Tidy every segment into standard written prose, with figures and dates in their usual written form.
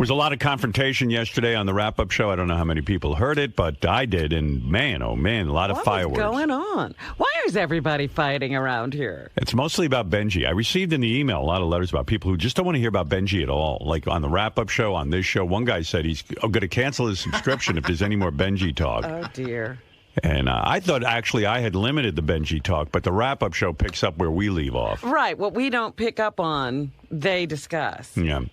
was a lot of confrontation yesterday on the wrap-up show. I don't know how many people heard it, but I did. And man, oh man, a lot of fireworks. What's going on? Why is everybody fighting around here? It's mostly about Benjy. I received in the email a lot of letters about people who just don't want to hear about Benjy at all. Like on the wrap-up show, on this show, one guy said he's going to cancel his subscription if there's any more Benjy talk. Oh, dear. And I thought, actually, I had limited the Benjy talk, but the wrap-up show picks up where we leave off. Right. What we don't pick up on, they discuss. Yeah.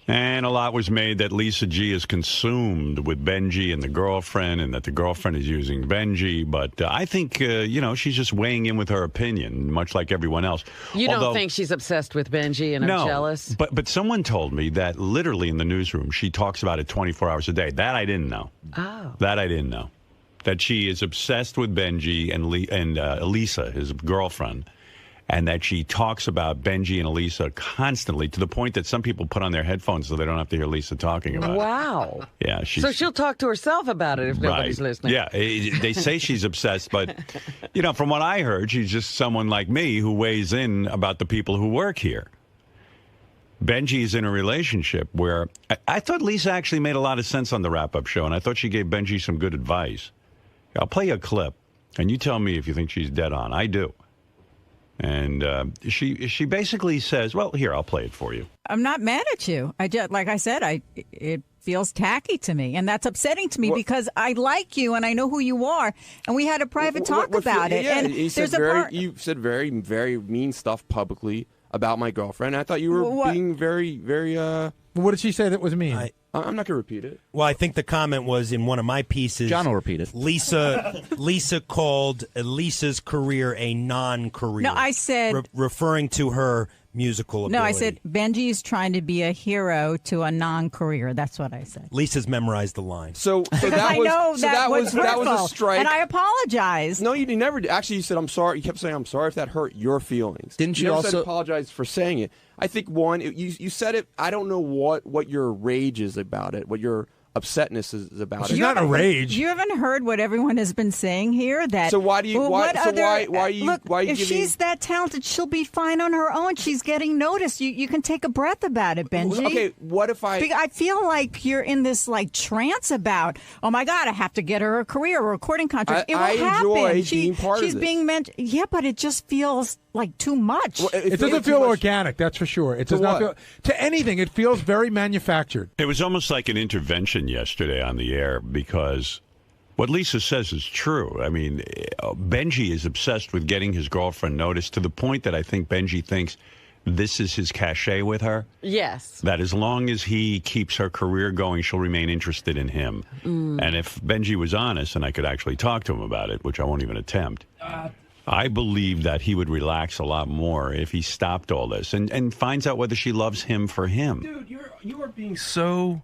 And a lot was made that Lisa G is consumed with Benjy and the girlfriend, and that the girlfriend is using Benjy. But I think, she's just weighing in with her opinion, much like everyone else. You don't think she's obsessed with Benjy and I'm jealous? But someone told me that literally in the newsroom, she talks about it 24 hours a day. That I didn't know. Oh. That I didn't know. That she is obsessed with Benjy and Elisa, his girlfriend. And that she talks about Benjy and Elisa constantly, to the point that some people put on their headphones so they don't have to hear Lisa talking about it. Wow. Yeah. So she'll talk to herself about it if nobody's listening. Yeah. They say she's obsessed, but, from what I heard, she's just someone like me who weighs in about the people who work here. Benjy is in a relationship where I thought Lisa actually made a lot of sense on the wrap-up show, and I thought she gave Benjy some good advice. I'll play you a clip, and you tell me if you think she's dead on. I do. And she basically says, well, here, I'll play it for you. I'm not mad at you. Like I said, it feels tacky to me. And that's upsetting to me because I like you and I know who you are. And we had a private talk about it. Yeah, and you said you said very, very mean stuff publicly about my girlfriend. I thought you were being very, very... What did she say that was mean? I'm not going to repeat it. Well, I think the comment was in one of my pieces. John will repeat it. Lisa called Lisa's career a non-career. No, I said... referring to her musical ability. No, I said Benjy's trying to be a hero to a non-career. That's what I said. Lisa's memorized the line. So that was a strike. And I apologize. No, you never did. Actually, you said, I'm sorry. You kept saying, I'm sorry if that hurt your feelings. Didn't you never also said apologize for saying it? I think, you said it. I don't know what your rage is about it, what your upsetness is about She's it. not a rage. You haven't heard what everyone has been saying here. That so why do you? Why are you? Look, why are you if giving, she's that talented, she'll be fine on her own. She's getting noticed. You can take a breath about it, Benjy. Okay, what if I feel like you're in this trance about. Oh my God, I have to get her a career, a recording contract. It will happen. Enjoy being part of she's this. being meant. Yeah, but it just feels like too much. Well, it doesn't feel organic, that's for sure. It does not feel to anything. It feels very manufactured. It was almost like an intervention yesterday on the air because what Lisa says is true. I mean, Benjy is obsessed with getting his girlfriend noticed to the point that I think Benjy thinks this is his cachet with her. Yes. That as long as he keeps her career going, she'll remain interested in him. And if Benjy was honest, and I could actually talk to him about it, which I won't even attempt, I believe that he would relax a lot more if he stopped all this and finds out whether she loves him for him. Dude, you are being so...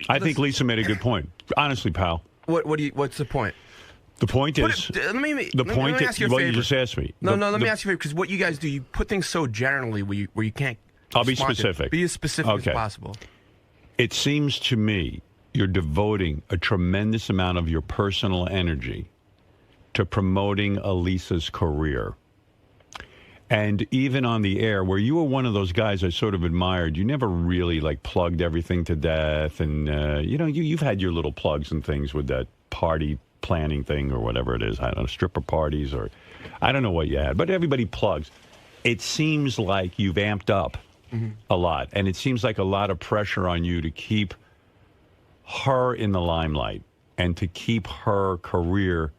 I think Lisa made a good point. Honestly, pal. What's the point? The point is... Let me ask you a what favor. you just asked me. Let me ask you a favor, because what you guys do, you put things so generally where you can't... I'll be specific. Be as specific as possible. It seems to me you're devoting a tremendous amount of your personal energy to promoting Elisa's career. And even on the air, where you were one of those guys I sort of admired, you never really plugged everything to death. And, you've had your little plugs and things with that party planning thing or whatever it is. I don't know, stripper parties or I don't know what you had, but everybody plugs. It seems like you've amped up a lot. And it seems like a lot of pressure on you to keep her in the limelight and to keep her career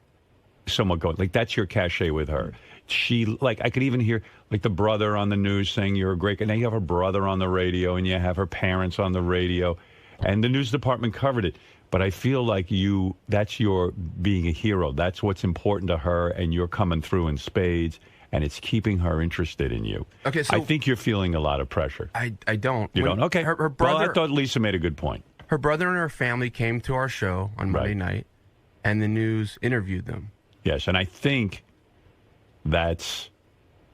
somewhat going. That's your cachet with her. She, I could even hear, the brother on the news saying you're a great... And now you have her brother on the radio, and you have her parents on the radio. And the news department covered it. But I feel like that's your being a hero. That's what's important to her, and you're coming through in spades, and it's keeping her interested in you. Okay, so... I think you're feeling a lot of pressure. I don't. You don't? Okay. Her brother... Well, I thought Lisa made a good point. Her brother and her family came to our show on Monday night, and the news interviewed them. Yes, and I think that's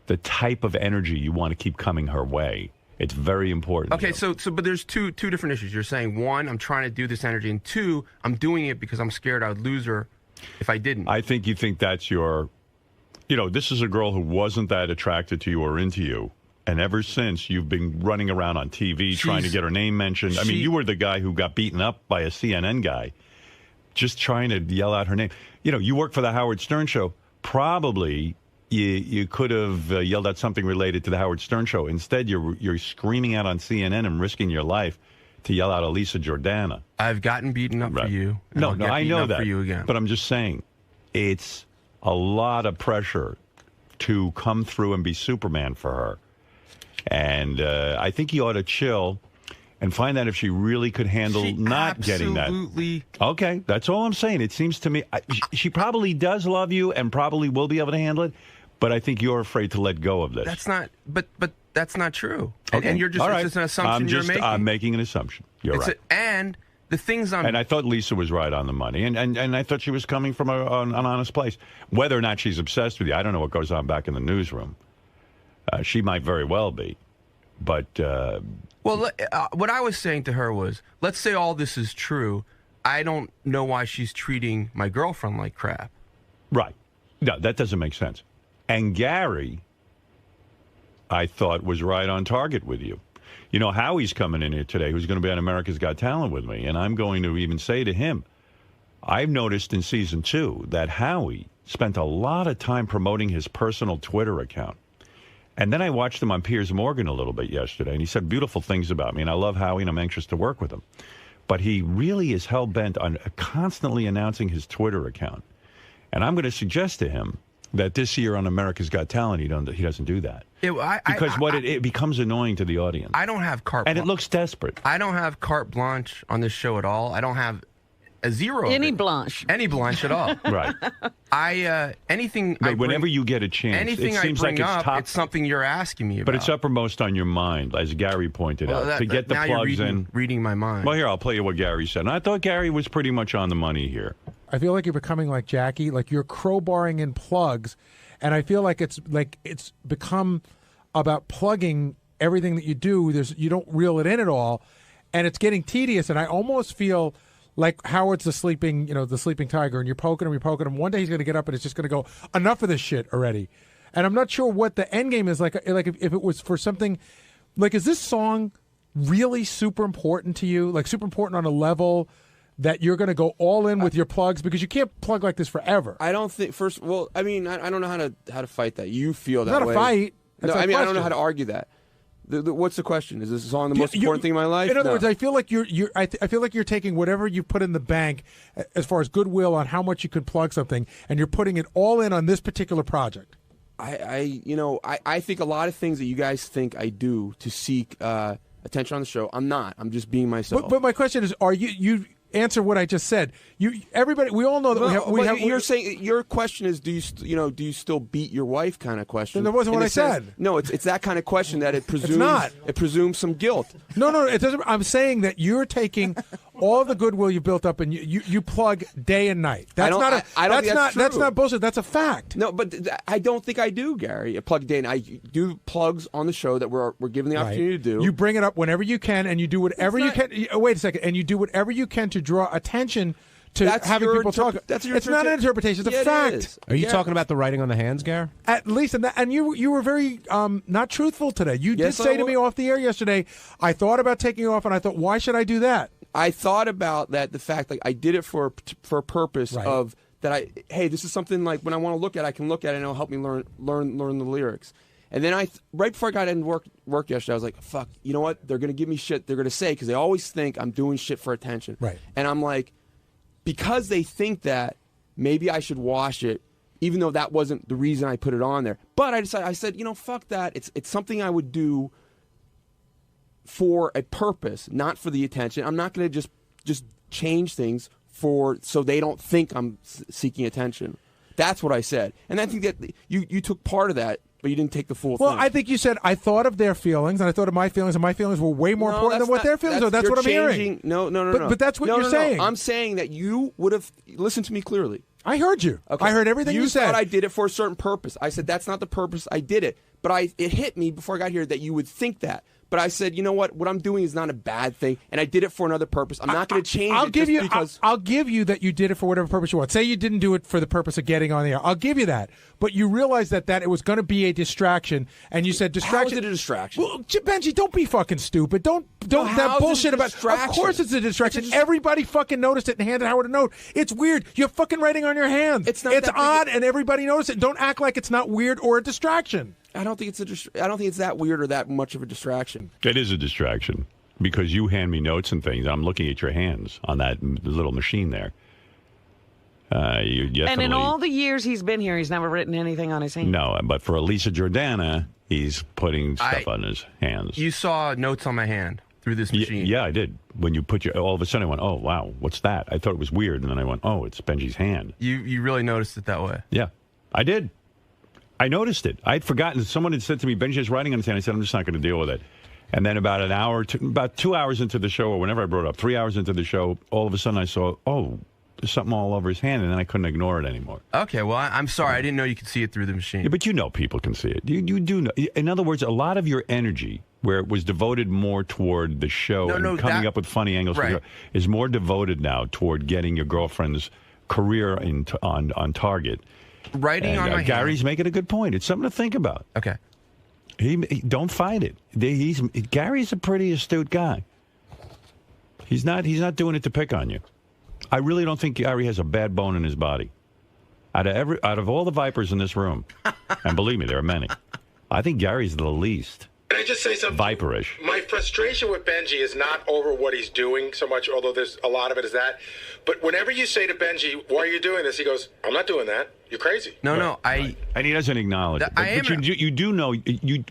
the type of energy you want to keep coming her way. It's very important. Okay, but there's two different issues. You're saying, one, I'm trying to do this energy, and two, I'm doing it because I'm scared I would lose her if I didn't. I think you think that's your... this is a girl who wasn't that attracted to you or into you And ever since, you've been running around on TV trying to get her name mentioned. I mean, you were the guy who got beaten up by a CNN guy just trying to yell out her name. You know, you work for the Howard Stern Show. Probably you could have yelled out something related to the Howard Stern Show. Instead, you're screaming out on CNN and risking your life to yell out Elisa Jordana. I've gotten beaten up for you. No, I know that. For you again. But I'm just saying, it's a lot of pressure to come through and be Superman for her. And I think he ought to chill and find out if she really could handle not getting that. Okay, that's all I'm saying. It seems to me she probably does love you and probably will be able to handle it, but I think you're afraid to let go of this. That's not, but that's not true. Okay. And you're just, it's just an assumption you're making. I'm making an assumption. You're right. And the things And I thought Lisa was right on the money, and I thought she was coming from an honest place. Whether or not she's obsessed with you, I don't know what goes on back in the newsroom. She might very well be, but... Well, what I was saying to her was, let's say all this is true. I don't know why she's treating my girlfriend like crap. Right. No, that doesn't make sense. And Gary, I thought, was right on target with you. You know, Howie's coming in here today, who's going to be on America's Got Talent with me, and I'm going to even say to him, I've noticed in season 2 that Howie spent a lot of time promoting his personal Twitter account. And then I watched him on Piers Morgan a little bit yesterday, and he said beautiful things about me, and I love Howie, and I'm anxious to work with him. But he really is hell-bent on constantly announcing his Twitter account. And I'm going to suggest to him that this year on America's Got Talent, he doesn't do that. It becomes annoying to the audience. I don't have carte blanche. And it looks desperate. I don't have carte blanche on this show at all. I don't have a zero. Any blanche at all. Right. Whenever you get a chance, anything it seems I bring like it's up, top, it's something you're asking me about. But it's uppermost on your mind, as Gary pointed out, to get the now plugs you're in. Reading my mind. Well, here, I'll play you what Gary said. And I thought Gary was pretty much on the money here. I feel like you're becoming like Jackie, like you're crowbarring in plugs, and I feel like it's become about plugging everything that you do. You don't reel it in at all, and it's getting tedious. And I almost feel like Howard's the sleeping tiger, and you're poking him. One day he's going to get up and it's just going to go, enough of this shit already. And I'm not sure what the end game is like. Like if it was for something, like, is this song really super important to you? Like super important on a level that you're going to go all in with your plugs, because you can't plug like this forever. I don't think. I mean, I don't know how to fight that. You feel that it's not way. A fight. No, I mean, I don't know how to argue that. What's the question? Is this song the most important thing in my life? In other words, I feel like I feel like you're taking whatever you put in the bank as far as goodwill on how much you could plug something, and you're putting it all in on this particular project. I think a lot of things that you guys think I do to seek attention on the show, I'm not. I'm just being myself. But my question is, are you answer what I just said? Everybody, we all know that we have. You're saying your question is, do you still beat your wife? Kind of question. Then that wasn't what I said. No, it's that kind of question that it presumes. It's not. It presumes some guilt. No, it doesn't. I'm saying that you're taking all the goodwill you built up and you plug day and night. That's not bullshit. That's a fact. No, but I don't think I do, Gary. I plug day and I do plugs on the show that we're given the opportunity to do. You bring it up whenever you can, and you do whatever you can. Wait a second, and you do whatever you can to draw attention to having people talk. It's not an interpretation. It's a fact. Are you talking about the writing on the hands, Gary? At least, and you were very not truthful today. You did say to me off the air yesterday, I thought about taking off, and I thought, why should I do that? I thought about that, the fact like I did it for a purpose of that. Hey, this is something like when I want to look at, I can look at it and it'll help me learn the lyrics. And then right before I got in work yesterday, I was like, fuck, you know what? They're going to give me shit. They're going to say, because they always think I'm doing shit for attention. Right. And I'm like, because they think that, maybe I should wash it, even though that wasn't the reason I put it on there. But I said, fuck that. It's something I would do for a purpose, not for the attention. I'm not going to just change things so they don't think I'm seeking attention. That's what I said. And I think that you took part of that, but you didn't take the full thing. Well, I think you said, I thought of their feelings, and I thought of my feelings, and my feelings were way more important than what their feelings are. That's what I'm hearing. No. But that's what you're saying. I'm saying that you would have listened to me clearly. I heard you. Okay. I heard everything you said. You thought I did it for a certain purpose. I said, that's not the purpose I did it. But it hit me before I got here that you would think that. But I said, you know what? What I'm doing is not a bad thing, and I did it for another purpose. I'm not going to change I'll it give just you, because... I'll give you that you did it for whatever purpose you want. Say you didn't do it for the purpose of getting on the air. I'll give you that. But you realized that it was going to be a distraction, and you said distraction. How is it a distraction? Well, Benjy, don't be fucking stupid. Don't Well, that how is it a bullshit about. Of distraction? course, it's a distraction. Everybody fucking noticed it and handed Howard a note. It's weird. You're fucking writing on your hands. It's not It's that big odd, and everybody noticed it. Don't act like it's not weird or a distraction. I don't think it's that weird or that much of a distraction. It is a distraction because you hand me notes and things. I'm looking at your hands on that little machine there. You definitely, And in all the years he's been here, he's never written anything on his hand. No, but for Elisa Jordana, he's putting stuff on his hands. You saw notes on my hand through this machine. Yeah, I did. When you put all of a sudden I went, oh, wow, what's that? I thought it was weird. And then I went, oh, it's Benjy's hand. You really noticed it that way. Yeah, I did. I noticed it. I'd forgotten. Someone had said to me, Benjy has writing on his hand. I said, I'm just not going to deal with it. And then about about 2 hours into the show, or whenever I brought it up, 3 hours into the show, all of a sudden I saw, oh, there's something all over his hand, and then I couldn't ignore it anymore. Okay, well, I'm sorry. I didn't know you could see it through the machine. Yeah, but you know people can see it. You do know. In other words, a lot of your energy, where it was devoted more toward the show and coming up with funny angles, right, is more devoted now toward getting your girlfriend's career on target. Writing on my hand. Gary's making a good point. It's something to think about. Okay. He don't fight it. Gary's a pretty astute guy. He's not doing it to pick on you. I really don't think Gary has a bad bone in his body. Out of all the vipers in this room, and believe me, there are many, I think Gary's the least. Can I just say something? Viperish. My frustration with Benjy is not over what he's doing so much, although there's a lot of it is that. But whenever you say to Benjy, why are you doing this? He goes, I'm not doing that. You're crazy. No, and he doesn't acknowledge it. But you do know,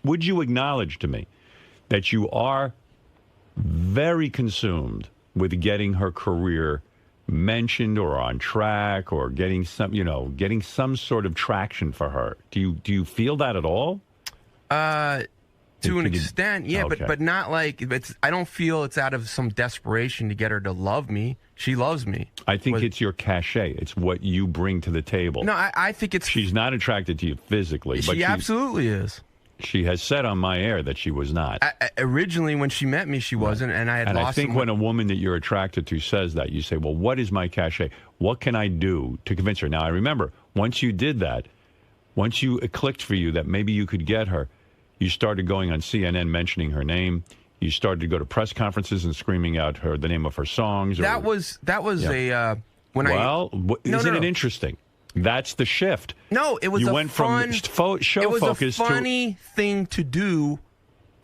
would you acknowledge to me that you are very consumed with getting her career mentioned or on track or getting some sort of traction for her? Do you feel that at all? To an extent, yeah, okay. but not like I don't feel it's out of some desperation to get her to love me. She loves me. I think it's your cachet. It's what you bring to the table. No, I think it's... She's not attracted to you physically. But she absolutely is. She has said on my air that she was not. Originally, when she met me, she wasn't, and I had lost... And I think when a woman that you're attracted to says that, you say, well, what is my cachet? What can I do to convince her? Now, I remember, once you did that, once it clicked for you that maybe you could get her, you started going on CNN mentioning her name. You started to go to press conferences and screaming out the name of her songs. That was isn't it interesting? That's the shift. No, it was you went from show it was focus a funny thing to do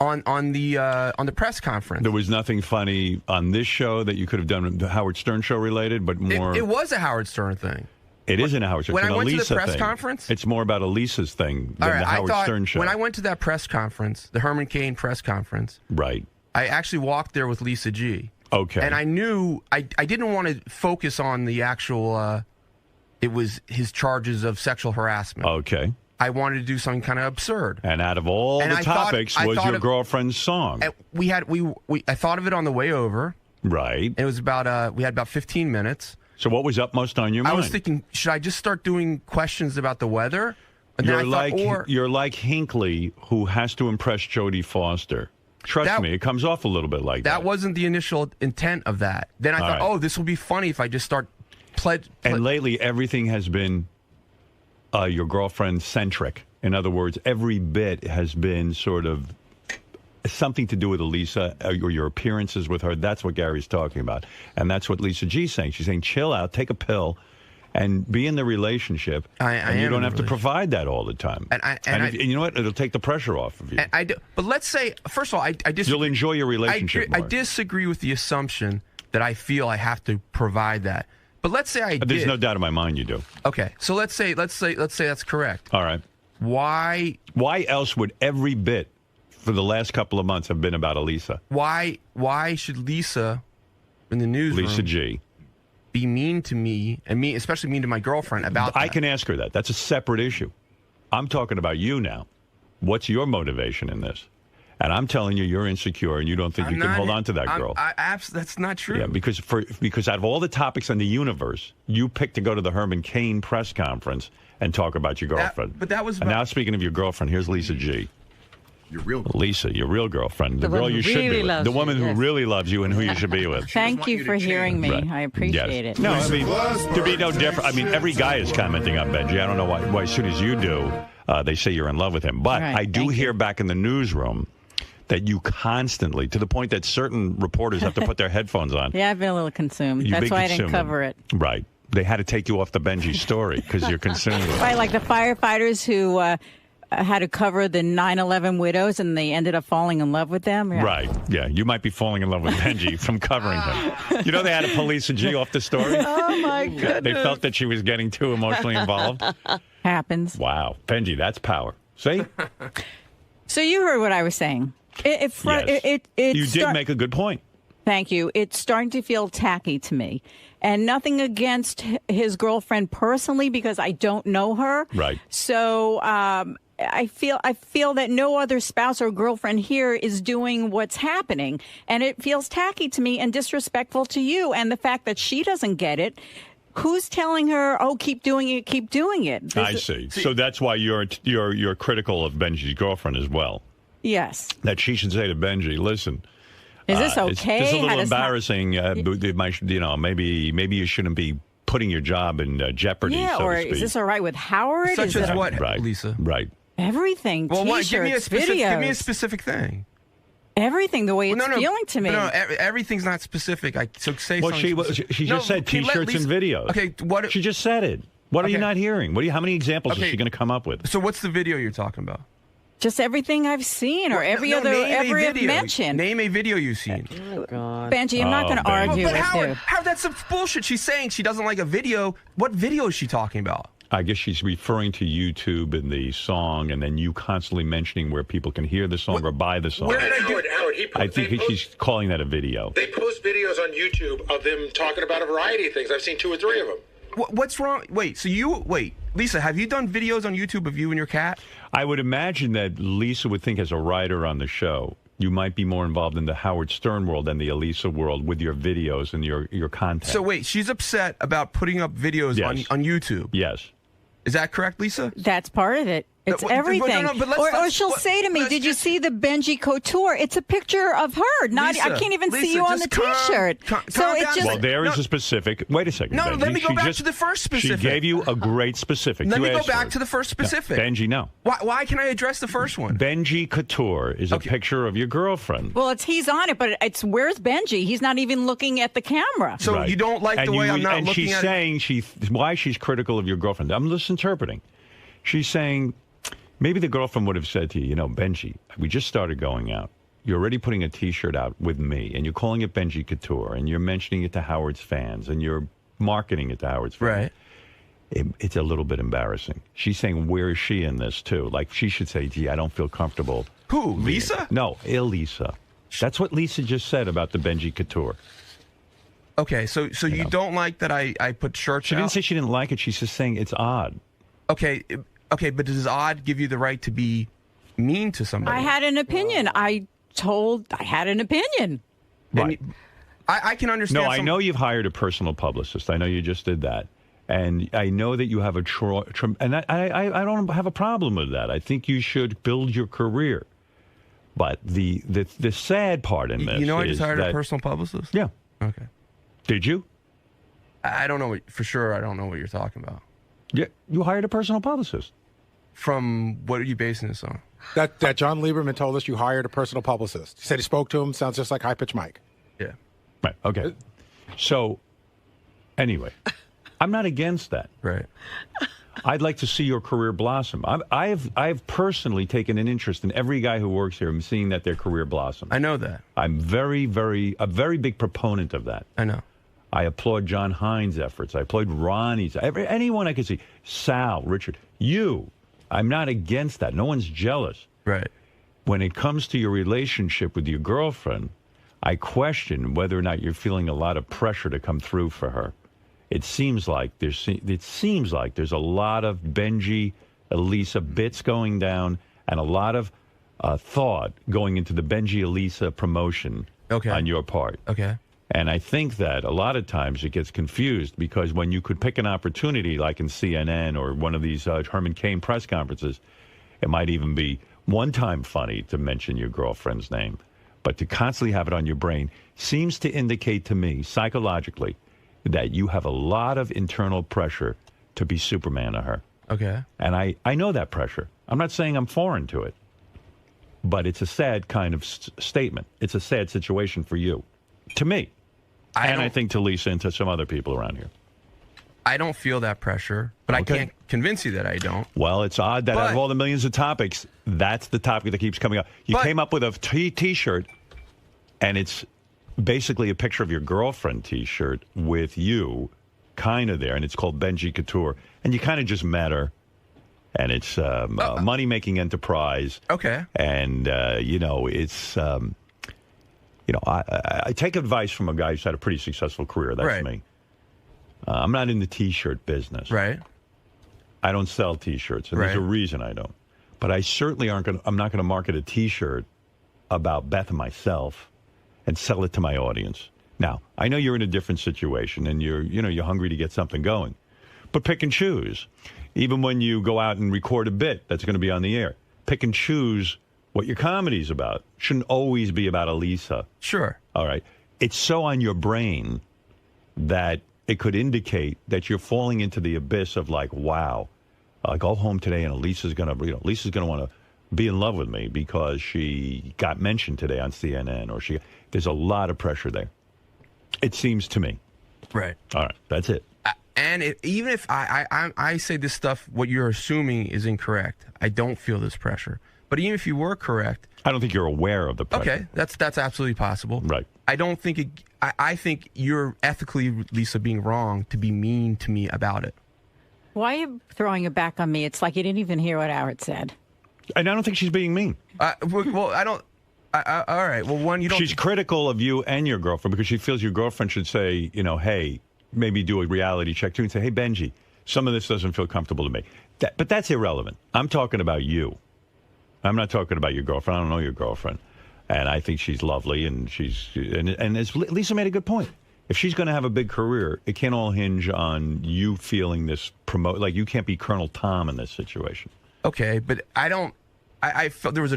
on the press conference. There was nothing funny on this show that you could have done the Howard Stern show related, but more. It was a Howard Stern thing. It isn't a Howard Stern. When it's I went Elisa to the press thing. conference, it's more about Elisa's thing than the Howard Stern show. When I went to that press conference, the Herman Cain press conference, right? I actually walked there with Lisa G. Okay. And I knew I didn't want to focus on the actual. It was his charges of sexual harassment. Okay. I wanted to do something kind of absurd. And out of all the topics was your girlfriend's song. I thought of it on the way over. Right. It was about we had about 15 minutes. So what was upmost on your mind? I was thinking, should I just start doing questions about the weather? And you're like Hinckley, who has to impress Jodie Foster. Trust me, it comes off a little bit like that. That wasn't the initial intent of that. Then I thought, this will be funny if I just start And lately, everything has been your girlfriend-centric. In other words, every bit has been sort of something to do with Elisa or your appearances with her. That's what Gary's talking about. And that's what Lisa G's saying. She's saying, chill out, take a pill, and be in the relationship. And you don't have to provide that all the time. And you know what? It'll take the pressure off of you. But let's say, first of all, I disagree. You'll enjoy your relationship more. I disagree with the assumption that I feel I have to provide that. But let's say I did. There's no doubt in my mind you do. Okay, so let's say that's correct. All right. Why else would every bit for the last couple of months have been about Elisa? Why should Lisa in the newsroom, Lisa G, be mean to me, and especially mean to my girlfriend about that? I can ask her that. That's a separate issue. I'm talking about you now. What's your motivation in this? And I'm telling you, you're insecure, and you don't think you can hold on to that girl. That's not true. Yeah, because out of all the topics in the universe, you picked to go to the Herman Cain press conference and talk about your girlfriend. But that was. And now, speaking of your girlfriend, here's Lisa G. Your real Lisa, your real girlfriend, the one girl who you should really be with, loves the woman you, who yes. really loves you and who you should be with. Thank you for hearing me. Right. I appreciate Yes. it. No, I mean, to be no different. I mean, every guy is commenting on Benjy. I don't know why as soon as you do, they say you're in love with him. But Right, I do thank hear you. back in the newsroom that you constantly, to the point that certain reporters have to put their headphones on. Yeah, I've been a little consumed. You've That's been why I didn't consuming. cover it. Right. They had to take you off the Benjy story because you're consumed with it. Right, like the firefighters who had to cover the 9/11 widows, and they ended up falling in love with them. Yeah. Right. Yeah. You might be falling in love with Benjy from covering him. You know, they had to police a G off the story. Oh, my goodness. They felt that she was getting too emotionally involved. Happens. Wow. Benjy, that's power. See? So you heard what I was saying. Yes. You did make a good point. Thank you. It's starting to feel tacky to me. And nothing against his girlfriend personally, because I don't know her. Right. So I feel that no other spouse or girlfriend here is doing what's happening. And it feels tacky to me and disrespectful to you. And the fact that she doesn't get it. Who's telling her, oh, keep doing it, keep doing it? I see. So that's why you're critical of Benjy's girlfriend as well. Yes. That she should say to Benjy, listen. Is this okay? It's a How little does embarrassing. Maybe you shouldn't be putting your job in jeopardy, Yeah, so or to speak. is this all right with Howard? Such Is as it what, Right. Lisa? Right. everything? Well, give me a T-shirts, specific. videos, Give me a specific thing. everything. The way it's feeling to me. No, everything's not specific. So say Well, something specific. she just said T-shirts and videos. Okay, what? She just said it. What are you not hearing? How many examples is she going to come up with? So what's the video you're talking about? Just everything I've seen, or every name a I've mentioned. Name a video you've seen. Oh, God. Benjy, I'm not going to argue But with Howard, you. Howard, that's some bullshit. She's saying she doesn't like a video. What video is she talking about? I guess she's referring to YouTube and the song, and then you constantly mentioning where people can hear the song or buy the song. Where did I do? Howard, I think she's calling that a video. They post videos on YouTube of them talking about a variety of things. I've seen 2 or 3 of them. What's wrong? Wait, Lisa, have you done videos on YouTube of you and your cat? I would imagine that Lisa would think, as a writer on the show, you might be more involved in the Howard Stern world than the Elisa world with your videos and your content. So wait, she's upset about putting up videos on YouTube. Yes. Is that correct, Lisa? That's part of it. It's No, everything. but let's- or she'll say to me, "Did you see the Benjy Couture? It's a picture of her. Not Lisa, I can't even see Lisa, you on the just T-shirt." calm So it down. just Well, there is a specific. Wait a second. No, Benjy. let me go She back just- to the first specific. She gave you a great specific. Let You me go asked for back it. to the first specific. No, Benjy, no. Why can I address the first one? Benjy Couture is a picture of your girlfriend. well, he's on it, but it's where's Benjy? He's not even looking at the camera. So Right. you don't like the way I'm not and looking she's at saying why she's critical of your girlfriend. I'm just interpreting. She's saying maybe the girlfriend would have said to you, Benjy, we just started going out. You're already putting a T-shirt out with me, and you're calling it Benjy Couture, and you're mentioning it to Howard's fans, and you're marketing it to Howard's fans. Right. It's a little bit embarrassing. She's saying, where is she in this, too? Like, she should say, gee, I don't feel comfortable. Who, Lisa? No, Elisa. That's what Lisa just said about the Benjy Couture. Okay, so you don't like that I put shirts She out? didn't say she didn't like it. She's just saying it's odd. Okay, but does odd give you the right to be mean to somebody? I had an opinion. I had an opinion. Right. I can understand. No, I know you've hired a personal publicist. I know you just did that. And I know that you have I don't have a problem with that. I think you should build your career. But the sad part in this I is just hired that, a personal publicist? Yeah. Okay. Did you? I don't know for sure. I don't know what you're talking about. Yeah, you hired a personal publicist. From what are you basing this on? That John Lieberman told us you hired a personal publicist. He said he spoke to him. Sounds just like High Pitch Mike. Yeah. Right. Okay. So, anyway, I'm not against that. Right. I'd like to see your career blossom. I've personally taken an interest in every guy who works here and seeing that their career blossom. I know that. I'm a very big proponent of that. I know. I applaud John Hines' efforts. I applaud Ronnie's. Anyone I could see. Sal, Richard, you. I'm not against that. No one's jealous. Right. When it comes to your relationship with your girlfriend, I question whether or not you're feeling a lot of pressure to come through for her. It seems like there's a lot of Benjy, Elisa bits going down, and a lot of thought going into the Benjy Elisa promotion on your part. Okay. And I think that a lot of times it gets confused because when you could pick an opportunity like in CNN or one of these Herman Cain press conferences, it might even be one time funny to mention your girlfriend's name, but to constantly have it on your brain seems to indicate to me psychologically that you have a lot of internal pressure to be Superman to her. Okay. And I know that pressure. I'm not saying I'm foreign to it, but it's a sad kind of statement. It's a sad situation for you, to me. I think to Lisa and to some other people around here. I don't feel that pressure, but I can't convince you that I don't. Well, it's odd that out of all the millions of topics, that's the topic that keeps coming up. You came up with a T-shirt, and it's basically a picture of your girlfriend T-shirt with you kind of there, and it's called Benjy 𝐀𝐫𝐭𝐢𝐞, and you kind of just met her, and it's a money-making enterprise. Okay. And, it's... I take advice from a guy who's had a pretty successful career. That's me. I'm not in the T-shirt business. Right. I don't sell T-shirts, and there's a reason I don't. But I certainly I'm not going to market a T-shirt about Beth and myself and sell it to my audience. Now, I know you're in a different situation, and you're hungry to get something going. But pick and choose. Even when you go out and record a bit that's going to be on the air, pick and choose what your comedy's about. Shouldn't always be about Elisa. Sure. All right. It's so on your brain that it could indicate that you're falling into the abyss of like, wow, I go home today and Lisa's going to want to be in love with me because she got mentioned today on CNN, or there's a lot of pressure there. It seems to me. Right. All right. That's it. And even if I say this stuff, what you're assuming is incorrect, I don't feel this pressure. But even if you were correct, I don't think you're aware of the pressure. Okay, that's absolutely possible. Right. I don't think I think you're ethically, Lisa, being wrong to be mean to me about it. Why are you throwing it back on me? It's like you didn't even hear what Howard said. And I don't think she's being mean. Well, I don't. All right. Well, one, you don't. She's critical of you and your girlfriend because she feels your girlfriend should say, hey, maybe do a reality check too and say, hey, Benjy, some of this doesn't feel comfortable to me. But that's irrelevant. I'm talking about you. I'm not talking about your girlfriend. I don't know your girlfriend. And I think she's lovely, and as Lisa made a good point. If she's going to have a big career, it can't all hinge on you feeling this like you can't be Colonel Tom in this situation. Okay, but I don't. I felt there was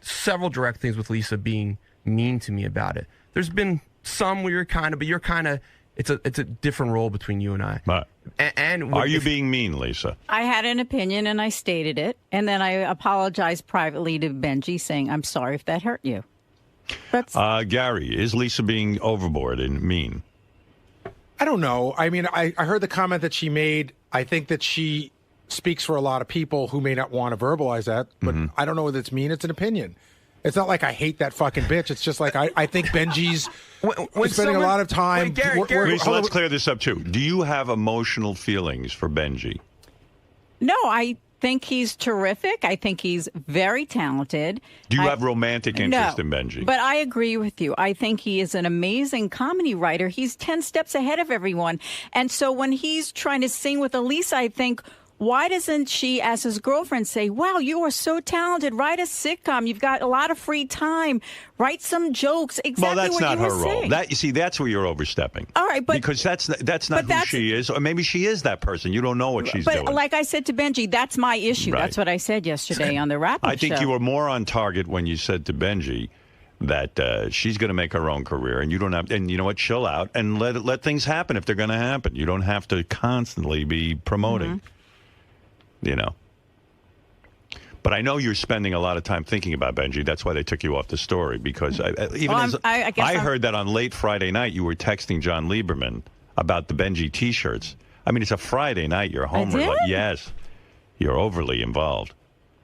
several direct things with Lisa being mean to me about it. There's been some where you're kind of. It's a different role between you and I. Right. And are you being mean, Lisa? I had an opinion and I stated it, and then I apologized privately to Benjy, saying I'm sorry if that hurt you. That's Gary, is Lisa being overboard and mean? I don't know. I mean, I heard the comment that she made. I think that she speaks for a lot of people who may not want to verbalize that, but I don't know whether it's mean. It's an opinion. It's not like I hate that fucking bitch. It's just like I think Benjy's spending a lot of time. Lisa, let's clear this up, too. Do you have emotional feelings for Benjy? No, I think he's terrific. I think he's very talented. Do you have romantic interest in Benjy? But I agree with you. I think he is an amazing comedy writer. He's 10 steps ahead of everyone. And so when he's trying to sing with Elisa, I think, why doesn't she, as his girlfriend, say, wow, you are so talented. Write a sitcom. You've got a lot of free time. Write some jokes. Exactly well, that's what not you her were role. saying. You see, that's where you're overstepping. All right, but because that's not who she is, or maybe she is that person. You don't know what she's doing. But like I said to Benjy, that's my issue. Right. That's what I said yesterday on the wrap-up I think show. you were more on target when you said to Benjy that she's going to make her own career, and you don't have. And you know what? Chill out and let things happen if they're going to happen. You don't have to constantly be promoting. You know. But I know you're spending a lot of time thinking about Benjy. That's why they took you off the story, because I heard that on late Friday night you were texting John Lieberman about the Benjy T-shirts. I mean, it's a Friday night. You're home. Yes. You're overly involved.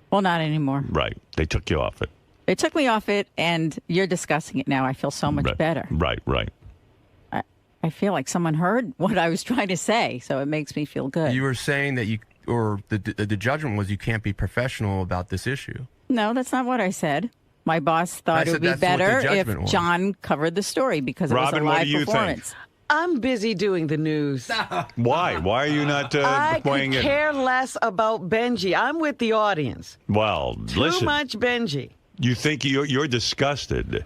Well, not anymore. Right. They took you off it. They took me off it, and you're discussing it now. I feel so much better. Right. I feel like someone heard what I was trying to say, so it makes me feel good. You were saying that the judgment was you can't be professional about this issue. No, that's not what I said. My boss thought it would be better if John covered the story because it was a live performance. Think? I'm busy doing the news. Why? Why are you not weighing in? I could care less about Benjy. I'm with the audience. Well, listen. Too much Benjy. You think you're disgusted.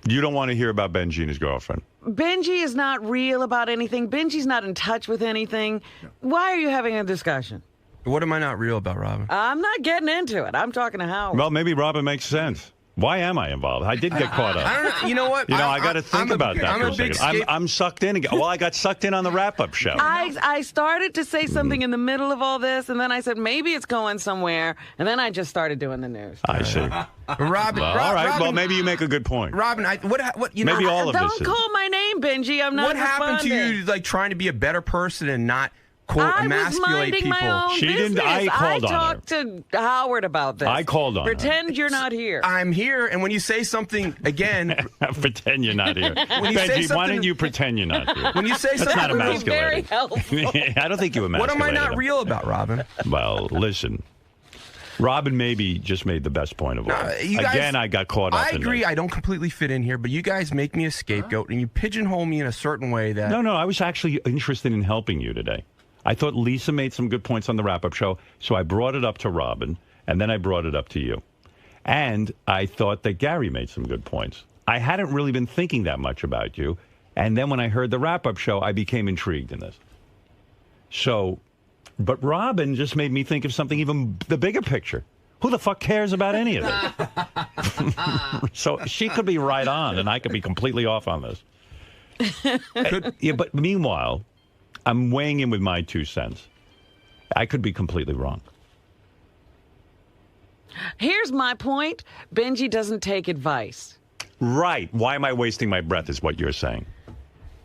You don't want to hear about Benjy and his girlfriend. Benjy is not real about anything. Benjy's not in touch with anything. Why are you having a discussion? What am I not real about, Robin? I'm not getting into it. I'm talking to Howard. Well, maybe Robin makes sense. Why am I involved? I did get caught up. I don't know. You know what? I got to think about that for a second. I'm sucked in again. Well, I got sucked in on the wrap-up show. I started to say something in the middle of all this, and then I said, maybe it's going somewhere, and then I just started doing the news. I see. Robin. All right. Robin, well, maybe you make a good point. Robin, what? You know, maybe all of this Don't call my name, Benjy. I'm not What happened to responding. you, like trying to be a better person and not quote I was emasculate minding people? my own She didn't- business. I called on her. talked to Howard about this. I called on her. Pretend you're not here. I'm here, and when you say something again, Pretend you're not here. When you say Benjy, why something- don't you pretend you're not here? when you say That's something, not That would be very emasculating. helpful. I don't think you what emasculated am I not him. real about, Robin? Well, listen. Robin maybe just made the best point of all. You guys- Again, I got caught up I in agree. this. I don't completely fit in here, but you guys make me a scapegoat, and you pigeonhole me in a certain way that. No, I was actually interested in helping you today. I thought Lisa made some good points on the wrap-up show, so I brought it up to Robin, and then I brought it up to you. And I thought that Gary made some good points. I hadn't really been thinking that much about you, and then when I heard the wrap-up show, I became intrigued in this. So, but Robin just made me think of something even the bigger picture. Who the fuck cares about any of this? So she could be right on, and I could be completely off on this. Yeah, but meanwhile, I'm weighing in with my 2 cents. I could be completely wrong. Here's my point. Benjy doesn't take advice. Right. Why am I wasting my breath is what you're saying.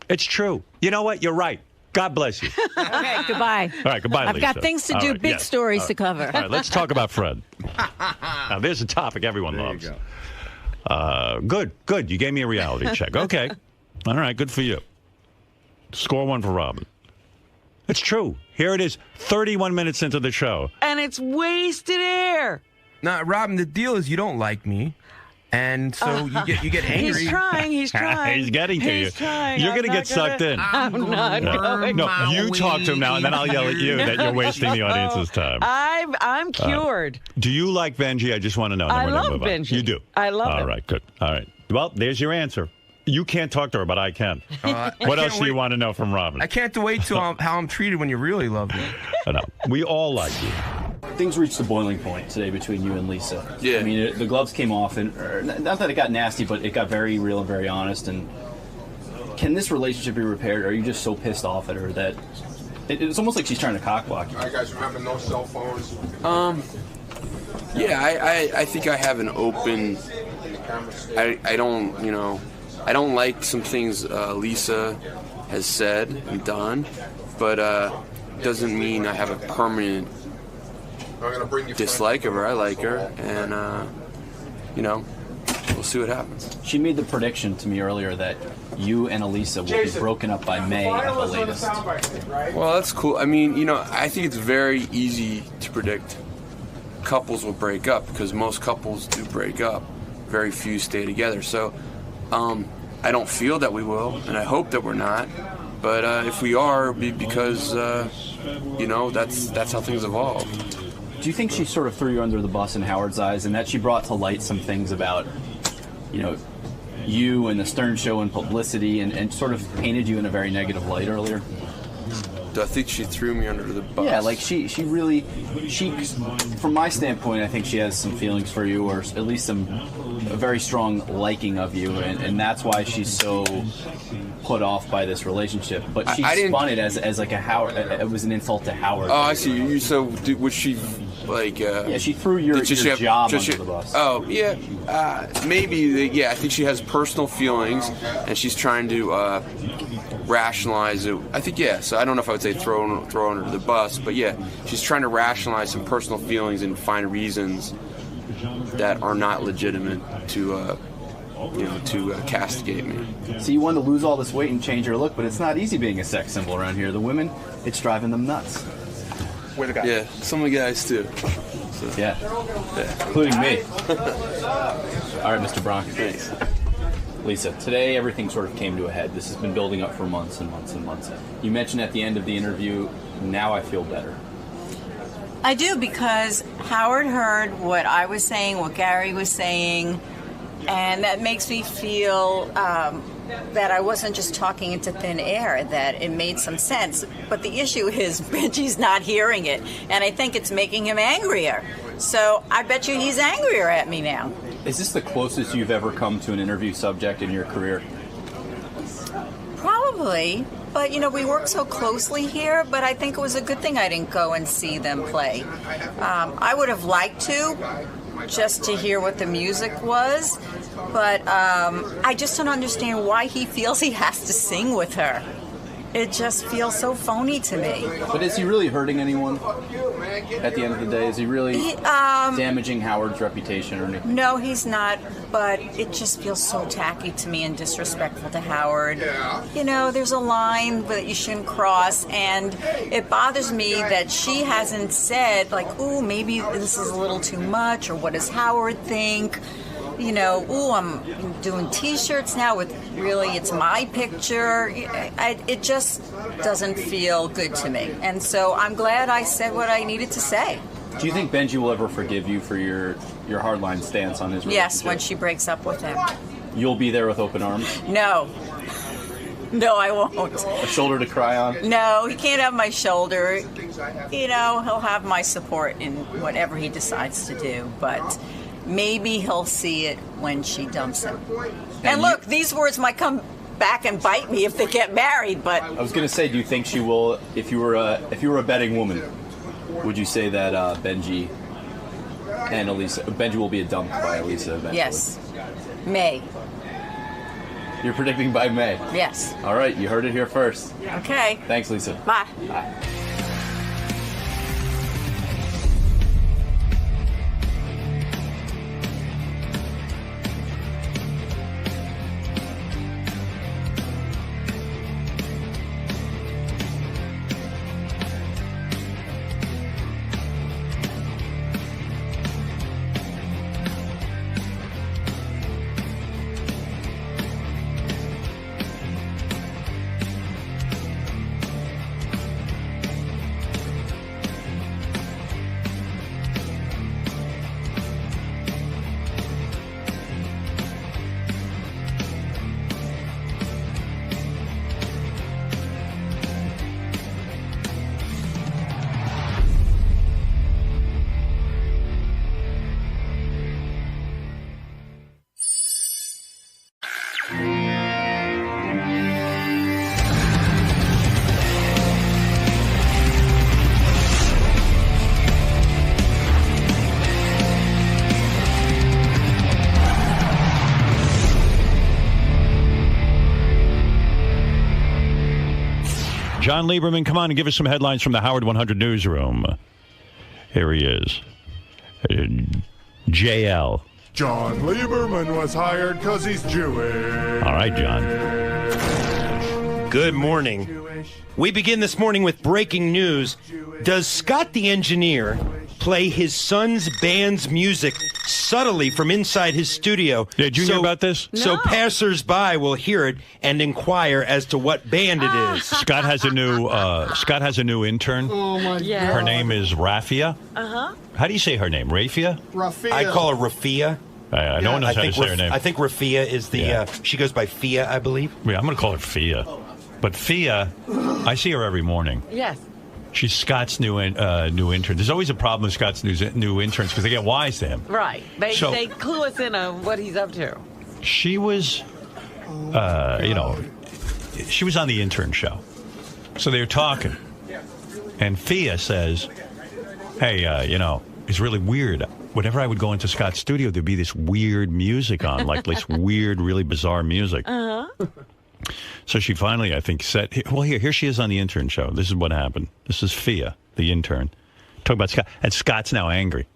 It's true. You know what? You're right. God bless you. Okay, goodbye. All right, goodbye, I've Lisa. got things to All do, right, big yes. stories to cover. All right, let's talk about Fred. Now, there's a topic everyone loves. Good. You gave me a reality check. Okay. All right, good for you. Score 1 for Robin. It's true. Here it is, 31 minutes into the show. And it's wasted air. Now, Robin, the deal is you don't like me, and so you get angry. He's trying. He's trying. He's getting to you. He's trying. You're I'm going to not get sucked in. I'm not going. No, you talk to him now, and then I'll yell at you that you're wasting the audience's time. I'm cured. Do you like Benjy? I just want to know. I Then we're gonna love move on. Benjy. You do? I love him. All right, good. All right. Well, there's your answer. You can't talk to her, but I can. What else do you want to know from Robin? I can't wait till how I'm treated when you really love me. I know. We all like you. Things reached the boiling point today between you and Lisa. Yeah. I mean, the gloves came off, and not that it got nasty, but it got very real and very honest. And can this relationship be repaired? Or are you just so pissed off at her that it's almost like she's trying to cockblock you? All right, guys, remember no cell phones. Yeah, I think I have an open. I don't like some things Lisa has said and done, but doesn't mean I have a permanent dislike of her. I like her, and we'll see what happens. She made the prediction to me earlier that you and Elisa will be broken up by May at the latest. Well, that's cool. I mean, I think it's very easy to predict couples will break up because most couples do break up. Very few stay together. So I don't feel that we will, and I hope that we're not. But if we are, it'll be because, that's how things evolve. Do you think she sort of threw you under the bus in Howard's eyes, and that she brought to light some things about, you and the Stern Show and publicity, and sort of painted you in a very negative light earlier? Do I think she threw me under the bus? Yeah, like she from my standpoint, I think she has some feelings for you, or at least a very strong liking of you, and that's why she's so put off by this relationship. But she spun it as like a Howard. It was an insult to Howard. Oh, I see. So was she like? Yeah, she threw your job under the bus. Oh, yeah. Maybe. I think she has personal feelings, and she's trying to rationalize it. I think, yeah. So I don't know if I would say throw under the bus, but yeah, she's trying to rationalize some personal feelings and find reasons that are not legitimate to castigate me. So you wanted to lose all this weight and change your look, but it's not easy being a sex symbol around here. The women, it's driving them nuts. We're the guys. Yeah, some of the guys too. So, yeah, including me. All right, Mr. Bronk. Thanks. Lisa, today everything sort of came to a head. This has been building up for months and months and months. You mentioned at the end of the interview, now I feel better. I do, because Howard heard what I was saying, what Gary was saying, and that makes me feel that I wasn't just talking into thin air, that it made some sense. But the issue is Benjy's not hearing it, and I think it's making him angrier. So I bet you he's angrier at me now. Is this the closest you've ever come to an interview subject in your career? Probably. But, we work so closely here, but I think it was a good thing I didn't go and see them play. I would have liked to, just to hear what the music was, but I just don't understand why he feels he has to sing with her. It just feels so phony to me. But is he really hurting anyone at the end of the day? Is he really damaging Howard's reputation or anything? No, he's not, but it just feels so tacky to me and disrespectful to Howard. There's a line that you shouldn't cross, and it bothers me that she hasn't said, like, ooh, maybe this is a little too much, or what does Howard think? I'm doing T-shirts now with it's my picture. It just doesn't feel good to me. And so I'm glad I said what I needed to say. Do you think Benjy will ever forgive you for your hardline stance on his relationship? Yes, when she breaks up with him. You'll be there with open arms? No. No, I won't. A shoulder to cry on? No, he can't have my shoulder. He'll have my support in whatever he decides to do, but maybe he'll see it when she dumps him. And look, these words might come back and bite me if they get married, but... I was going to say, do you think she will, if you were a betting woman, would you say that Benjy and Elisa, Benjy will be dumped by Elisa eventually? Yes. May. You're predicting by May? Yes. All right, you heard it here first. Okay. Thanks, Lisa. Bye. Bye. John Lieberman, come on and give us some headlines from the Howard 100 newsroom. Here he is. JL. John Lieberman was hired because he's Jewish. All right, John. Good morning. We begin this morning with breaking news. Does Scott the engineer play his son's band's music subtly from inside his studio? Did you hear about this? So passers-by will hear it and inquire as to what band it is. Scott has a new intern. Oh my God. Her name is Rafia. Uh-huh. How do you say her name? Rafia? Rafia. I call her Rafia. No one knows how to say her name. I think Rafia is the, she goes by Fia, I believe. Yeah, I'm going to call her Fia. But Fia, I see her every morning. Yes. She's Scott's new intern. There's always a problem with Scott's new interns because they get wise to him. Right. They clue us in on what he's up to. She was, she was on the intern show. So they were talking. And Fia says, hey, it's really weird. Whenever I would go into Scott's studio, there'd be this weird music on, like this weird, really bizarre music. Uh-huh. So she finally, I think, said, well, here she is on the intern show. This is what happened. This is Fia, the intern. Talk about Scott. And Scott's now angry.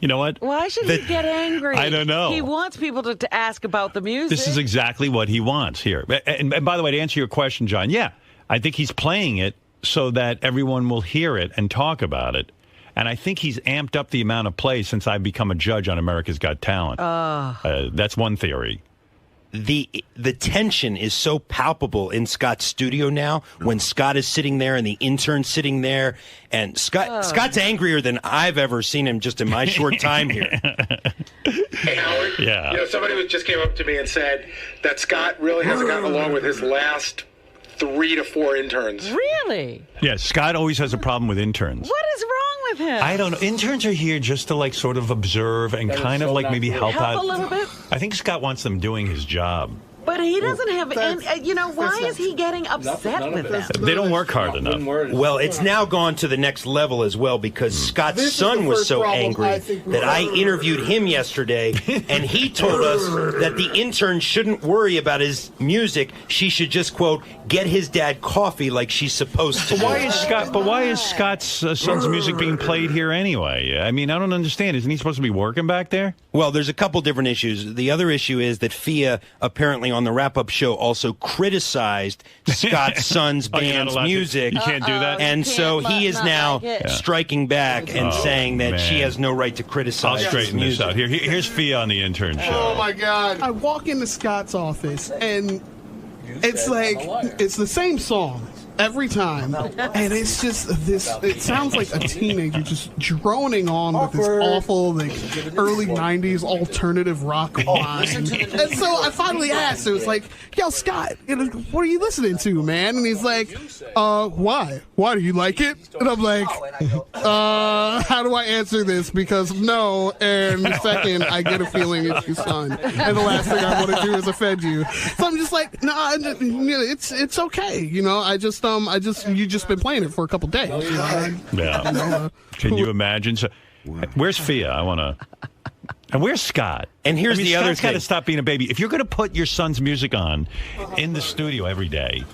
You know what? Why should he get angry? I don't know. He wants people to ask about the music. This is exactly what he wants here. And by the way, to answer your question, John, yeah, I think he's playing it so that everyone will hear it and talk about it. And I think he's amped up the amount of play since I've become a judge on America's Got Talent. That's one theory. the tension is so palpable in Scott's studio now when Scott is sitting there and the intern's sitting there, and Scott's angrier than I've ever seen him just in my short time here. Hey, Howard. Yeah. You know, somebody just came up to me and said that Scott really hasn't gotten along with his last 3 to 4 interns. Really? Yeah, Scott always has a problem with interns. What is wrong with him? I don't know. Interns are here just to like sort of observe and kind of like maybe help out. A little bit? I think Scott wants them doing his job. But he doesn't have any, why is he getting upset with them? They don't work hard enough. Well, it's now gone to the next level as well because Scott's son was so angry that I interviewed him yesterday, and he told us that the intern shouldn't worry about his music. She should just, quote, get his dad coffee like she's supposed to. But why is Scott's son's music being played here anyway? I mean, I don't understand. Isn't he supposed to be working back there? Well, there's a couple different issues. The other issue is that Fia apparently on the wrap-up show also criticized Scott's son's band's music. You can't do that? And so he is now striking back and saying that she has no right to criticize I'll straighten this out. Here's Fia on the intern show. Oh, my God. I walk into Scott's office, and it's like, it's the same song every time, and it's just this, it sounds like a teenager just droning on with this awful like early 90s alternative rock line. And so I finally asked, it was like, yo, Scott, what are you listening to, man? And he's like, why do you like it? And I'm like, how do I answer this? Because no, and second, I get a feeling it's your son, and the last thing I want to do is offend you. So I'm just like, nah, it's okay, you've just been playing it for a couple days. Can you imagine? So, where's Fia? I want to. And where's Scott? And here's the other thing. Scott's got to stop being a baby. If you're going to put your son's music on in the studio every day,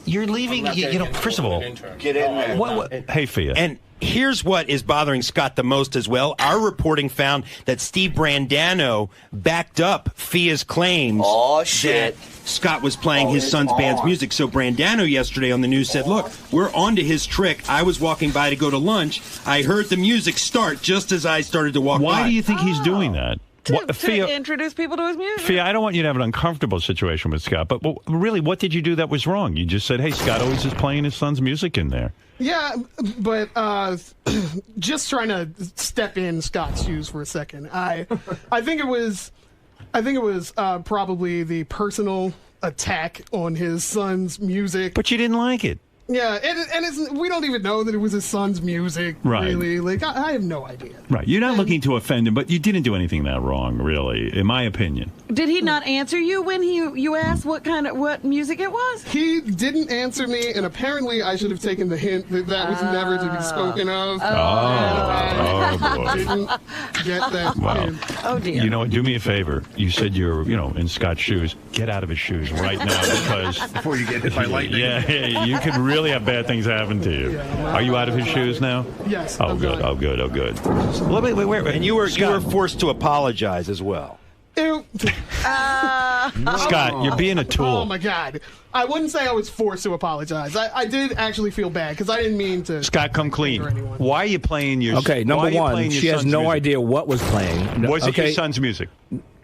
you're leaving. First of all, get in there. Hey, Fia. And here's what is bothering Scott the most as well. Our reporting found that Steve Brandano backed up Fia's claims that Scott was playing his son's band's music. So Brandano yesterday on the news said, look, we're onto his trick. I was walking by to go to lunch. I heard the music start just as I started to walk by. Why do you think he's doing that? To introduce people to his music. Fia, I don't want you to have an uncomfortable situation with Scott, but really, what did you do that was wrong? You just said, hey, Scott always is playing his son's music in there. Yeah, but just trying to step in Scott's shoes for a second. I think it was probably the personal attack on his son's music. But you didn't like it. Yeah, and we don't even know that it was his son's music, really. Like, I have no idea. Right. You're not looking to offend him, but you didn't do anything that wrong, really, in my opinion. Did he not answer you when you asked what music it was? He didn't answer me, and apparently I should have taken the hint that was never to be spoken of. Boy. Didn't get that hint. Oh, dear. You know what? Do me a favor. You said you're, in Scott's shoes. Get out of his shoes right now, because before you get hit by lightning. Yeah, you could really have bad things happen to you. Are you out of his shoes now? Yes. Oh, good. Oh, good. Oh, good. Wait. And you were forced to apologize as well. Scott, you're being a tool. Oh, my God. I wouldn't say I was forced to apologize. I did actually feel bad because I didn't mean to. Scott, come clean. Why are you playing your Okay, number one, she has no idea what was playing. Was it your son's music?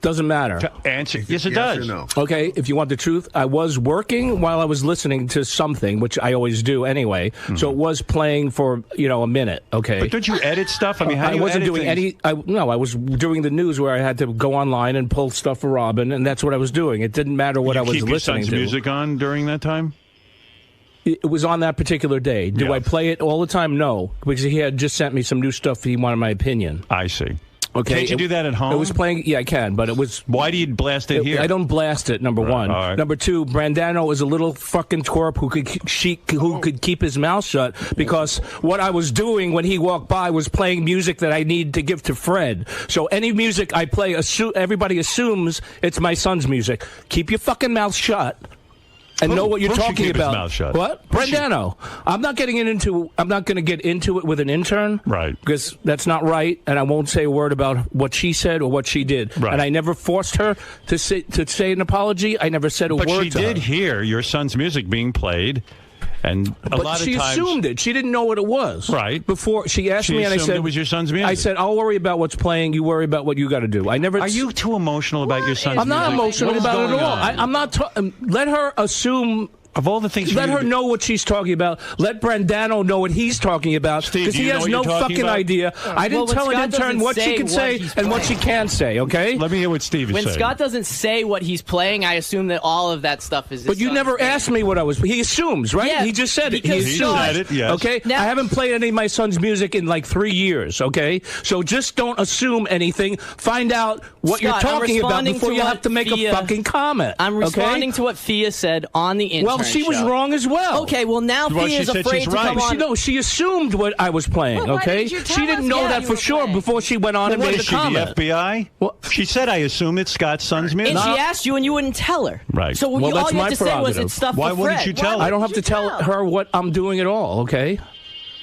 Doesn't matter. Answer. Yes, it does. No? Okay, if you want the truth, I was working while I was listening to something, which I always do anyway. Mm-hmm. So it was playing for, a minute. Okay. But don't you edit stuff? I mean, how do you wasn't edit doing things? I was doing the news where I had to go online and pull stuff for Robin, and that's what I was doing. It didn't matter what I was listening to. Keep your son's music on during that time? It was on that particular day. Do I play it all the time? No, because he had just sent me some new stuff. He wanted my opinion. I see. Okay, can't you do that at home? It was playing. Yeah, I can, but it was. Why do you blast it here? I don't blast it. Number one. Right. Number two, Brandano is a little fucking twerp who could keep his mouth shut, because what I was doing when he walked by was playing music that I need to give to Fred. So any music I play, everybody assumes it's my son's music. Keep your fucking mouth shut. And know what you're talking about. His mouth shut. What? Brandano. I'm not going to get into it with an intern. Right. Because that's not right, and I won't say a word about what she said or what she did. Right. And I never forced her to say an apology. I never said a word to her. But she did hear your son's music being played And a lot she of times, assumed it. She didn't know what it was. Right. Before she asked me, and I said, it was your son's music. I said, I'll worry about what's playing. You worry about what you got to do. I never. Are you too emotional about your son's music? I'm not emotional about it at all. I'm not. Let her assume. Of all the things, let her know what she's talking about. Let Brandano know what he's talking about, because he has no fucking idea. I didn't tell an intern what she can say and what she can't say. Okay. Let me hear what Steve is saying. When Scott doesn't say what he's playing, I assume that all of that stuff is. But you never asked me what I was. He assumes, right? Yeah, he just said it. He said it. Yes. Okay. Now, I haven't played any of my son's music in like 3 years. Okay. So just don't assume anything. Find out what Scott, you're talking about before you have to make a fucking comment. I'm responding to what Fia said on the intern. Well, she was wrong as well. Okay, well now Fia's afraid to come on. She assumed what I was playing. Well, okay, she didn't know that for sure before she went on and made a comment. The FBI? Well, she said, "I assume it's Scott's son's music." And she asked you, and you wouldn't tell her. Right. So all you had to say was it's stuff. Why for wouldn't Fred. you tell her? I don't have to tell her what I'm doing at all. Okay.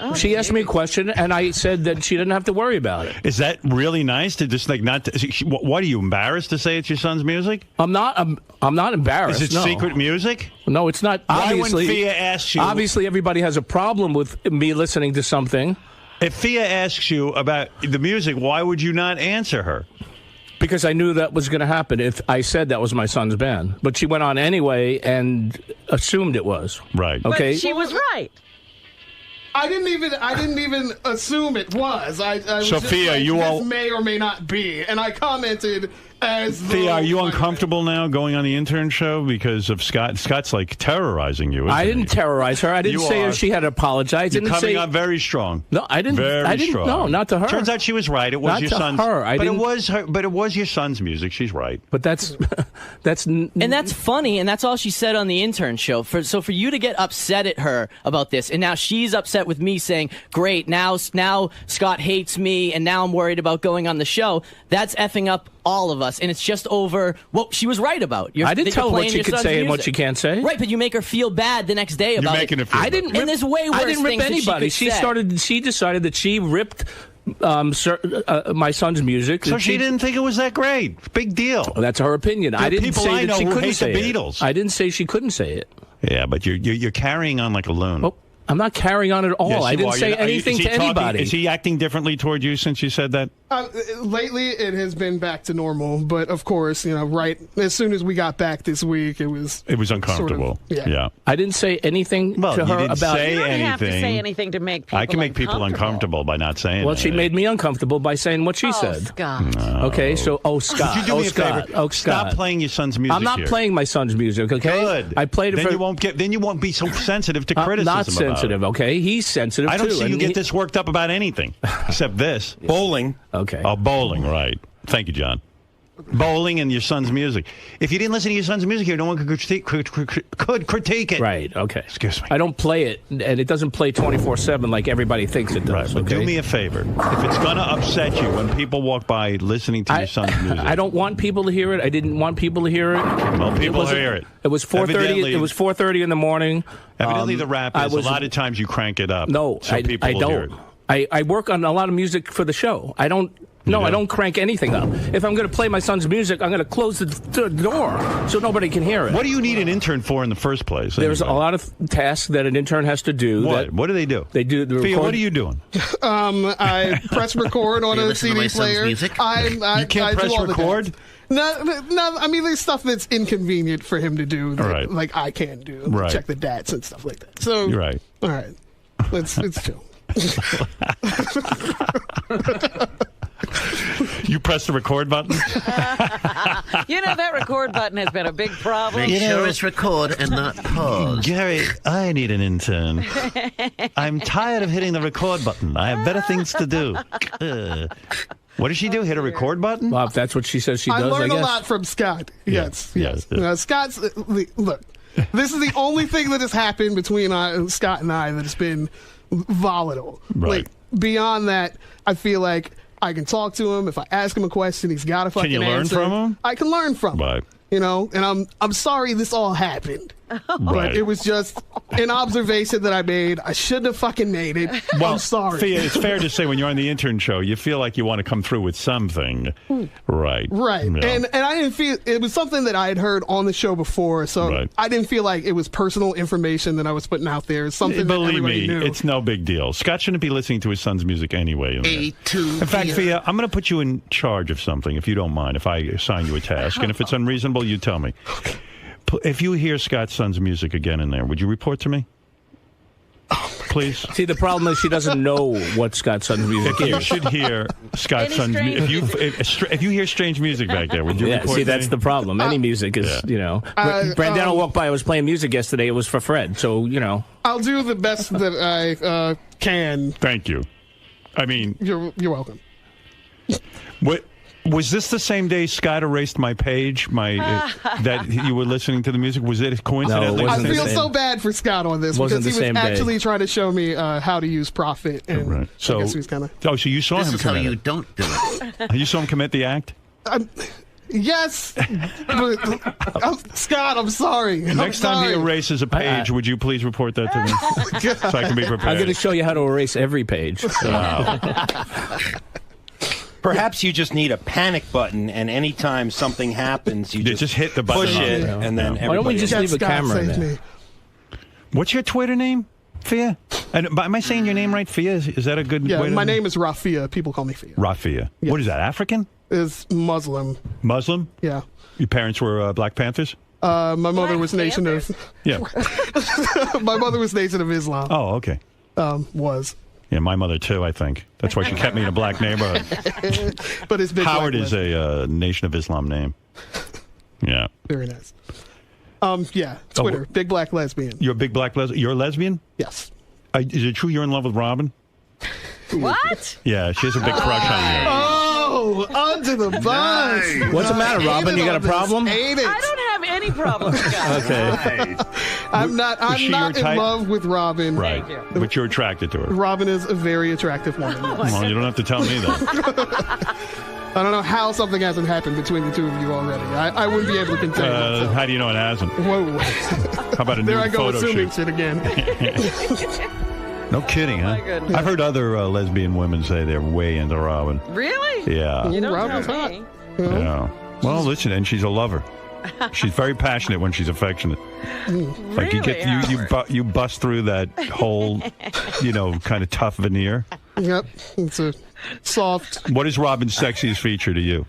Oh, she asked me a question, and I said that she didn't have to worry about it. Is that really nice to just like not? What are you embarrassed to say it's your son's music? I'm not. I'm not embarrassed. Is it secret music? No, it's not. Why Obviously, when Fia asks you? Obviously, everybody has a problem with me listening to something. If Fia asks you about the music, why would you not answer her? Because I knew that was going to happen if I said that was my son's band. But she went on anyway and assumed it was. Right. Okay. But she was right. I didn't even assume it was. I was Sophia, just like, you this all may or may not be, and I commented as. Fia, are you uncomfortable now going on the intern show because of Scott? Scott's like terrorizing you. I didn't terrorize her. I didn't say she had to apologize. You're coming out very strong. No, I didn't. Very strong. No, not to her. Turns out she was right. It was not your to son's. Her. But it was her. But it was your son's music. She's right. But that's and that's funny, and that's all she said on the intern show. So for you to get upset at her about this, and now she's upset with me saying, "Great, now Scott hates me, and now I'm worried about going on the show." That's effing up all of us, and it's just over what she was right about. I didn't tell her what she could say and what she can't say. Right, but you make her feel bad the next day about it. I didn't. And there's way worse I didn't rip things anybody. That She decided that she ripped my son's music. So she didn't think it was that great. Big deal. Well, that's her opinion. I didn't say that she couldn't say the Beatles. I didn't say she couldn't say it. Yeah, but you're carrying on like a loon. Oh, I'm not carrying on at all. Yes, I didn't say anything to anybody. Is he acting differently toward you since you said that? Lately, it has been back to normal. But of course, right as soon as we got back this week, it was uncomfortable. Sort of, yeah. I didn't say anything to her about. You don't have to say anything to make people. I can make people uncomfortable by not saying. Well, she made me uncomfortable by saying what she said. Scott. No. Okay, so Scott. Would you do me a favor? Scott. Stop playing your son's music. I'm not playing my son's music. Okay. Good. I played it. Then you won't be so sensitive to criticism. Not sensitive. Okay. He's sensitive too. I don't see you get this worked up about anything except this. Bowling. Okay. Oh, bowling. Right. Thank you, John. Bowling and your son's music. If you didn't listen to your son's music here, no one could critique it. Right. Okay. Excuse me. I don't play it, and it doesn't play 24/7 like everybody thinks it does. Right. But do me a favor. If it's going to upset you when people walk by listening to your son's music. I don't want people to hear it. I didn't want people to hear it. Well, people hear it. It was 4:30. It was 4:30 in the morning. Evidently, the rap is a lot of times you crank it up. No, so I people will hear don't. it. I work on a lot of music for the show. I don't. No, I don't crank anything up. If I'm going to play my son's music, I'm going to close the door so nobody can hear it. What do you need an intern for in the first place? There's a lot of tasks that an intern has to do. What do they do? They do the Fia, what are you doing? I press record on a CD player. You can't press record? No. I mean, there's stuff that's inconvenient for him to do that, like I can't do. Right. Check the DATs and stuff like that. So, you're right. All right. Let's chill. You press the record button? That record button has been a big problem. Make sure it's record and not pause. Gary, I need an intern. I'm tired of hitting the record button. I have better things to do. What does she do? Hit a record button? Well, if that's what she says she does, I learned I guess. a lot from Scott. Yes. Yes. Scott's look. This is the only thing that has happened between Scott and I that has been volatile. Right. Like, beyond that, I feel like I can talk to him. If I ask him a question, he's got a fucking answer. Can you learn from him? I can learn from him. Right. you know, and I'm sorry this all happened. But it was just an observation that I made. I shouldn't have fucking made it. Well, I'm sorry. Fia, it's fair to say when you're on the intern show, you feel like you want to come through with something. Right. Right. Yeah. And I didn't feel it was something that I had heard on the show before, so I didn't feel like it was personal information that I was putting out there. It's something that Believe everybody me, knew. it's no big deal. Scott shouldn't be listening to his son's music anyway. In fact, Fia, I'm going to put you in charge of something, if you don't mind, if I assign you a task. And if it's unreasonable, you tell me. If you hear Scott's son's music again in there, would you report to me? Please. See, the problem is she doesn't know what Scott's son's music is. You should hear Scott's son's music. If you hear strange music back there, would you report see, to that's me? the problem. Any music is, you know. Brandano walked by, I was playing music yesterday. It was for Fred, so, you know. I'll do the best that I can. Thank you. I mean... You're welcome. What... Was this the same day Scott erased my page? That you were listening to the music? Was it coincidentally? I feel so bad for Scott on this because he was actually trying to show me how to use Prophet, and So, I guess he was kind of. oh, so you saw This him is how commit you it. don't do it. You saw him commit the act? Yes, but, Scott, I'm sorry. Next time he erases a page, would you please report that to me so I can be prepared? I'm going to show you how to erase every page. Perhaps you just need a panic button, and anytime something happens, you just hit the button, push it, and then Why don't we just leave a camera in there? What's your Twitter name, Fia? And am I saying your name right, Fia? Is that a good Yeah, way to... my name is Rafia. People call me Fia. Rafia. Yes. What is that, African? It's Muslim. Muslim? Yeah. Your parents were Black Panthers? My mother was Nation of. Yeah. My mother was Nation of Islam. Oh, okay. Was. Yeah, my mother too, I think. That's why she kept me in a black neighborhood. But it's big Howard black is a Nation of Islam name. Yeah. Very nice. Yeah, Twitter, big black lesbian. You're a big black lesbian? You're a lesbian? Yes. Is it true you're in love with Robin? What? Yeah, she has a big crush on you. Oh, under the bus. What's the matter, Robin? You got a problem? I don't have any problem, Scott. Okay. I'm not in type? love with Robin. Right. But you're attracted to her. Robin is a very attractive woman. Well, you don't have to tell me that. I don't know how something hasn't happened between the two of you already. I wouldn't be able to contain myself. How do you know it hasn't? Whoa. How about a There nude I go photo assuming shoot? shit again. No kidding, huh? My goodness. I've heard other lesbian women say they're way into Robin. Really? Yeah. You don't Robin's tell hot. me. Yeah. Well, listen, and she's a lover. She's very passionate when she's affectionate. Like you get you bust through that whole, kind of tough veneer. Yep, it's a soft. What is Robin's sexiest feature to you?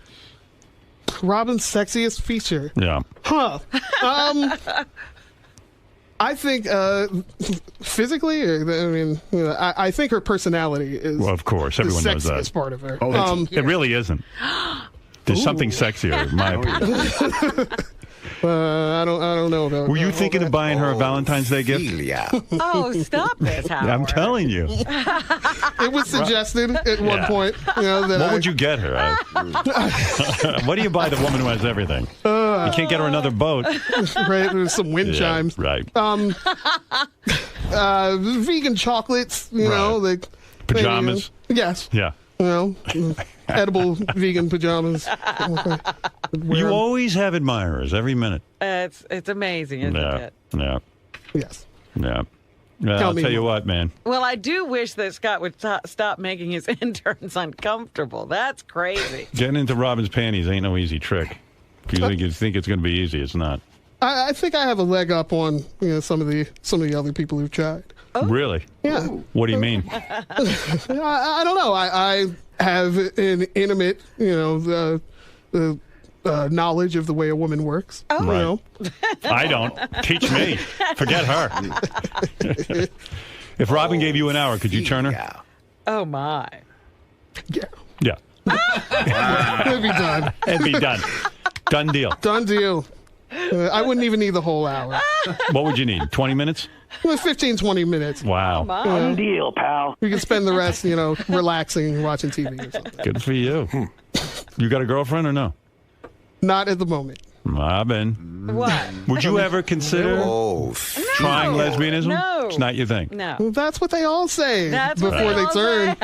Robin's sexiest feature. Yeah. Huh. I think physically, I think her personality is. Well, of course, everyone the knows that. sexiest part of her. It really isn't. There's something sexier, in my opinion. I don't know about. Were you thinking of buying her a Valentine's Day gift? Oh, stop this, Howard. I'm telling you. It was suggested at one point. That what would you get her? What do you buy the woman who has everything? You can't get her another boat. Right, there's some wind chimes. Right. Vegan chocolates. Like pajamas. Yes. Yeah. Edible vegan pajamas. You always have admirers every minute. It's amazing, isn't it? Yeah. Yes. Yeah. I'll tell you what, man. Well, I do wish that Scott would stop making his interns uncomfortable. That's crazy. Getting into Robin's panties ain't no easy trick. If you think it's going to be easy, it's not. I think I have a leg up on some of the other people who've tried. Oh. Really? Yeah. What do you mean? I don't know. I have an intimate, knowledge of the way a woman works. Oh. Right. I don't. Teach me. Forget her. If Robin gave you an hour, could you turn her? Oh, my. Yeah. Yeah. It'd be done. It'd be done. Done deal. Done deal. I wouldn't even need the whole hour. What would you need? 20 minutes? 15, 20 minutes. Wow. Done deal, pal. We can spend the rest, relaxing, watching TV or something. Good for you. You got a girlfriend or no? Not at the moment. Robin. What? Would you ever consider trying lesbianism? No. It's not your thing. No. Well, that's what they all say before they turn.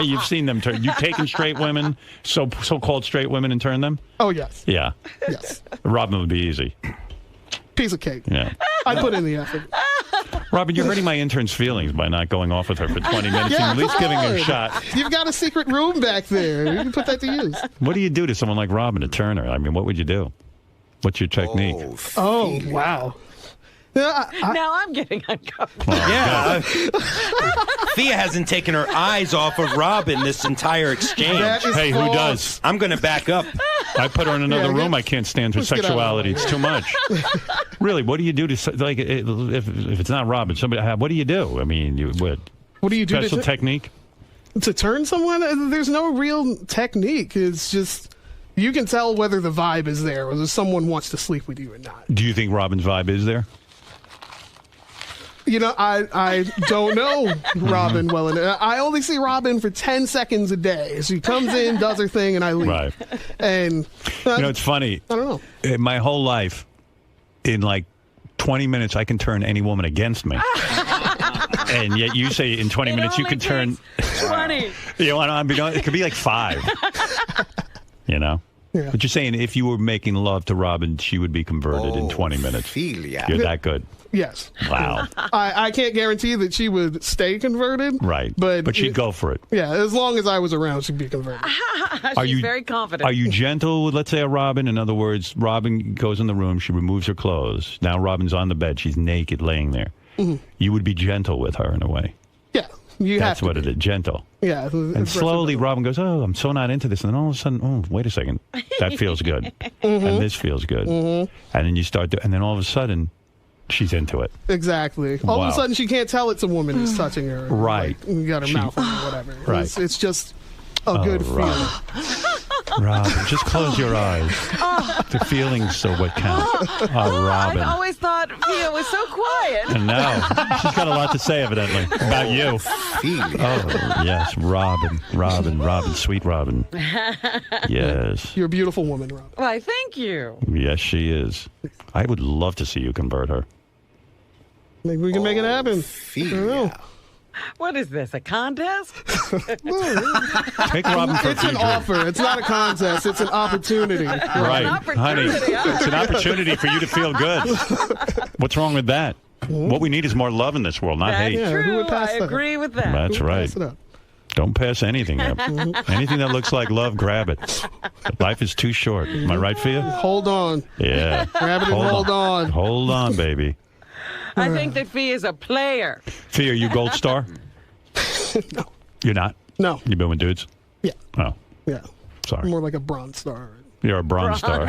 You've seen them turn. You've taken straight women, so-called straight women, and turned them? Oh, yes. Yeah. Yes. Robin would be easy. Piece of cake. Yeah. I put in the effort. Robin, you're hurting my intern's feelings by not going off with her for 20 minutes and at least giving her a shot. You've got a secret room back there. You can put that to use. What do you do to someone like Robin, to turn her? I mean, what would you do? What's your technique? Oh, wow. Now I'm getting uncomfortable. Yeah. Thea hasn't taken her eyes off of Robin this entire exchange. Hey, who does? I'm going to back up. I put her in another room. I can't stand her sexuality. It's too much. Really, what do you do to, like, if it's not Robin, somebody, what do you do? I mean, what do you do? Special technique? To turn someone? There's no real technique. It's just, you can tell whether the vibe is there, whether someone wants to sleep with you or not. Do you think Robin's vibe is there? You know, I don't know Robin well enough. I only see Robin for 10 seconds a day. She comes in, does her thing, and I leave. Right. And it's funny. I don't know. In my whole life, in like 20 minutes, I can turn any woman against me. And yet you say in 20 minutes you can turn 20. It could be like 5. You know? Yeah. But you're saying if you were making love to Robin, she would be converted in 20 minutes. You're that good. Yes. Wow. I can't guarantee that she would stay converted. Right. But she'd go for it. Yeah, as long as I was around, she'd be converted. She's very confident. Are you gentle with, let's say, a Robin? In other words, Robin goes in the room, she removes her clothes. Now Robin's on the bed, she's naked, laying there. Mm-hmm. You would be gentle with her in a way. Yeah. That's what it is, gentle. Yeah. And slowly Robin goes, oh, I'm so not into this. And then all of a sudden, oh, wait a second. That feels good. Mm-hmm. And this feels good. Mm-hmm. And then you start and then all of a sudden, she's into it. Exactly. All of a sudden, she can't tell it's a woman who's touching her. Right. Like, you got her mouth on or whatever. Right. It's just a good feeling. Robin, just close your eyes. The feelings are what count. Oh, Robin. I always thought Thea was so quiet. And now she's got a lot to say, evidently, about you. Oh, yes, Robin, sweet Robin. Yes. You're a beautiful woman, Robin. Why, thank you. Yes, she is. I would love to see you convert her. Maybe we can make it happen. I don't know. What is this, a contest? Take Robin for It's an offer. It's not a contest. It's an opportunity. Right. Honey, it's an opportunity for you to feel good. What's wrong with that? What we need is more love in this world, not hate. That's true. I agree with that. That's right. Don't pass anything up. Anything that looks like love, grab it. Life is too short. Am I right, Fia? Hold on. Yeah. Grab it and hold on. Hold on, baby. I think that Fia is a player. Fia, are you Gold Star? No. You're not? No. You been with dudes? Yeah. Oh. Yeah. Sorry. More like a Bronze Star. You're a Bronze Star.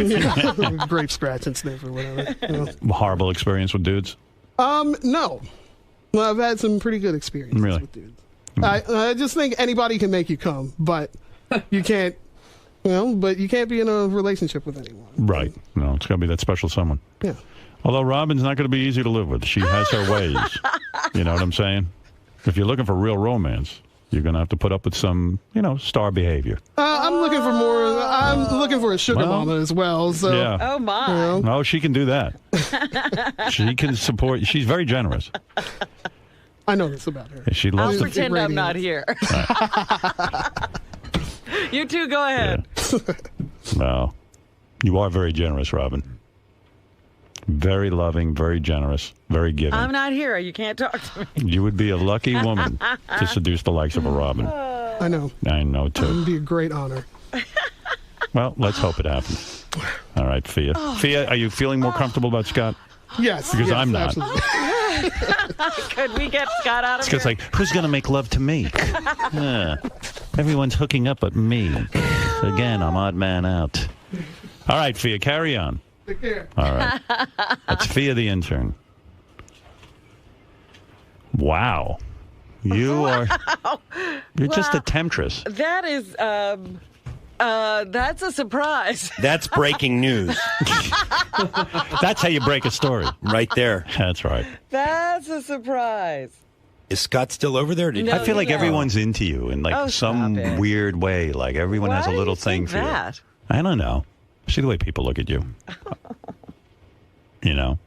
Grape scratch and sniff or whatever. You know. Horrible experience with dudes? No. Well, I've had some pretty good experiences with dudes. I just think anybody can make you come, but you can't, but you can't be in a relationship with anyone. Right. No, it's got to be that special someone. Yeah. Although Robin's not going to be easy to live with. She has her ways. You know what I'm saying? If you're looking for real romance, you're going to have to put up with some, star behavior. I'm looking for more. I'm looking for a sugar mama as well. So. Yeah. Oh, my. Oh, she can do that. She can support. She's very generous. I know this about her. She loves I'll pretend I'm not here. You two go ahead. Yeah. No. You are very generous, Robin. Very loving, very generous, very giving. I'm not here. You can't talk to me. You would be a lucky woman to seduce the likes of a Robin. I know. I know, It too. would be a great honor. Well, let's hope it happens. All right, Fia. Fia, are you feeling more comfortable about Scott? Yes. Because yes, I'm not. Could we get Scott out of here? It's like, who's going to make love to me? Everyone's hooking up but me. Again, I'm odd man out. All right, Fia, carry on. Take care. All right. That's Fia the intern. Wow. You're just a temptress. That is, that's a surprise. That's breaking news. That's how you break a story. Right there. That's right. That's a surprise. Is Scott still over there? No, I feel like no. everyone's into you in like some weird way. Like everyone has a little thing for that? you. I don't know. See the way people look at you. You know?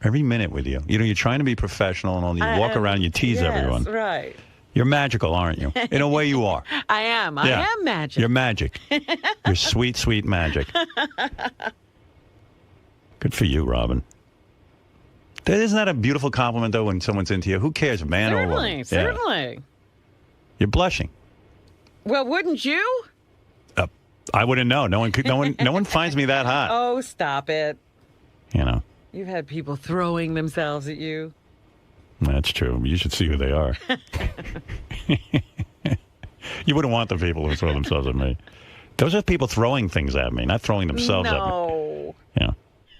Every minute with you. You know, you're trying to be professional and all. You walk around and you tease everyone. Right. You're magical, aren't you? In a way you are. I am. Yeah. I am magic. You're magic. You're sweet, sweet magic. Good for you, Robin. Isn't that a beautiful compliment, though, when someone's into you? Who cares, man or woman? Certainly. You're blushing. Well, wouldn't you? I wouldn't know. No one finds me that hot. Oh, stop it. You know. You've had people throwing themselves at you. That's true. You should see who they are. You wouldn't want the people who throw themselves at me. Those are people throwing things at me, not throwing themselves at me. No. Yeah.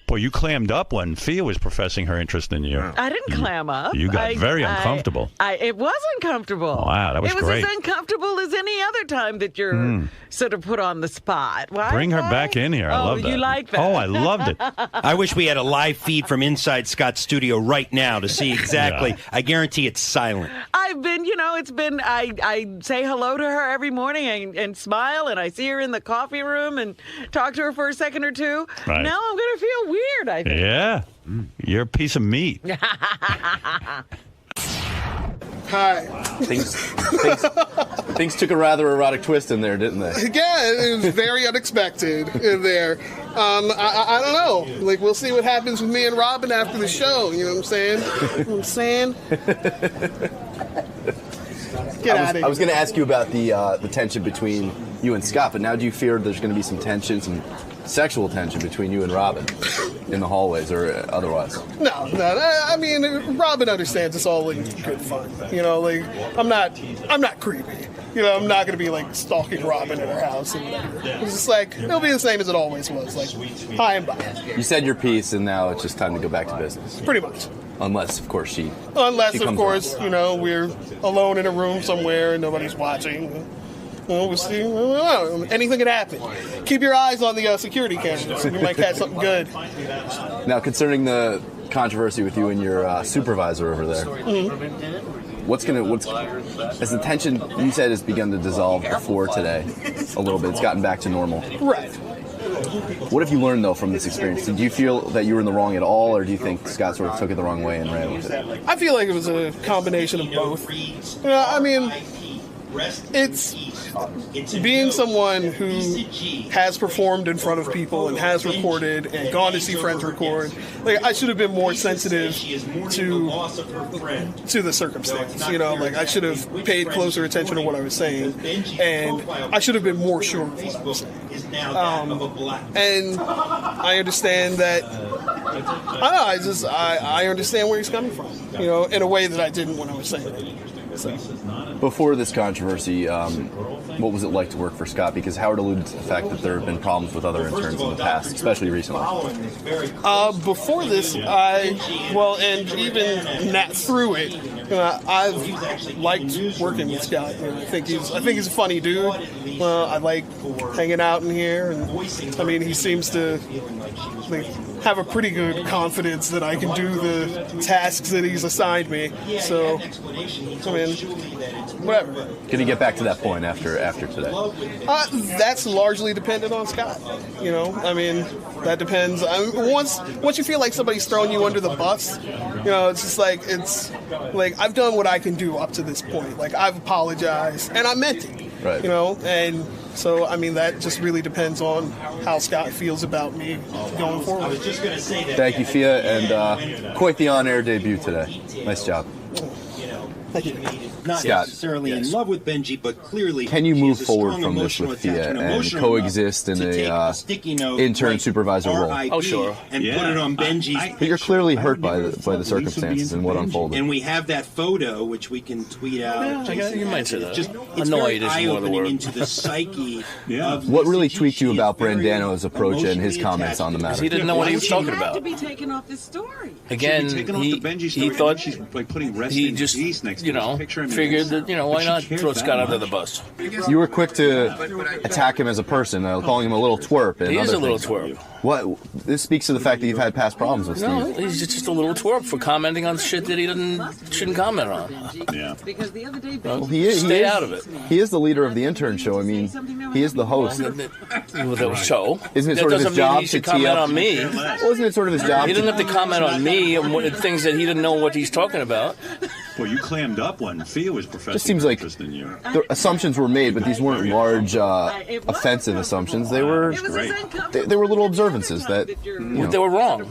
Boy, you clammed up when Fia was professing her interest in you. I didn't clam up. You got very uncomfortable. It was uncomfortable. Wow, that was great. It was as uncomfortable as any other time that you're sort of put on the spot. Bring her back in here. I love that. You like that? Oh, I loved it. I wish we had a live feed from inside Scott's studio right now to see exactly. Yeah. I guarantee it's silent. I've been, I say hello to her every morning and smile, and I see her in the coffee room and talk to her for a second or two. Right. Now I'm going to feel weird, I think. Yeah. You're a piece of meat. Hi. Things took a rather erotic twist in there, didn't they? Yeah, it was very unexpected in there. I don't know. Like, we'll see what happens with me and Robin after the show. You know what I'm saying? Get out of here. I was going to ask you about the tension between you and Scott, but now do you fear there's going to be some tension, some sexual tension between you and Robin in the hallways or otherwise? No. I mean, Robin understands it's all in good fun. You know, like I'm not creepy. You know, I'm not going to be like stalking Robin in her house. It's just like it'll be the same as it always was. Like hi and bye. You said your piece, and now it's just time to go back to business. Pretty much. Unless, of course, she of course, around. You know, we're alone in a room somewhere and nobody's watching. Well, we'll see. Anything can happen. Keep your eyes on the security cameras. You might catch something good. Now, concerning the controversy with you and your supervisor over there, as the tension you said has begun to dissolve before today a little bit, it's gotten back to normal. Right. What have you learned, though, from this experience? Did you feel that you were in the wrong at all, or do you think Scott sort of took it the wrong way and ran with it? I feel like it was a combination of both. I mean, it's being someone who has performed in front of people and has recorded and gone to see friends record. Like, I should have been more sensitive to the circumstance. You know, like I should have paid closer attention to what I was saying, and I should have been more sure of what I was saying. And I understand that. I don't know. I understand where he's coming from. You know, in a way that I didn't when I was saying it. So. Before this controversy, what was it like to work for Scott? Because Howard alluded to the fact that there have been problems with other interns in the past, especially recently. Before this, and even through it, I've liked working with Scott. I think he's a funny dude. I like hanging out in here, and I mean, he seems to have a pretty good confidence that I can do the tasks that he's assigned me. So, I mean, whatever. Can he get back to that point after today? That's largely dependent on Scott. You know, I mean, that depends. Once you feel like somebody's throwing you under the bus, you know, it's like I've done what I can do up to this point. Like, I've apologized, and I meant it. Right. You know, and so, I mean, that just really depends on how Scott feels about me going forward. Thank you, Fia, and quite the on-air debut today. Nice job. Thank you. Not Scott, necessarily in love with Benjy, but clearly can you move she has a forward strong from this emotional with Fia attachment, and emotional coexist in enough to take a sticky note intern like supervisor role? RIP and put it on Benjy's. But you're clearly hurt by the circumstances and what unfolded. And we have that photo, which we can tweet out. You might say that. It's Annoyed very is more the eye-opening word. into the psyche of What really tweaked you about Brandano's approach and his comments on the matter? He didn't know what he was talking about. To be taken off this story. Again, he thought he just, figured that, why not throw Scott under the bus? You were quick to attack him as a person, calling him a little twerp. And He is other a little things. twerp. What? This speaks to the fact that you've had past problems with Steve. No, he's just a little twerp for commenting on shit that he shouldn't comment on. Yeah. Because the other day, Well, Stay out of it. He is the leader of the intern show. I mean, He is the host. So Isn't it that sort of his doesn't mean job he should to tee comment up? on me. Well, isn't it sort of his job? He doesn't have to comment on me and things that he didn't know what he's talking about. Well, you clammed up when Fia was professing Just seems like interest in you. the assumptions were made, but these weren't large, offensive assumptions. They were they were little observances that They were wrong.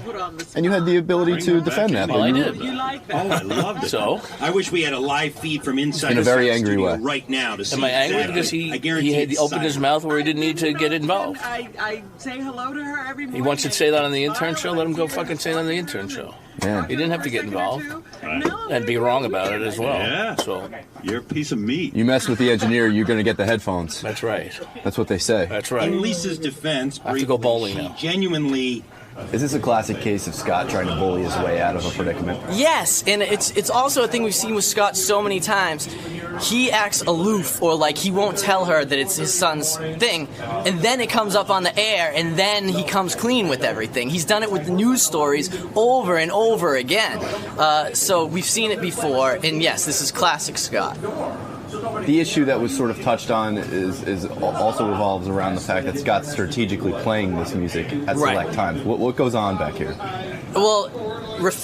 and you had the ability to defend that. Well, I but did. Oh, I loved it. So? I wish we had a live feed from inside In a the very Sound angry studio way. right now to see. Am I angry exactly. because I guarantee he had it's opened his silent. mouth where he didn't need to get involved? I say hello to her every morning. He wants to say that on the intern show. Let him go fucking say it on the intern show. Man. He didn't have to get involved and be wrong about it as well. Yeah. So You're a piece of meat. You mess with the engineer, you're going to get the headphones. that's right. That's what they say. That's right. In Lisa's defense, I have to go bowling she now. genuinely. Is this a classic case of Scott trying to bully his way out of a predicament? Yes, and it's also a thing we've seen with Scott so many times. He acts aloof, or like he won't tell her that it's his son's thing, and then it comes up on the air, and then he comes clean with everything. He's done it with the news stories over and over again. So we've seen it before, and yes, this is classic Scott. The issue that was sort of touched on is also revolves around the fact that Scott's strategically playing this music at select times. What goes on back here? Well,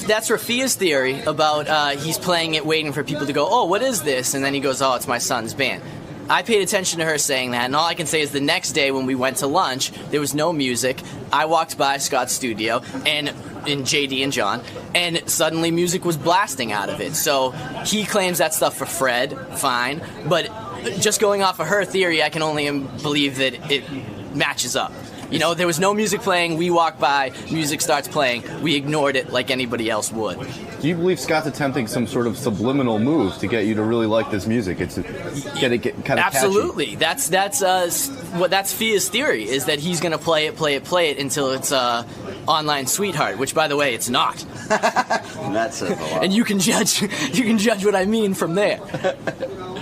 that's Rafia's theory about he's playing it waiting for people to go, oh, what is this? And then he goes, oh, it's my son's band. I paid attention to her saying that, and all I can say is the next day when we went to lunch, there was no music. I walked by Scott's studio, and in JD and John, and suddenly music was blasting out of it. So he claims that stuff for Fred, fine, but just going off of her theory, I can only believe that it matches up. You know, there was no music playing, we walk by, music starts playing, we ignored it like anybody else would. Do you believe Scott's attempting some sort of subliminal move to get you to really like this music? It's get kind of absolutely catchy. That's Fia's theory, is that he's going to play it until it's Online Sweetheart, which by the way it's not. That's it. And you can judge what I mean from there.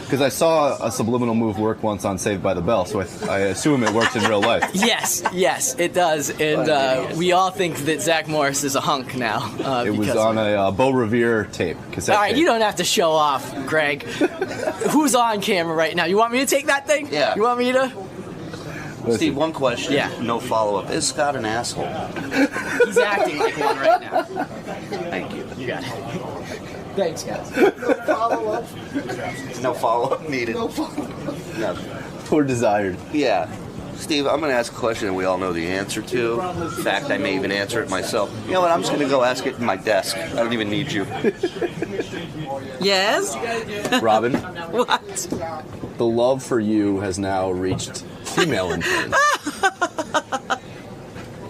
Because I saw a subliminal move work once on Saved by the Bell, so I assume it works in real life. Yes, it does, and we all think that Zach Morris is a hunk now. It was on a Beau Revere tape. All right, tape. you don't have to show off, Greg. Who's on camera right now? You want me to take that thing? Yeah. You want me to? Steve, one question. Yeah. No follow-up. Is Scott an asshole? He's acting like one right now. Thank you. You got it. Thanks, guys. No follow-up needed. No follow-up. No. Or desired. Yeah. Steve, I'm going to ask a question that we all know the answer to. In fact, I may even answer it myself. You know what? I'm just going to go ask it in my desk. I don't even need you. Yes? Robin? What? The love for you has now reached female interns.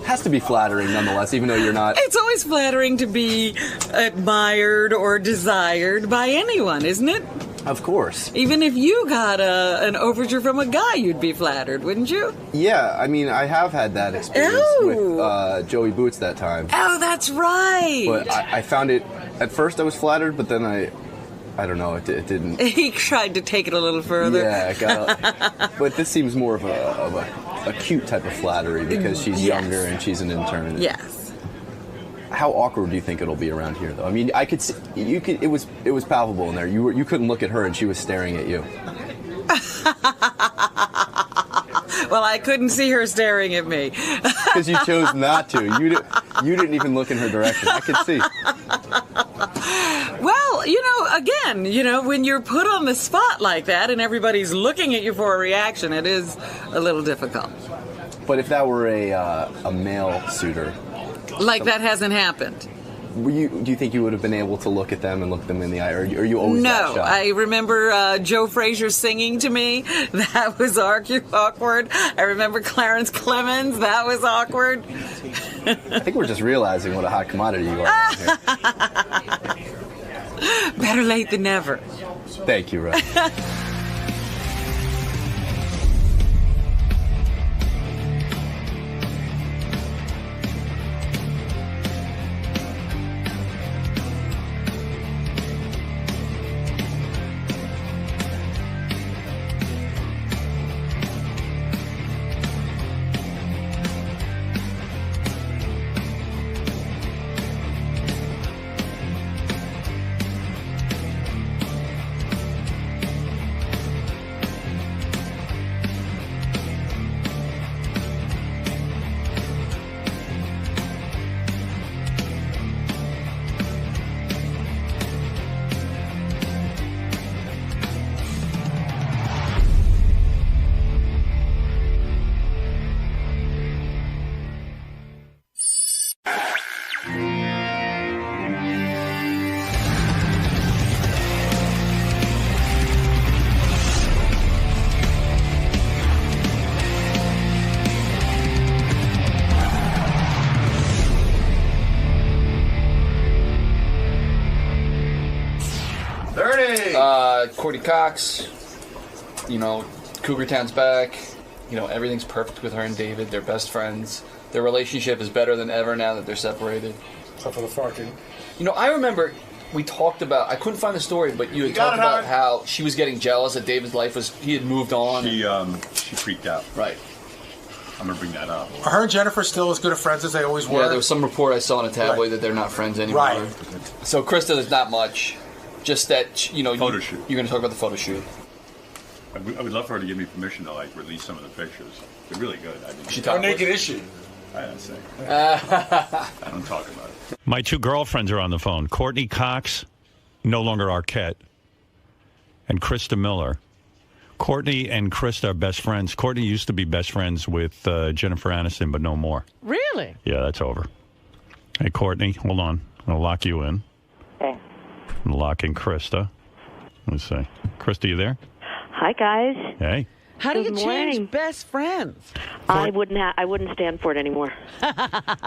Has to be flattering nonetheless, even though you're not. It's always flattering to be admired or desired by anyone, isn't it? Of course. Even if you got an overture from a guy, you'd be flattered, wouldn't you? Yeah, I mean, I have had that experience with Joey Boots that time. Oh, that's right. But I found it, at first I was flattered, but then I don't know, it didn't. He tried to take it a little further. Yeah, but this seems more of a cute type of flattery because she's younger and she's an intern. Yes. How awkward do you think it'll be around here, though? I mean, I could see, it was palpable in there. You couldn't look at her and she was staring at you. Well, I couldn't see her staring at me. Because you chose not to. You didn't even look in her direction. I could see. Well, again, when you're put on the spot like that and everybody's looking at you for a reaction, it is a little difficult. But if that were a male suitor... Like that hasn't happened. Do you think you would have been able to look at them and look them in the eye, or are you always that shy? No, I remember Joe Frazier singing to me. That was awkward. I remember Clarence Clemens. That was awkward. I think we're just realizing what a hot commodity you are around here. Better late than never. Thank you, Rob. 𝐀𝐫𝐭𝐢𝐞. You know, Cougar Town's back. You know, everything's perfect with her and David. They're best friends. Their relationship is better than ever now that they're separated. Except for the farting. You know, I remember we talked about, I couldn't find the story, but you had talked about how she was getting jealous that David's life was, he had moved on. She freaked out. Right. I'm going to bring that up. Are her and Jennifer still as good of friends as they always were? Yeah, there was some report I saw in a tabloid that they're not friends anymore. Right. So, Krista, there's not much. Just that, you know, Photo shoot. You're going to talk about the photo shoot. I would love for her to give me permission to, like, release some of the pictures. They're really good. I mean, How naked is she? I don't say. I don't talk about it. My two girlfriends are on the phone. 𝐀𝐫𝐭𝐢𝐞, no longer 𝐀𝐫𝐭𝐢𝐞, and Krista Miller. Courtney and Krista are best friends. Courtney used to be best friends with Jennifer Aniston, but no more. Really? Yeah, that's over. Hey, Courtney, hold on. I'm going to lock you in. Okay. I'm lock in Krista. Let's see. Krista, you there? Hi, guys. Hey. How do you Good change morning. best friends? I wouldn't stand for it anymore.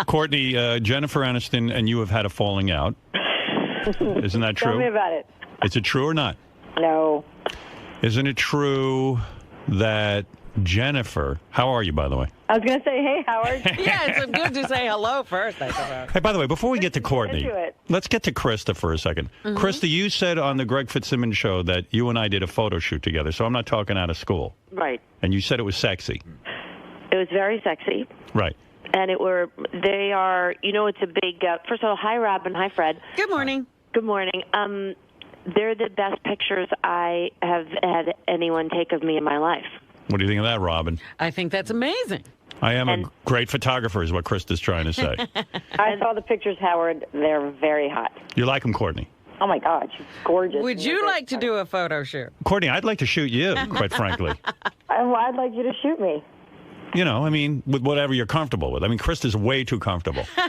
Courtney, Jennifer Aniston and you have had a falling out. Isn't that true? Tell me about it. Is it true or not? No. Isn't it true that Jennifer, how are you, by the way? I was going to say, hey, Howard. Yeah, it's good to say hello first, I suppose. Hey, by the way, before we get to Courtney, into it. let's get to Krista for a second. Mm-hmm. Krista, you said on the Greg Fitzsimmons show that you and I did a photo shoot together, so I'm not talking out of school. Right. And you said it was sexy. It was very sexy. Right. And they are, you know, it's a big, first of all, hi, Robin. Hi, Fred. Good morning. Good morning. They're the best pictures I have had anyone take of me in my life. What do you think of that, Robin? I think that's amazing. I am a great photographer is what Krista's trying to say. I saw the pictures, Howard. They're very hot. You like them, Courtney? Oh, my God. She's gorgeous. Would you like to do a photo shoot? Courtney, I'd like to shoot you, quite frankly. I'd like you to shoot me. You know, I mean, with whatever you're comfortable with. I mean, Krista's way too comfortable. I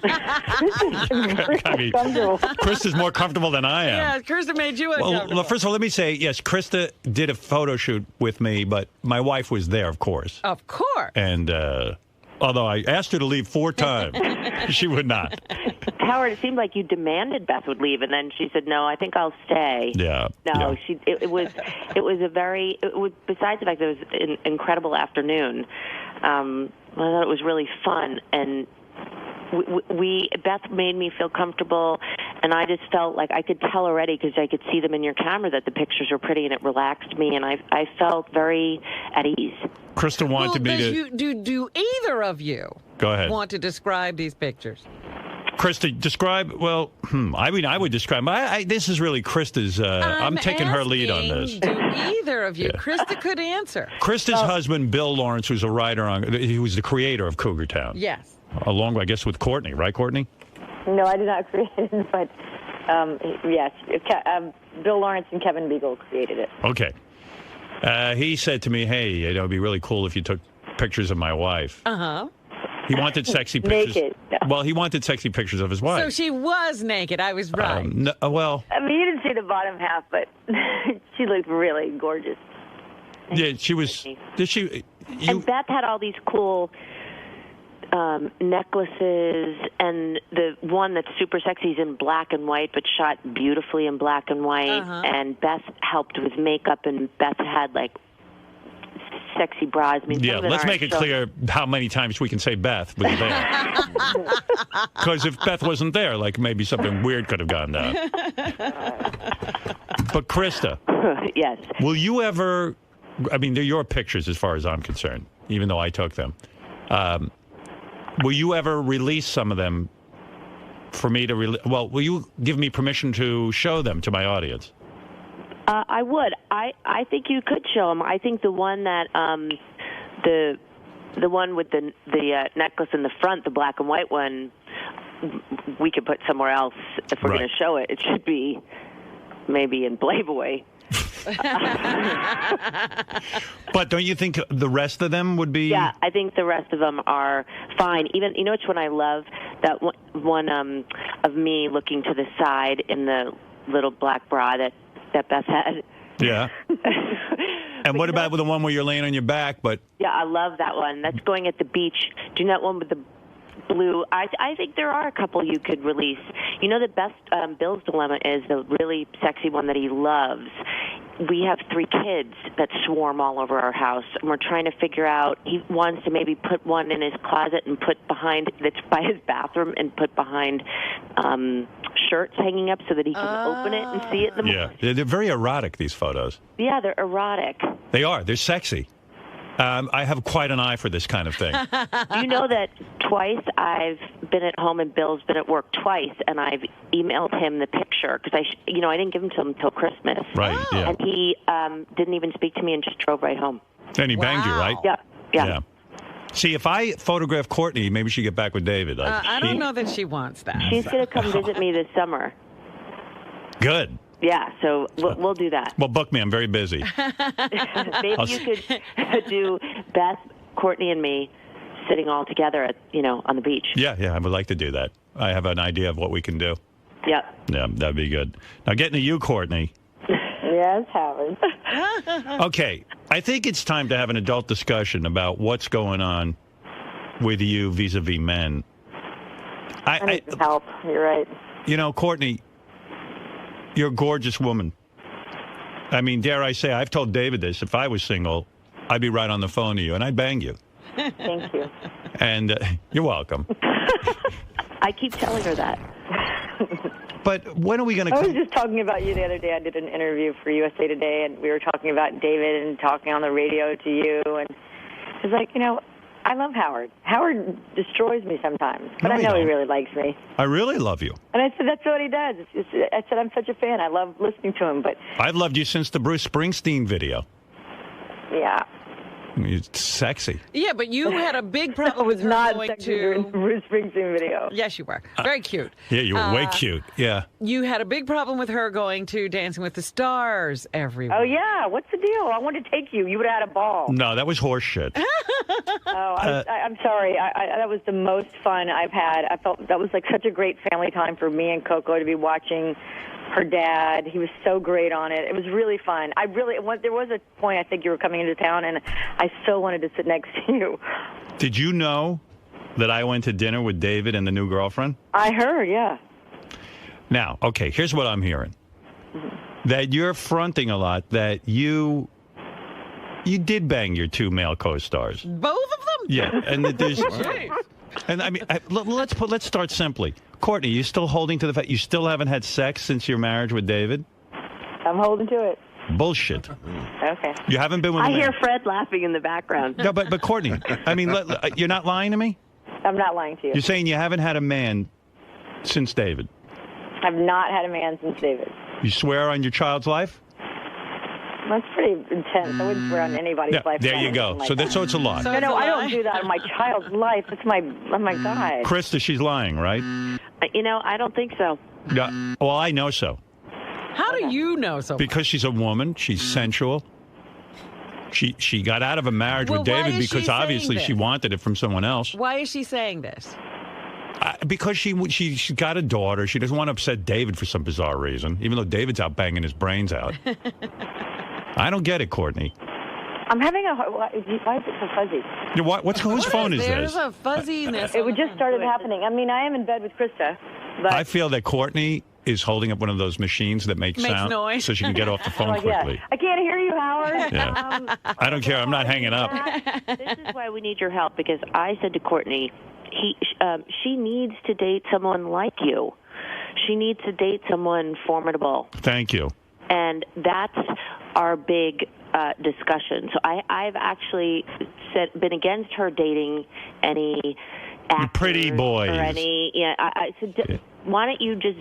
mean, Krista's more comfortable than I am. Yeah, Krista made you uncomfortable. Well, first of all, let me say, yes, Krista did a photo shoot with me, but my wife was there, of course. Of course. And although I asked her to leave 4 times, she would not. Howard, it seemed like you demanded Beth would leave, and then she said, "No, I think I'll stay." Yeah. No, yeah. It was besides the fact that it was an incredible afternoon. I thought it was really fun, and Beth made me feel comfortable, and I just felt like I could tell already because I could see them in your camera that the pictures were pretty, and it relaxed me, and I felt very at ease. Krista wanted me to. Do either of you Go ahead. want to describe these pictures? Krista, describe. Well, I mean, I would describe. This is really Krista's. I'm taking her lead on this. Do either of you? Yeah. Krista could answer. Krista's husband, Bill Lawrence, who's a writer he was the creator of Cougar Town. Yes. Along, I guess, with Courtney, right, Courtney? No, I did not create it, but yes, Bill Lawrence and Kevin Beagle created it. Okay. He said to me, "Hey, it would be really cool if you took pictures of my wife." Uh-huh. He wanted sexy pictures. Naked. No. Well, he wanted sexy pictures of his wife. So she was naked. I was right. No, well, I mean, you didn't see the bottom half, but she looked really gorgeous. yeah, she was. Did she? And Beth had all these cool necklaces, and the one that's super sexy is in black and white, but shot beautifully in black and white. Uh-huh. And Beth helped with makeup, and Beth had like sexy bras. I mean, Yeah, let's make it clear how many times we can say Beth was there. Because if Beth wasn't there, like maybe something weird could have gone down. But Krista, yes, will you ever? I mean, they're your pictures as far as I'm concerned, even though I took them. Will you ever release some of them for me to? Well, will you give me permission to show them to my audience? I would. I think you could show them. I think the one that the one with the necklace in the front, the black and white one, we could put somewhere else if we're going to show it. It should be maybe in Playboy. But don't you think the rest of them would be? Yeah, I think the rest of them are fine. Even, you know which one I love? That one of me looking to the side in the little black bra that Beth had. Yeah. And what about the one where you're laying on your back? But yeah, I love that one. That's going at the beach. Do you know that one with the blue? I think there are a couple you could release. You know, the best Bill's dilemma is the really sexy one that he loves we have 3 kids that swarm all over our house, and we're trying to figure out. He wants to maybe put one in his closet and put behind that's by his bathroom and put behind shirts hanging up so that he can open it and see it. Yeah, they're very erotic, these photos. Yeah, they're erotic. They are. They're sexy. I have quite an eye for this kind of thing. You know that twice I've been at home and Bill's been at work twice, and I've emailed him the picture because I didn't give him to him until Christmas. Right. Yeah. And he didn't even speak to me and just drove right home. And he banged you, right? Yeah. See, if I photograph Courtney, maybe she'd get back with David. I don't know that she wants that. She's going to come visit me this summer. Good. Yeah, so we'll do that. Well, book me. I'm very busy. Maybe you could do Beth, Courtney, and me sitting all together on the beach. Yeah, I would like to do that. I have an idea of what we can do. Yep. Yeah, that'd be good. Now, getting to you, Courtney. Yes, Howard. Okay, I think it's time to have an adult discussion about what's going on with you vis-a-vis men. I need some help. You're right. You know, Courtney, you're a gorgeous woman. I mean, dare I say, I've told David this. If I was single, I'd be right on the phone to you, and I'd bang you. Thank you. And you're welcome. I keep telling her that. But when are we going to... I was just talking about you the other day. I did an interview for USA Today, and we were talking about David and talking on the radio to you. And it's like, I love Howard. Howard destroys me sometimes, but I know he really likes me. I really love you. And I said, that's what he does. I said, I'm such a fan. I love listening to him. But I've loved you since the Bruce Springsteen video. Yeah. It's sexy. Yeah, but you had a big problem with her going to Bruce Springsteen video. Yes, you were. Very cute. Yeah, you were way cute. Yeah. You had a big problem with her going to Dancing with the Stars every week. Oh, yeah. What's the deal? I wanted to take you. You would have had a ball. No, that was horse shit. I'm sorry. That was the most fun I've had. I felt that was like such a great family time for me and Coco to be watching her dad. He was so great on it. It was really fun. There was a point I think you were coming into town, and I so wanted to sit next to you. Did you know that I went to dinner with David and the new girlfriend? I heard, yeah. Now, okay, here's what I'm hearing. That you're fronting a lot, that you did bang your 2 male co-stars. Both of them? Yeah, and that there's... And I mean, let's start simply. Courtney, you still holding to the fact you still haven't had sex since your marriage with David? I'm holding to it. Bullshit. Okay. You haven't been with I a man. hear Fred laughing in the background. No, but Courtney, I mean, you're not lying to me? I'm not lying to you. You're saying you haven't had a man since David? I've not had a man since David. You swear on your child's life? That's pretty intense. I wouldn't swear on anybody's life. There you go. So it's a lot. No, I don't do that on my child's life. It's my God. Krista, she's lying, right? I don't think so. Yeah. Well, I know so. How do you know so? Because she's a woman. She's sensual. She got out of a marriage with David because obviously she wanted it from someone else. Why is she saying this? Because she got a daughter. She doesn't want to upset David for some bizarre reason, even though David's out banging his brains out. I don't get it, Courtney. I'm having why is it so fuzzy? Whose phone is this? There's a fuzziness. It just started happening. I mean, I am in bed with Krista, but I feel that Courtney is holding up one of those machines that makes sound noise. so she can get off the phone quickly. Yeah. I can't hear you, Howard. Yeah. I don't care. I'm not hanging up. This is why we need your help, because I said to Courtney, she needs to date someone like you. She needs to date someone formidable. Thank you. And that's our big discussion. So I've actually been against her dating any actors pretty boys or any. Yeah, I said, why don't you just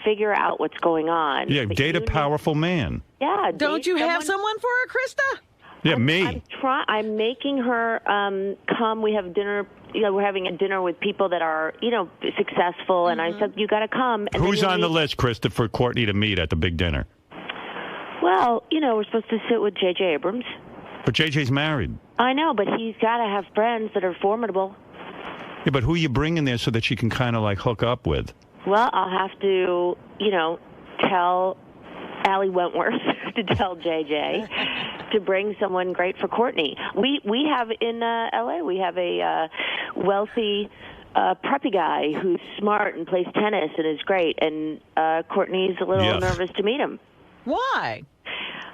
figure out what's going on? Yeah, date a powerful man. Yeah, don't you have someone for her, Krista? Yeah, me. I'm making her come. We have dinner. We're having a dinner with people that are, successful. And I said, you got to come. And who's on the list, Krista, for Courtney to meet at the big dinner? Well, we're supposed to sit with J.J. Abrams. But J.J.'s married. I know, but he's got to have friends that are formidable. Yeah, but who are you bringing there so that she can kind of like hook up with? Well, I'll have to, tell Allie Wentworth to tell J.J. to bring someone great for Courtney. We have in L.A., we have a wealthy preppy guy who's smart and plays tennis and is great, and Courtney's a little nervous to meet him. Why?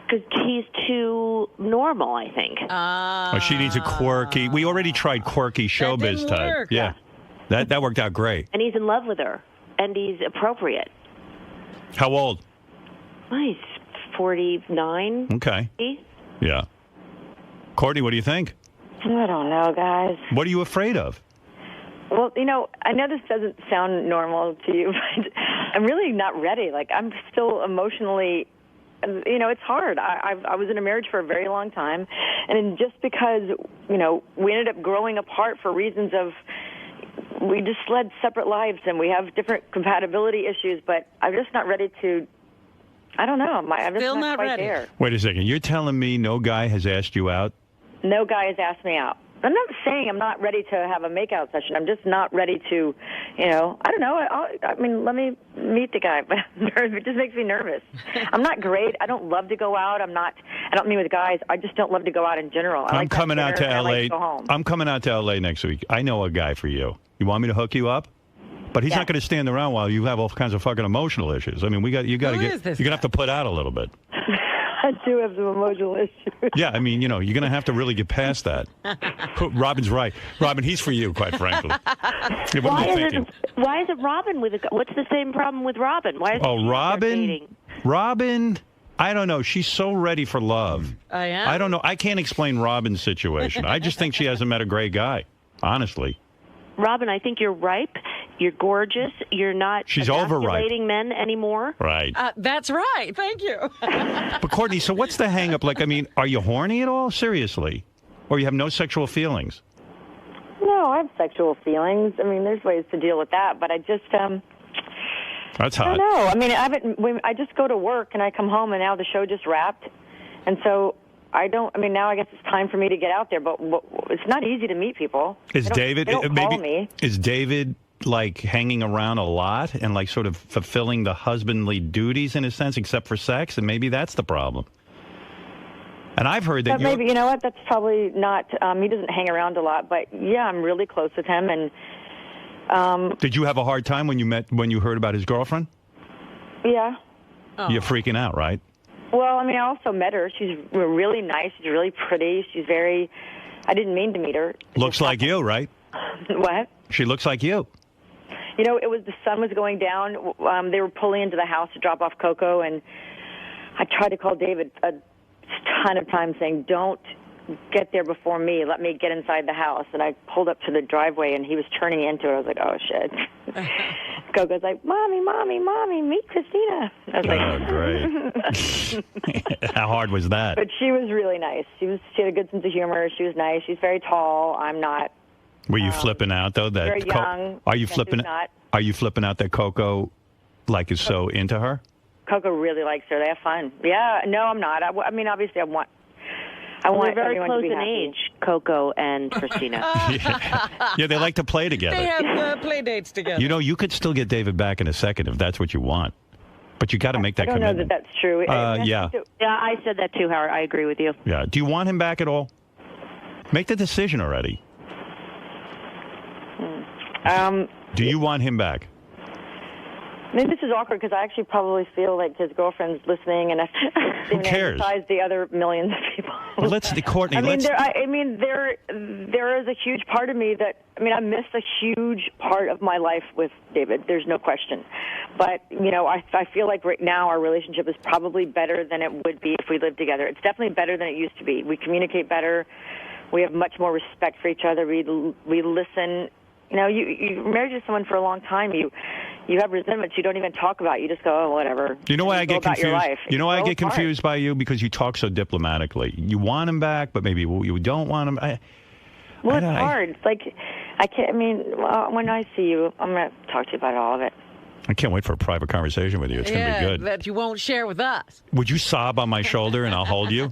Because he's too normal, I think. Oh, she needs a quirky. We already tried quirky showbiz type. work. Yeah, that worked out great. And he's in love with her, and he's appropriate. How old? Well, he's 49. Okay. Yeah. Courtney, what do you think? I don't know, guys. What are you afraid of? Well, I know this doesn't sound normal to you, but I'm really not ready. Like, I'm still emotionally, it's hard. I was in a marriage for a very long time, and just because, we ended up growing apart for reasons of, we just led separate lives, and we have different compatibility issues, but I'm just not ready to, I don't know. I'm just not quite there. Wait a second. You're telling me no guy has asked you out? No guy has asked me out. I'm not saying I'm not ready to have a makeout session. I'm just not ready to, I don't know. Let me meet the guy, but it just makes me nervous. I'm not great. I don't love to go out. I don't mean with guys. I just don't love to go out in general. I'm coming out to L.A. I'm coming out to L.A. next week. I know a guy for you. You want me to hook you up? But he's not going to stand around while you have all kinds of fucking emotional issues. I mean, you're going to have to put out a little bit. I do have some emotional issues. Yeah, I mean, you're going to have to really get past that. Robin's right. Robin, he's for you, quite frankly. Yeah, what are you thinking? Why is it Robin with what's the same problem with Robin? Why is Robin? Robin, I don't know. She's so ready for love. I am? I don't know. I can't explain Robin's situation. I just think she hasn't met a great guy, honestly. Robin, I think you're ripe. You're gorgeous. You're not She's overripe. emasculating men anymore. Right. That's right. Thank you. But Courtney, so what's the hang up? Like, I mean, are you horny at all? Seriously? Or you have no sexual feelings? No, I have sexual feelings. I mean, there's ways to deal with that, but I just, That's hot. I don't know. I mean, I just go to work and I come home and now the show just wrapped. And so now I guess it's time for me to get out there, but it's not easy to meet people. Is David, they don't call me. Is David like hanging around a lot and like sort of fulfilling the husbandly duties in a sense, except for sex? And maybe that's the problem. And I've heard that maybe, you know what, that's probably not, he doesn't hang around a lot, but yeah, I'm really close with him. And did you have a hard time when you heard about his girlfriend? Yeah. You're freaking out, right? Well, I mean, I also met her. She's really nice. She's really pretty. I didn't mean to meet her. Looks like you, right? What? She looks like you. The sun was going down. They were pulling into the house to drop off Coco, and I tried to call David a ton of times saying, don't get there before me. Let me get inside the house. And I pulled up to the driveway, and he was turning into it. I was like, oh, shit. Coco's like, Mommy, meet Christina. I was like, great. How hard was that? But she was really nice. She had a good sense of humor. She was nice. She's very tall. I'm not. Were you flipping out though? That very young. Are you flipping? Are you flipping out that Coco, is so into her? Coco really likes her. They have fun. Yeah. No, I'm not. I mean, obviously, I want. They're very everyone close to be in happy. age, Coco and Christina. Yeah, they like to play together. They have play dates together. You could still get David back in a second if that's what you want. But you got to make that commitment. I don't know that that's true. Yeah. Yeah, I said that too, Howard. I agree with you. Yeah. Do you want him back at all? Make the decision already. Do you want him back? I mean, this is awkward because I actually probably feel like his girlfriend's listening, and who cares? Besides the other millions of people. Well, Courtney. There is a huge part of me that I miss a huge part of my life with David. There's no question, but I feel like right now our relationship is probably better than it would be if we lived together. It's definitely better than it used to be. We communicate better. We have much more respect for each other. We listen. You're married to someone for a long time. You have resentments you don't even talk about. You just go, oh, whatever. You know why I get confused? Your life. You know why I get confused by you? Because you talk so diplomatically. You want him back, but maybe you don't want him. It's hard. I can't. When I see you, I'm going to talk to you about all of it. I can't wait for a private conversation with you. It's going to be good. That you won't share with us. Would you sob on my shoulder and I'll hold you?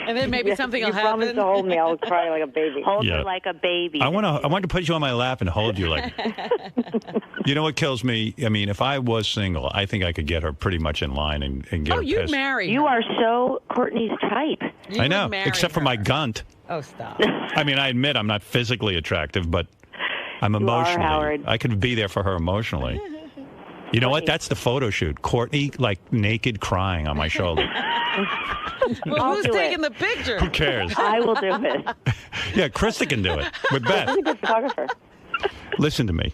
And then maybe something will happen. You promise to hold me. I'll cry like a baby. Hold me like a baby. I want to put you on my lap and hold you like. You know what kills me? I mean, if I was single, I think I could get her pretty much in line and get her you'd pissed. marry. You are so Courtney's type. I know, except for my gunt. Oh, stop. I mean, I admit I'm not physically attractive, but I'm emotionally. Howard. I could be there for her emotionally. You know what? That's the photo shoot. Courtney, like, naked crying on my shoulder. Well, who's taking the picture? Who cares? I will do it. Yeah, Krista can do it with Beth. She's a good photographer. Listen to me.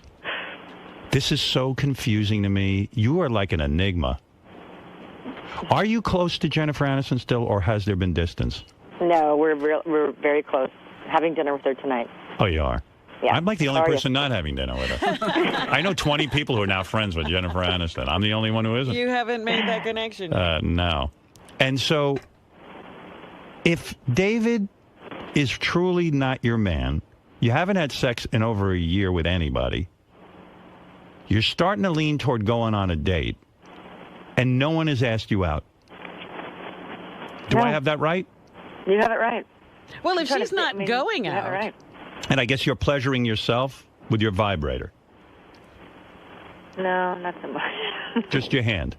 This is so confusing to me. You are like an enigma. Are you close to Jennifer Aniston still, or has there been distance? No, we're very close. Having dinner with her tonight. Oh, you are? Yeah. I'm like the only Sorry. person not having dinner with her. I know 20 people who are now friends with Jennifer Aniston. I'm the only one who isn't. You haven't made that connection. No. And so, if David is truly not your man, you haven't had sex in over a year with anybody, you're starting to lean toward going on a date, and no one has asked you out. Do I have that right? You have it right. Well, if she's not going out. Right. And I guess you're pleasuring yourself with your vibrator. No, not so much. Just your hand.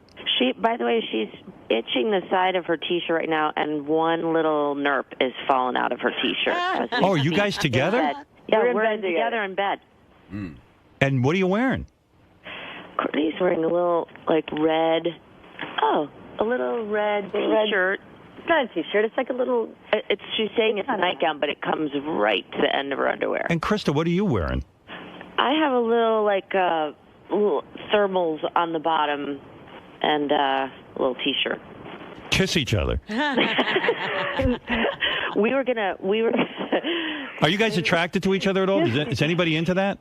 By the way, she's itching the side of her T-shirt right now, and one little nerp is falling out of her T-shirt. Oh, are you guys together? Yeah, We're in we're bed together in bed. And what are you wearing? Courtney's wearing a little, red T-shirt. It's not a T-shirt. It's like a little... She's saying it's a nightgown, but it comes right to the end of her underwear. And Krista, what are you wearing? I have a little, little thermals on the bottom and a little T-shirt. Kiss each other. we were... Are you guys attracted to each other at all? Is anybody into that?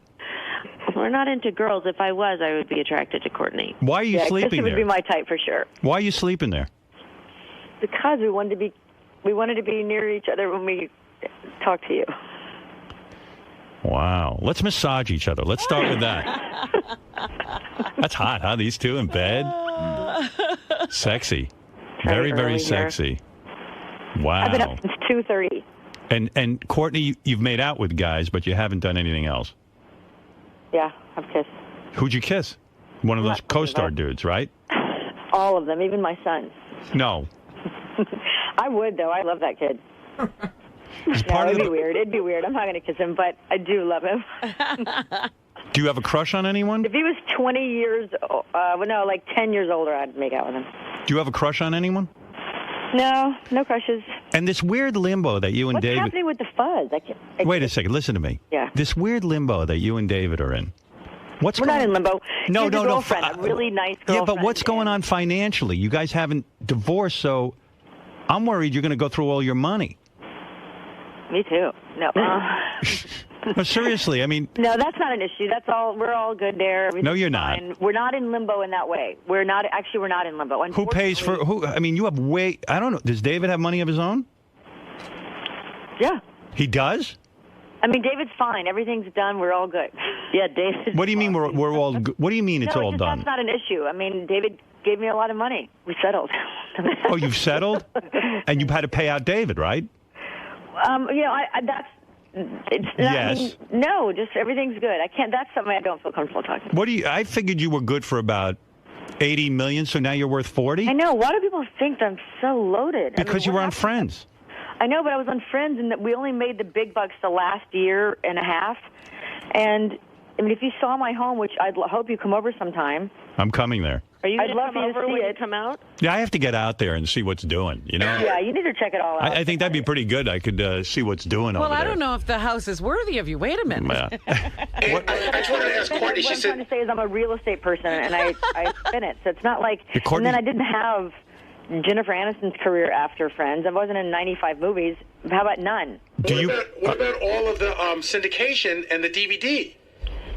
We're not into girls. If I was, I would be attracted to Courtney. Why are you sleeping Krista would there? be my type for sure. Why are you sleeping there? Because we wanted to be near each other when we talk to you. Wow. Let's massage each other. Let's start with that. That's hot, huh? These two in bed. Sexy. Very, very sexy. Wow. I've been up since 2:30. And Courtney, you've made out with guys, but you haven't done anything else. Yeah, I've kissed Who'd you kiss? One of those co-star dudes, right? all of them, even my son. No. I would, though. I love that kid. It'd be weird. It'd be weird. I'm not going to kiss him, but I do love him. Do you have a crush on anyone? If he was 20 years, like 10 years older, I'd make out with him. Do you have a crush on anyone? No crushes. And this weird limbo that you and What's David... happening with the fuzz? Wait a second. Listen to me. Yeah. This weird limbo that you and David are in. We're not in limbo. No, He's no, a girlfriend, a really nice girlfriend. Yeah, but what's going on financially? You guys haven't divorced, so I'm worried you're going to go through all your money. Me too. No. No, seriously, I mean... No, that's not an issue. That's all. We're all good there. No, you're not. We're not in limbo in that way. We're not in limbo. Who pays for... who? I mean, you have way... I don't know. Does David have money of his own? Yeah. He does? I mean, David's fine. Everything's done. We're all good. Yeah, David. What do you mean we're all... What do you mean it's all done? That's not an issue. I mean, David gave me a lot of money. We settled. Oh, you've settled? And you've had to pay out David, right? That's... It's not, yes. No, just everything's good. I can't. That's something I don't feel comfortable talking about. What do you... I figured you were good for about 80 million, so now you're worth 40? I know. Why do people think I'm so loaded? Because you were on Friends. I know, but I was on Friends, and we only made the big bucks the last year and a half. And, I mean, if you saw my home, which I hope you come over sometime. I'm coming there. Are you I'd love come for you over to see when it. you come out? Yeah, I have to get out there and see what's doing, you know? Yeah, you need to check it all out. I think that'd be pretty good. I could see what's doing over Well, there. I don't know if the house is worthy of you. Wait a minute. Yeah. I just wanted to ask Courtney. What I'm trying to say is I'm a real estate person, and I spin it. So it's not like... And then I didn't have Jennifer Aniston's career after Friends. I wasn't in 95 movies. How about none? What about all of the syndication and the DVD?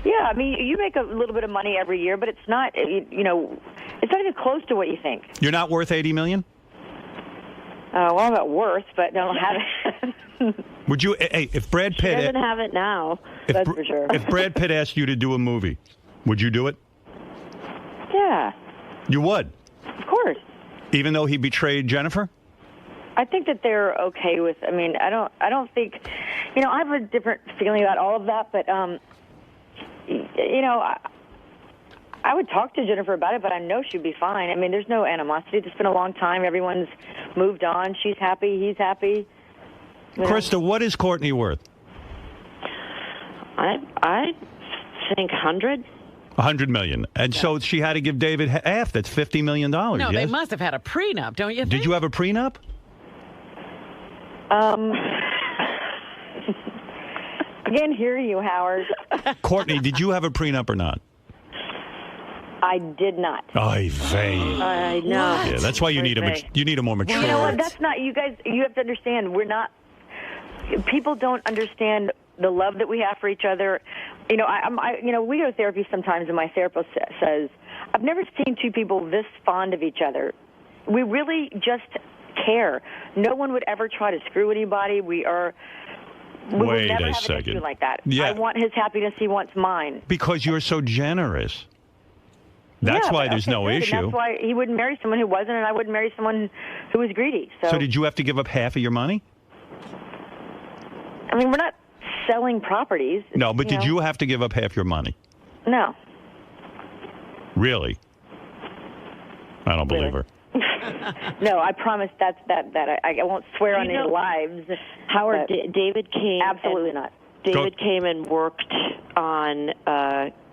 Yeah, I mean, you make a little bit of money every year, but it's not, it's not even close to what you think. You're not worth 80 million? Well, I'm not worth, but don't have it. Would you, if Brad She Pitt... doesn't have it now. That's for sure. If Brad Pitt asked you to do a movie, would you do it? Yeah. You would? Of course. Even though he betrayed Jennifer? I think that they're okay with, I mean, I don't think, I have a different feeling about all of that, but, I would talk to Jennifer about it, but I know she'd be fine. I mean, there's no animosity. It's been a long time. Everyone's moved on. She's happy. He's happy. Krista, what is Courtney worth? I think 100. $100 million. And so she had to give David half. That's $50 million. No, yes? they must have had a prenup, don't you think? Did you have a prenup? I can't hear you, Howard. Courtney, did you have a prenup or not? I did not. Ay vey. I know. Yeah, that's why you need a more mature. You know what? That's not. You guys. You have to understand. We're not. People don't understand the love that we have for each other. You know, we go to therapy sometimes, and my therapist says, "I've never seen two people this fond of each other. We really just care. No one would ever try to screw anybody. We would Wait never a have second. an issue like that. Yeah. I want his happiness. He wants mine. Because you're so generous. That's Yeah, why but there's okay, no good, and issue. that's why he wouldn't marry someone who wasn't, and I wouldn't marry someone who was greedy. So did you have to give up half of your money? I mean, we're not selling properties. No, but did you have to give up half your money? No. Really? I don't believe her. No, I promise that I won't swear on any lives. Howard, David came. Absolutely not. David came and worked on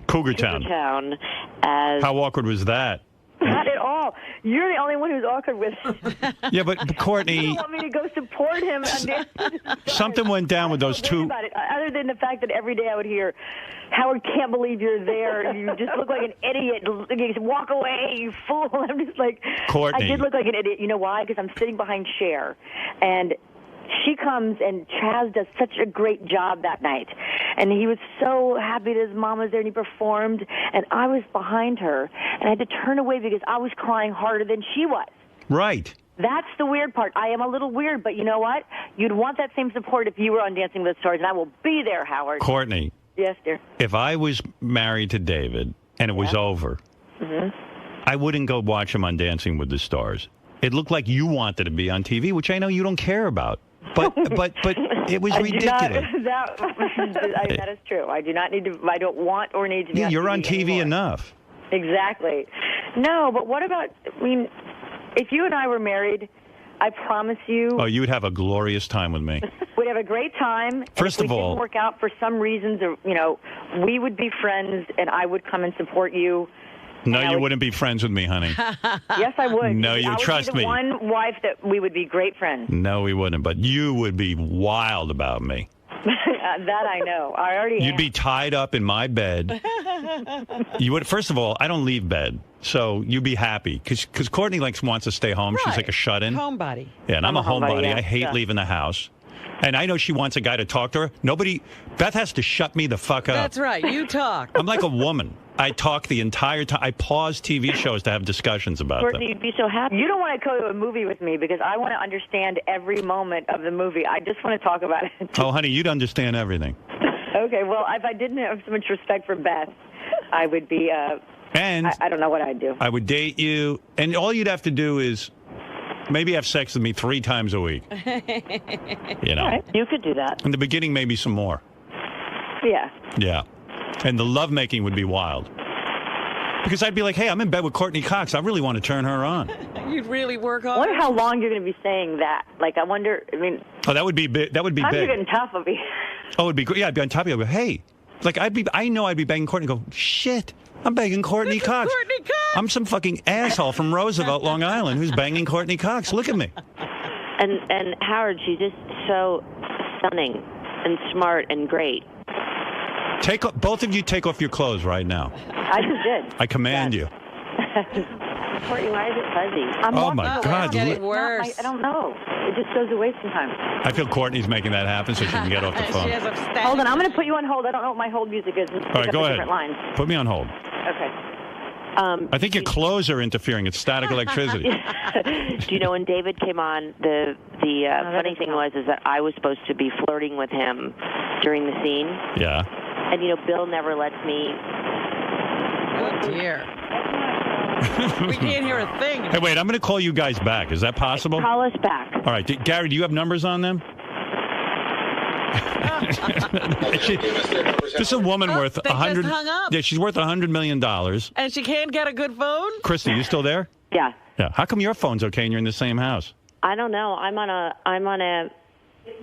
Cougar Town. Town as. How awkward was that? Not at all. You're the only one who's awkward with it. Yeah, but Courtney, You don't want me to go support him. something went down with those two. About it. Other than the fact that every day I would hear, Howard, can't believe you're there. You just look like an idiot. Walk away, you fool. I'm just like, Courtney. I did look like an idiot. You know why? Because I'm sitting behind Cher. And she comes, and Chaz does such a great job that night. And he was so happy that his mom was there, and he performed. And I was behind her, and I had to turn away because I was crying harder than she was. Right. That's the weird part. I am a little weird, but you know what? You'd want that same support if you were on Dancing with the Stars, and I will be there, Howard. Courtney, Yes, dear. if I was married to David and it was over, I wouldn't go watch him on Dancing with the Stars. It looked like you wanted to be on TV, which I know you don't care about. But it was ridiculous. That is true. I do not need to. I don't want or need to be. Yeah, on you're on TV anymore. enough. Exactly. No, but what about? I mean, if you and I were married, I promise you. Oh, you would have a glorious time with me. We'd have a great time. First and if of we all- didn't work out for some reasons, or we would be friends, and I would come and support you. No, you wouldn't be friends with me, honey. Yes, I would. No, you I would trust be the me. one wife that we would be great friends. No, we wouldn't. But you would be wild about me. That I know. I already. You'd am. be tied up in my bed. You would. First of all, I don't leave bed, so you'd be happy because Courtney wants to stay home. She's like a shut-in. Homebody. Yeah, and I'm a homebody. yeah. I hate Yeah. leaving the house. And I know she wants a guy to talk to her. Beth has to shut me the fuck up. That's right. You talk. I'm like a woman. I talk the entire time. I pause TV shows to have discussions about them. Courtney, you'd be so happy. You don't want to go to a movie with me because I want to understand every moment of the movie. I just want to talk about it. Oh, honey, you'd understand everything. Okay, well, if I didn't have so much respect for Beth, I would be, And I don't know what I'd do. I would date you, and all you'd have to do is maybe have sex with me 3 times a week. You know. All right, you could do that. In the beginning, maybe some more. Yeah. Yeah. And the lovemaking would be wild. Because I'd be like, hey, I'm in bed with Courtney Cox. I really want to turn her on. You'd really work I on wonder it. how long you're going to be saying that. Like, I wonder, I mean, Oh, that would be big. That would be times are big. getting tough of me. Oh, it'd be great. Yeah, I'd be on top of you. I'd go, hey. Like, I know I'd be begging Courtney. Go, shit. I'm begging Courtney Cox. Courtney Cox. I'm some fucking asshole from Roosevelt, Long Island, who's banging Courtney Cox. Look at me. And Howard, she's just so stunning and smart and great. Both of you take off your clothes right now. I just did. I command you. Courtney, why is it fuzzy? Oh, my God. It's getting worse. I don't know. It just goes away sometimes. I feel Courtney's making that happen so she can get off the phone. She has a static. Hold on, I'm going to put you on hold. I don't know what my hold music is. All right, go ahead. Different lines. Put me on hold. Okay. I think your clothes are interfering. It's static electricity. Do you know when David came on, the funny thing was that I was supposed to be flirting with him during the scene. Yeah. And, Bill never lets me. Oh, dear. We can't hear a thing. Hey, wait, I'm going to call you guys back. Is that possible? Call us back. All right. Gary, do you have numbers on them? This is a woman worth they just 100. hung up. Yeah, she's worth $100 million. And she can't get a good phone? Christy, you still there? Yeah. Yeah. How come your phone's okay and you're in the same house? I don't know. I'm on a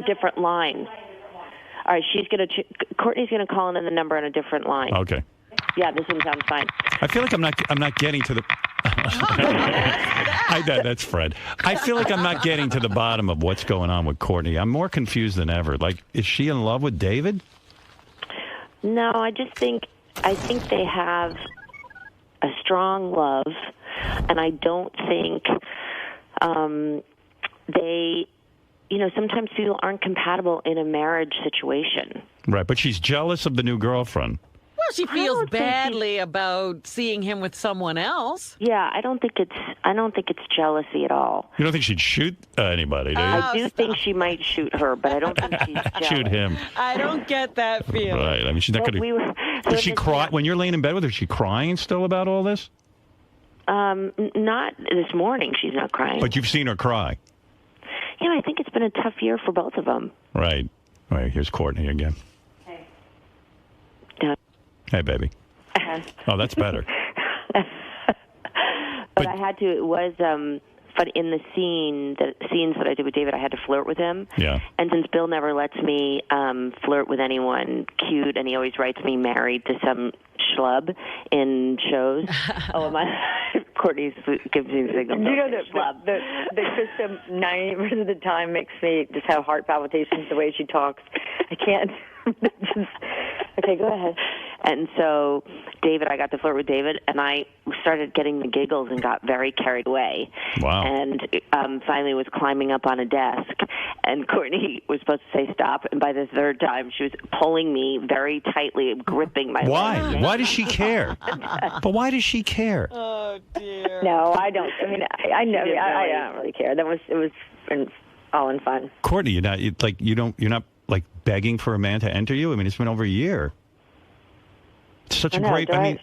different line. All right, Courtney's gonna call in the number on a different line. Okay. Yeah, this one sounds fine. I feel like I'm not getting to the. That's Fred. I feel like I'm not getting to the bottom of what's going on with Courtney. I'm more confused than ever. Like, is she in love with David? No, I think they have a strong love, and I don't think they, sometimes people aren't compatible in a marriage situation. Right, but she's jealous of the new girlfriend. Well, she feels badly about seeing him with someone else. Yeah, I don't think it's jealousy at all. You don't think she'd shoot anybody, do you? I do think she might shoot her, but I don't think she's jealous. Shoot him. I don't get that feeling. Right. I mean, she's not going to. Does she cry when you're laying in bed with her? Is she crying still about all this? Not this morning. She's not crying. But you've seen her cry. I think it's been a tough year for both of them. Right. All right. Here's Courtney again. Hey. Hey, baby. Oh, that's better. But I had to. It was fun in the scenes that I did with David. I had to flirt with him. Yeah. And since Bill never lets me flirt with anyone cute, and he always writes me married to some schlub in shows. Courtney gives me the signal. You know that the Krista 90% of the time makes me just have heart palpitations the way she talks. I can't. Okay, go ahead. And so, David, I got to flirt with David, and I started getting the giggles and got very carried away. Wow. And finally was climbing up on a desk, and Courtney was supposed to say stop, and by the third time, she was pulling me very tightly, gripping my Why? leg. Why does she care? But why does she care? Oh, dear. No, I don't. I mean, I know. I don't really care. It was all in fun. Courtney, you're not like begging for a man to enter you. I mean, it's been over a year. It's such a great. I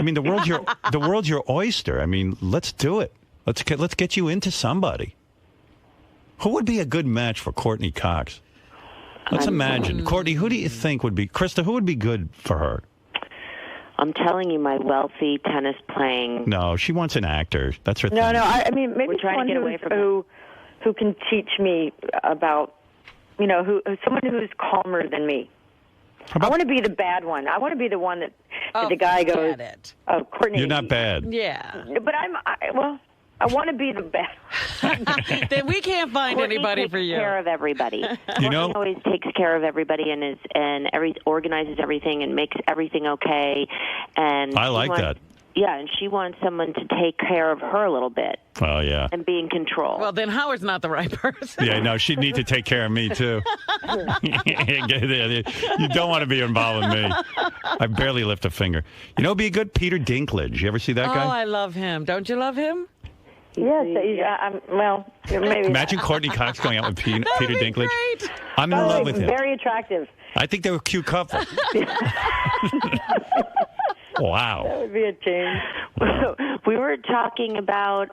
mean, the world's your oyster. I mean, let's do it. Let's get you into somebody. Who would be a good match for Courtney Cox? Let's imagine. Courtney, who do you think would be? Krista, who would be good for her? I'm telling you, my wealthy tennis playing. No, she wants an actor. That's her thing. No. I mean, maybe We're trying to get away from who can teach me about, someone who's calmer than me. I want to be the bad one. I want to be the one that the guy goes, "Oh, Courtney, you're not bad." Yeah, but I want to be the best. Then we can't find Courtney anybody takes for you. Care of everybody. Courtney always takes care of everybody and organizes everything and makes everything okay. And I like that. Yeah, and she wants someone to take care of her a little bit. Oh, yeah. And be in control. Well, then Howard's not the right person. Yeah, no, she'd need to take care of me, too. You don't want to be involved with me. I barely lift a finger. Be a good Peter Dinklage. You ever see that guy? Oh, I love him. Don't you love him? Yes. Well, maybe. Imagine Courtney Cox going out with Peter Dinklage. Great. I'm in love with him. Very attractive. I think they're a cute couple. Wow. That would be a change. We were talking about,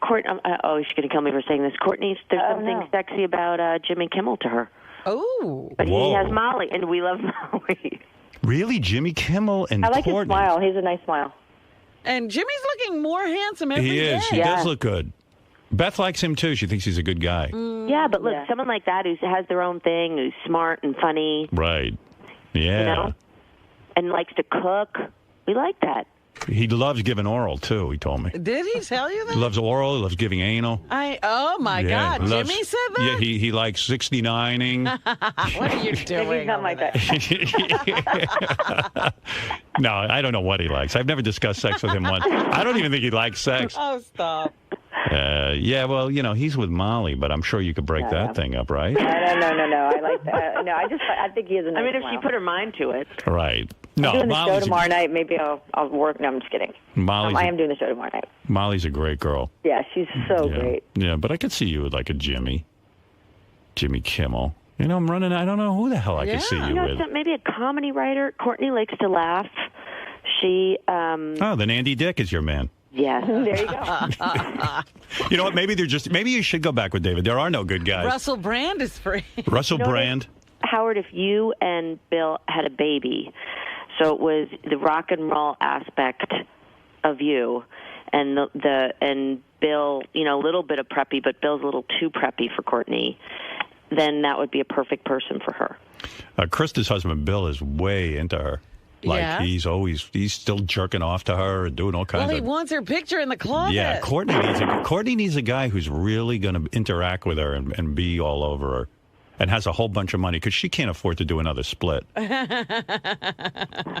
Courtney. She's going to kill me for saying this. Courtney, there's something sexy about Jimmy Kimmel to her. Oh. But he has Molly, and we love Molly. Really? Jimmy Kimmel and I like Courtney? his smile. He's a nice smile. And Jimmy's looking more handsome every day. He is. He does look good. Beth likes him, too. She thinks he's a good guy. Yeah, but look, someone like that who has their own thing, who's smart and funny. Right. Yeah. And likes to cook. We like that. He loves giving oral, too, he told me. Did he tell you that? He loves oral. He loves giving anal. Oh, my God. He loves, Jimmy said that? Yeah, he likes 69ing. What are you doing? He's not like that. No, I don't know what he likes. I've never discussed sex with him once. I don't even think he likes sex. Oh, stop. Yeah, well, he's with Molly, but I'm sure you could break that thing up, right? No. I like that. No, I think he has a nice if she put her mind to it. Right. No, I'm doing the show Molly's tomorrow night. Maybe I'll work. No, I'm just kidding. I am doing the show tomorrow night. Molly's a great girl. Yeah, she's so great. Yeah, but I could see you with like a Jimmy Kimmel. I'm running. I don't know who the hell I could see you with. Maybe a comedy writer. Courtney likes to laugh. She. Then Andy Dick is your man. Yes. There you go. You know what? Maybe you should go back with David. There are no good guys. Russell Brand is free. Russell Brand. Howard, if you and Bill had a baby, so it was the rock and roll aspect of you, and and Bill, a little bit of preppy, but Bill's a little too preppy for Courtney, then that would be a perfect person for her. Krista's husband, Bill, is way into her. Like Yeah. he's still jerking off to her and doing all kinds Well, he of. wants her picture in the closet. Yeah, Courtney needs a guy who's really going to interact with her and be all over her, and has a whole bunch of money because she can't afford to do another split.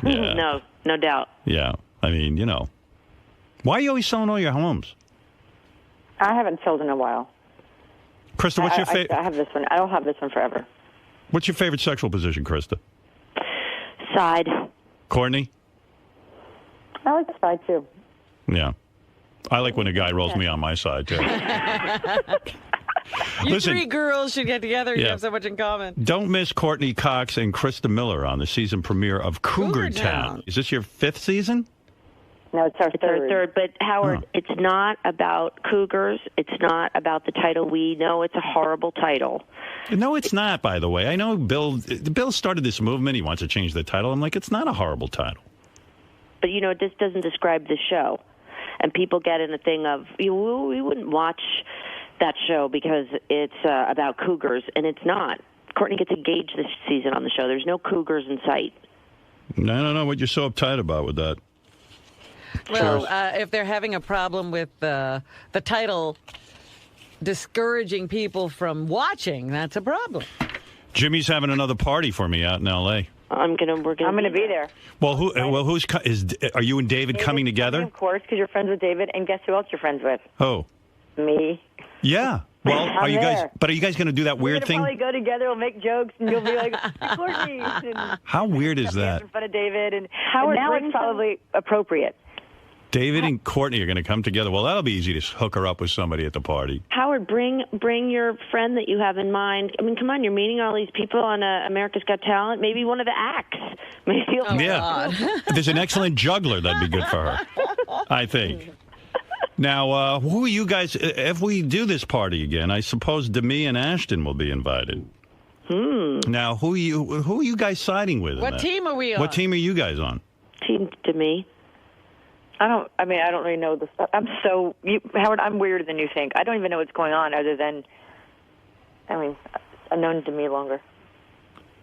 No doubt. Yeah, I mean, why are you always selling all your homes? I haven't sold in a while. Krista, what's your favorite? I have this one. I'll have this one forever. What's your favorite sexual position, Krista? Side. Courtney? I like the side too. Yeah. I like when a guy rolls me on my side, too. You Listen, three girls should get together. You Yeah. have so much in common. don't miss *𝐀𝐫𝐭𝐢𝐞 and Krista Miller on the season premiere of Cougar Town. Is this your 5th season? No, it's our third. But Howard, it's not about cougars. It's not about the title. We know it's a horrible title. No, it's not, by the way. I know Bill started this movement. He wants to change the title. I'm like, it's not a horrible title. But this doesn't describe the show, and people get in a thing of we wouldn't watch that show because it's about cougars, and it's not. Courtney gets engaged this season on the show. There's no cougars in sight. I don't know what you're so uptight about with that. Well, if they're having a problem with the title discouraging people from watching, that's a problem. Jimmy's having another party for me out in L.A. I'm gonna be there. Well, are you and David coming together? Of course, because you're friends with David, and guess who else you're friends with? Oh, Me. yeah. Well, I'm are you guys? there. But are you guys going to do that weird We're thing? gonna probably go together. We'll make jokes, and you'll be like, Courtney. And How weird is that? in front of David, and Howard, now bring it's probably appropriate. David and Courtney are going to come together. Well, that'll be easy to hook her up with somebody at the party. Howard, bring your friend that you have in mind. I mean, come on, you're meeting all these people on America's Got Talent. Maybe one of the acts. Maybe There's an excellent juggler that'd be good for her, I think. Now, who are you guys? If we do this party again, I suppose Demi and Ashton will be invited. Now, who are you guys siding with? in What that? team are we on? What team are you guys on? Team Demi. I don't really know the stuff. Howard, I'm weirder than you think. I don't even know what's going on other than, I've known Demi longer.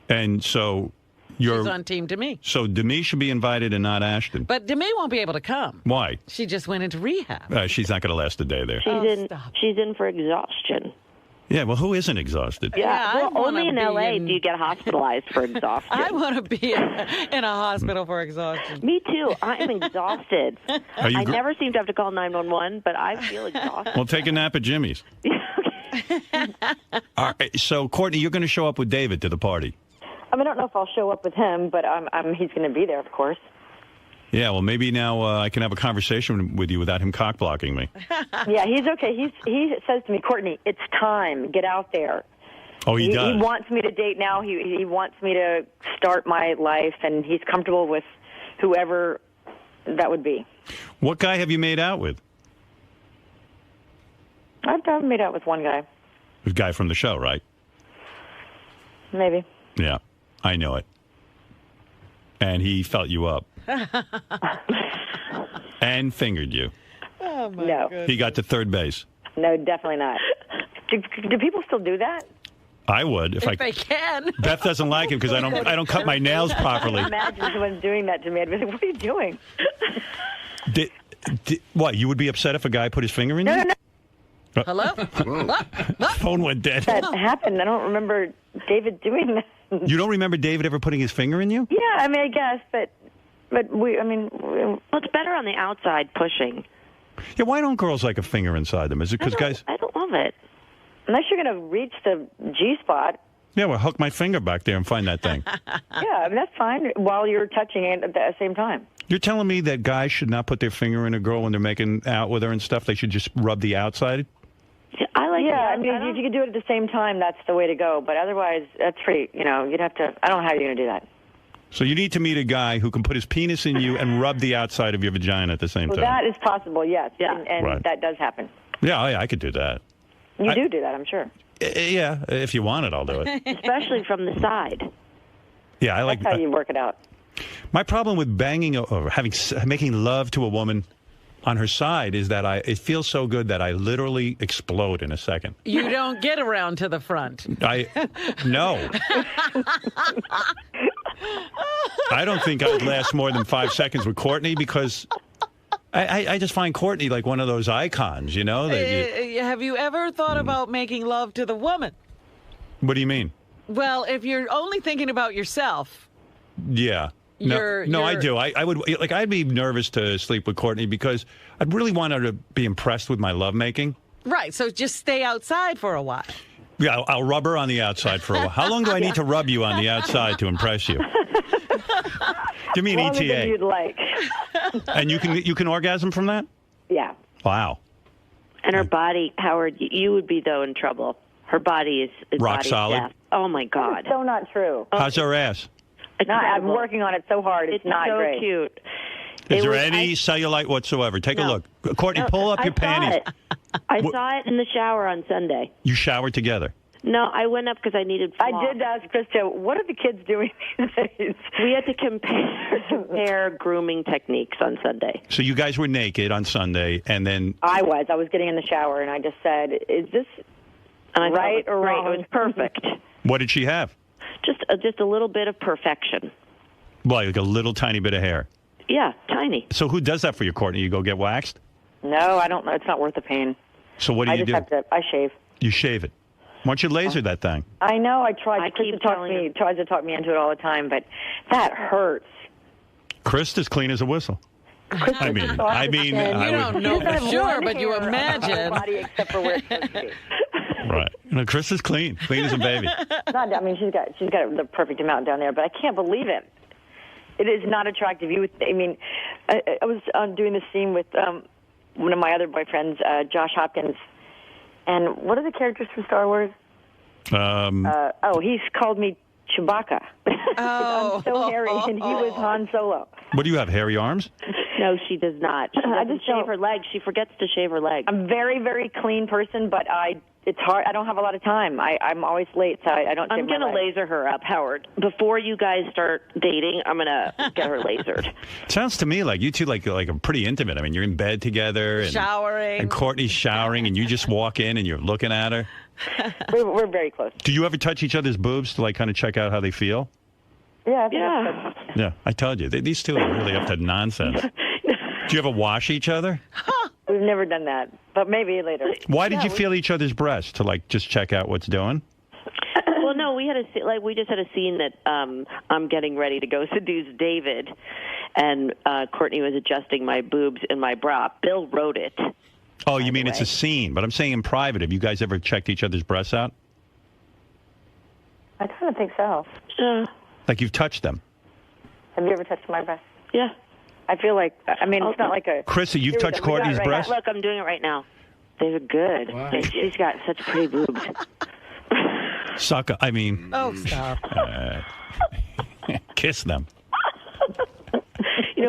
And so you're She's on Team Demi. So Demi should be invited and not Ashton. But Demi won't be able to come. Why? She just went into rehab. She's not going to last a day there. She's in for exhaustion. Yeah, well, who isn't exhausted? Yeah, well, only in L.A. do you get hospitalized for exhaustion. I want to be in a hospital for exhaustion. Me too. I am exhausted. Are you I never seem to have to call 911, but I feel exhausted. Well, take a nap at Jimmy's. All right, so, Courtney, you're going to show up with David to the party. I don't know if I'll show up with him, but he's going to be there, of course. Yeah, well, maybe now I can have a conversation with you without him cock-blocking me. Yeah, he's okay. He says to me, Courtney, it's time. Get out there. Oh, he does? He wants me to date now. He wants me to start my life, and he's comfortable with whoever that would be. What guy have you made out with? I've made out with one guy. The guy from the show, right? Maybe. Yeah, I know it. And he felt you up. And fingered you. Oh, my No. He got to third base. No, definitely not. Do people still do that? I would if I can. Beth doesn't like him because I don't cut my nails properly. Imagine someone doing that to me. I'd be like, what are you doing? What, you would be upset if a guy put his finger in you? No. Hello? Phone went dead. That happened. I don't remember David doing that. You don't remember David ever putting his finger in you? Yeah, I guess, but well, it's better on the outside pushing. Yeah, why don't girls like a finger inside them? Is it because guys... I don't love it. Unless you're going to reach the G-spot. Yeah, well, hook my finger back there and find that thing. Yeah, that's fine while you're touching it at the same time. You're telling me that guys should not put their finger in a girl when they're making out with her and stuff? They should just rub the outside? I like if you could do it at the same time, that's the way to go. But otherwise, that's pretty, you'd have to, I don't know how you're going to do that. So you need to meet a guy who can put his penis in you and rub the outside of your vagina at the same time. That is possible, yes. Yeah. And Right. that does happen. Yeah, I could do that. You do that, I'm sure. Yeah, if you want it, I'll do it. Especially from the side. Yeah, I like That's how you work it out. My problem with banging or making love to a woman on her side is that it feels so good that I literally explode in a second. You don't get around to the front. No. I don't think I'd last more than 5 seconds with Courtney because I just find Courtney like one of those icons, you know? Have you ever thought about making love to the woman? What do you mean? Well, if you're only thinking about yourself. Yeah. No, I do. I would like. I'd be nervous to sleep with Courtney because I'd really want her to be impressed with my lovemaking. Right. So just stay outside for a while. Yeah, I'll rub her on the outside for a while. How long do I need to rub you on the outside to impress you? Give me an Longer ETA. than you'd like. And you can orgasm from that? Yeah. Wow. And her body, Howard, you would be, though, in trouble. Her body is rock body solid. death. Oh, my God. So not true. How's her ass? I'm working on it so hard. It's not so great. Cute. Is there any cellulite whatsoever? Take a look. Courtney, pull up your panties. I saw it in the shower on Sunday. You showered together? No, I went up because I needed floss. I did ask Krista, what are the kids doing these days? We had to compare grooming techniques on Sunday. So you guys were naked on Sunday, and then... I was getting in the shower, and I just said, is this right or wrong? It was perfect. What did she have? Just a little bit of perfection. Like a little tiny bit of hair? Yeah, tiny. So who does that for you, Courtney? You go get waxed? No, I don't know. It's not worth the pain. So what do you do? I shave. You shave it. Why don't you laser that thing? I know. I tried. Krista tries to talk me into it all the time, but that hurts. Krista's clean as a whistle. I mean, you don't know for sure, but you imagine. Body except for where it's supposed to be. Right. Krista's clean as a baby. I mean, she's got the perfect amount down there, but I can't believe it. It is not attractive. I was doing this scene with one of my other boyfriends, Josh Hopkins. And what are the characters from Star Wars? He's called me Chewbacca. I'm so hairy, and he was Han Solo. What do you have, hairy arms? No, she does not. She doesn't shave her legs. She forgets to shave her legs. I'm a very, very clean person, but it's hard. I don't have a lot of time. I'm always late, so I don't. I'm going to laser her up, Howard. Before you guys start dating, I'm going to get her lasered. Sounds to me like you two like are pretty intimate. I mean, you're in bed together, and showering, and Courtney's showering, and you just walk in and you're looking at her. We're very close. Do you ever touch each other's boobs to like kind of check out how they feel? Yeah. Yeah, I told you these two are really up to nonsense. Do you ever wash each other? We've never done that, but maybe later. Why did you feel each other's breasts to like just check out what's doing? Well, no, we just had a scene that I'm getting ready to go seduce David, and Courtney was adjusting my boobs in my bra. Bill wrote it. Oh, you mean it's a scene? But I'm saying in private. Have you guys ever checked each other's breasts out? I kind of think so. Like you've touched them? Have you ever touched my breast? Yeah. I feel like, it's not like a... Krista, you've touched Courtney's breast? Look, I'm doing it right now. They're good. Wow. She's got such pretty boobs. Sucker, I mean... Oh, stop. Kiss them.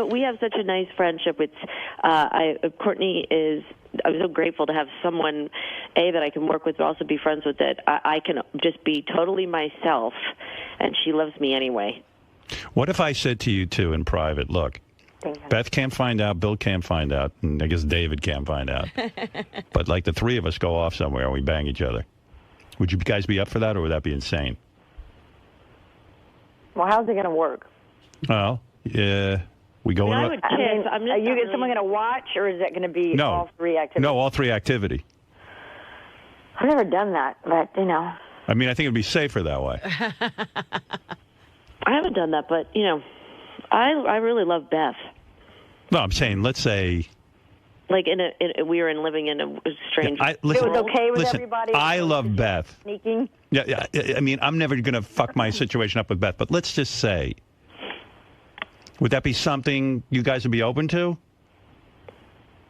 We have such a nice friendship. Courtney is... I'm so grateful to have someone, that I can work with, but also be friends with, that I can just be totally myself, and she loves me anyway. What if I said to you two in private, look, Beth can't find out, Bill can't find out, and I guess David can't find out, but like the three of us go off somewhere and we bang each other. Would you guys be up for that, or would that be insane? Well, how's it going to work? Well, yeah. We go in. Is someone going to watch, or is that going to be all three activities? No, all three activity. I've never done that, but, I mean, I think it'd be safer that way. I haven't done that, but, I really love Beth. No, I'm saying, let's say... Like, we were living in a strange... it was okay with everybody? I love Beth. Sneaking? Yeah, I mean, I'm never going to fuck my situation up with Beth, but let's just say... Would that be something you guys would be open to?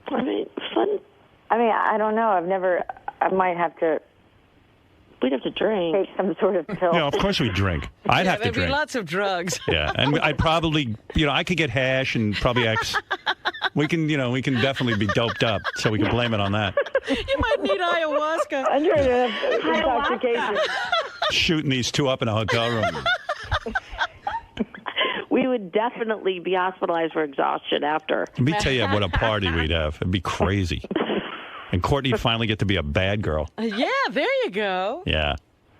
I mean, fun. I don't know. I might have to... We'd have to drink. Take some sort of pill. No, of course we drink. I'd have to drink. There'd be lots of drugs. Yeah, and I'd probably, I could get hash and probably X. We can definitely be doped up, so we can blame it on that. You might need ayahuasca. I'm trying to have intoxication. Shooting these two up in a hotel room. We would definitely be hospitalized for exhaustion after. Let me tell you what a party we'd have. It'd be crazy. And Courtney'd finally get to be a bad girl. Yeah, there you go. Yeah.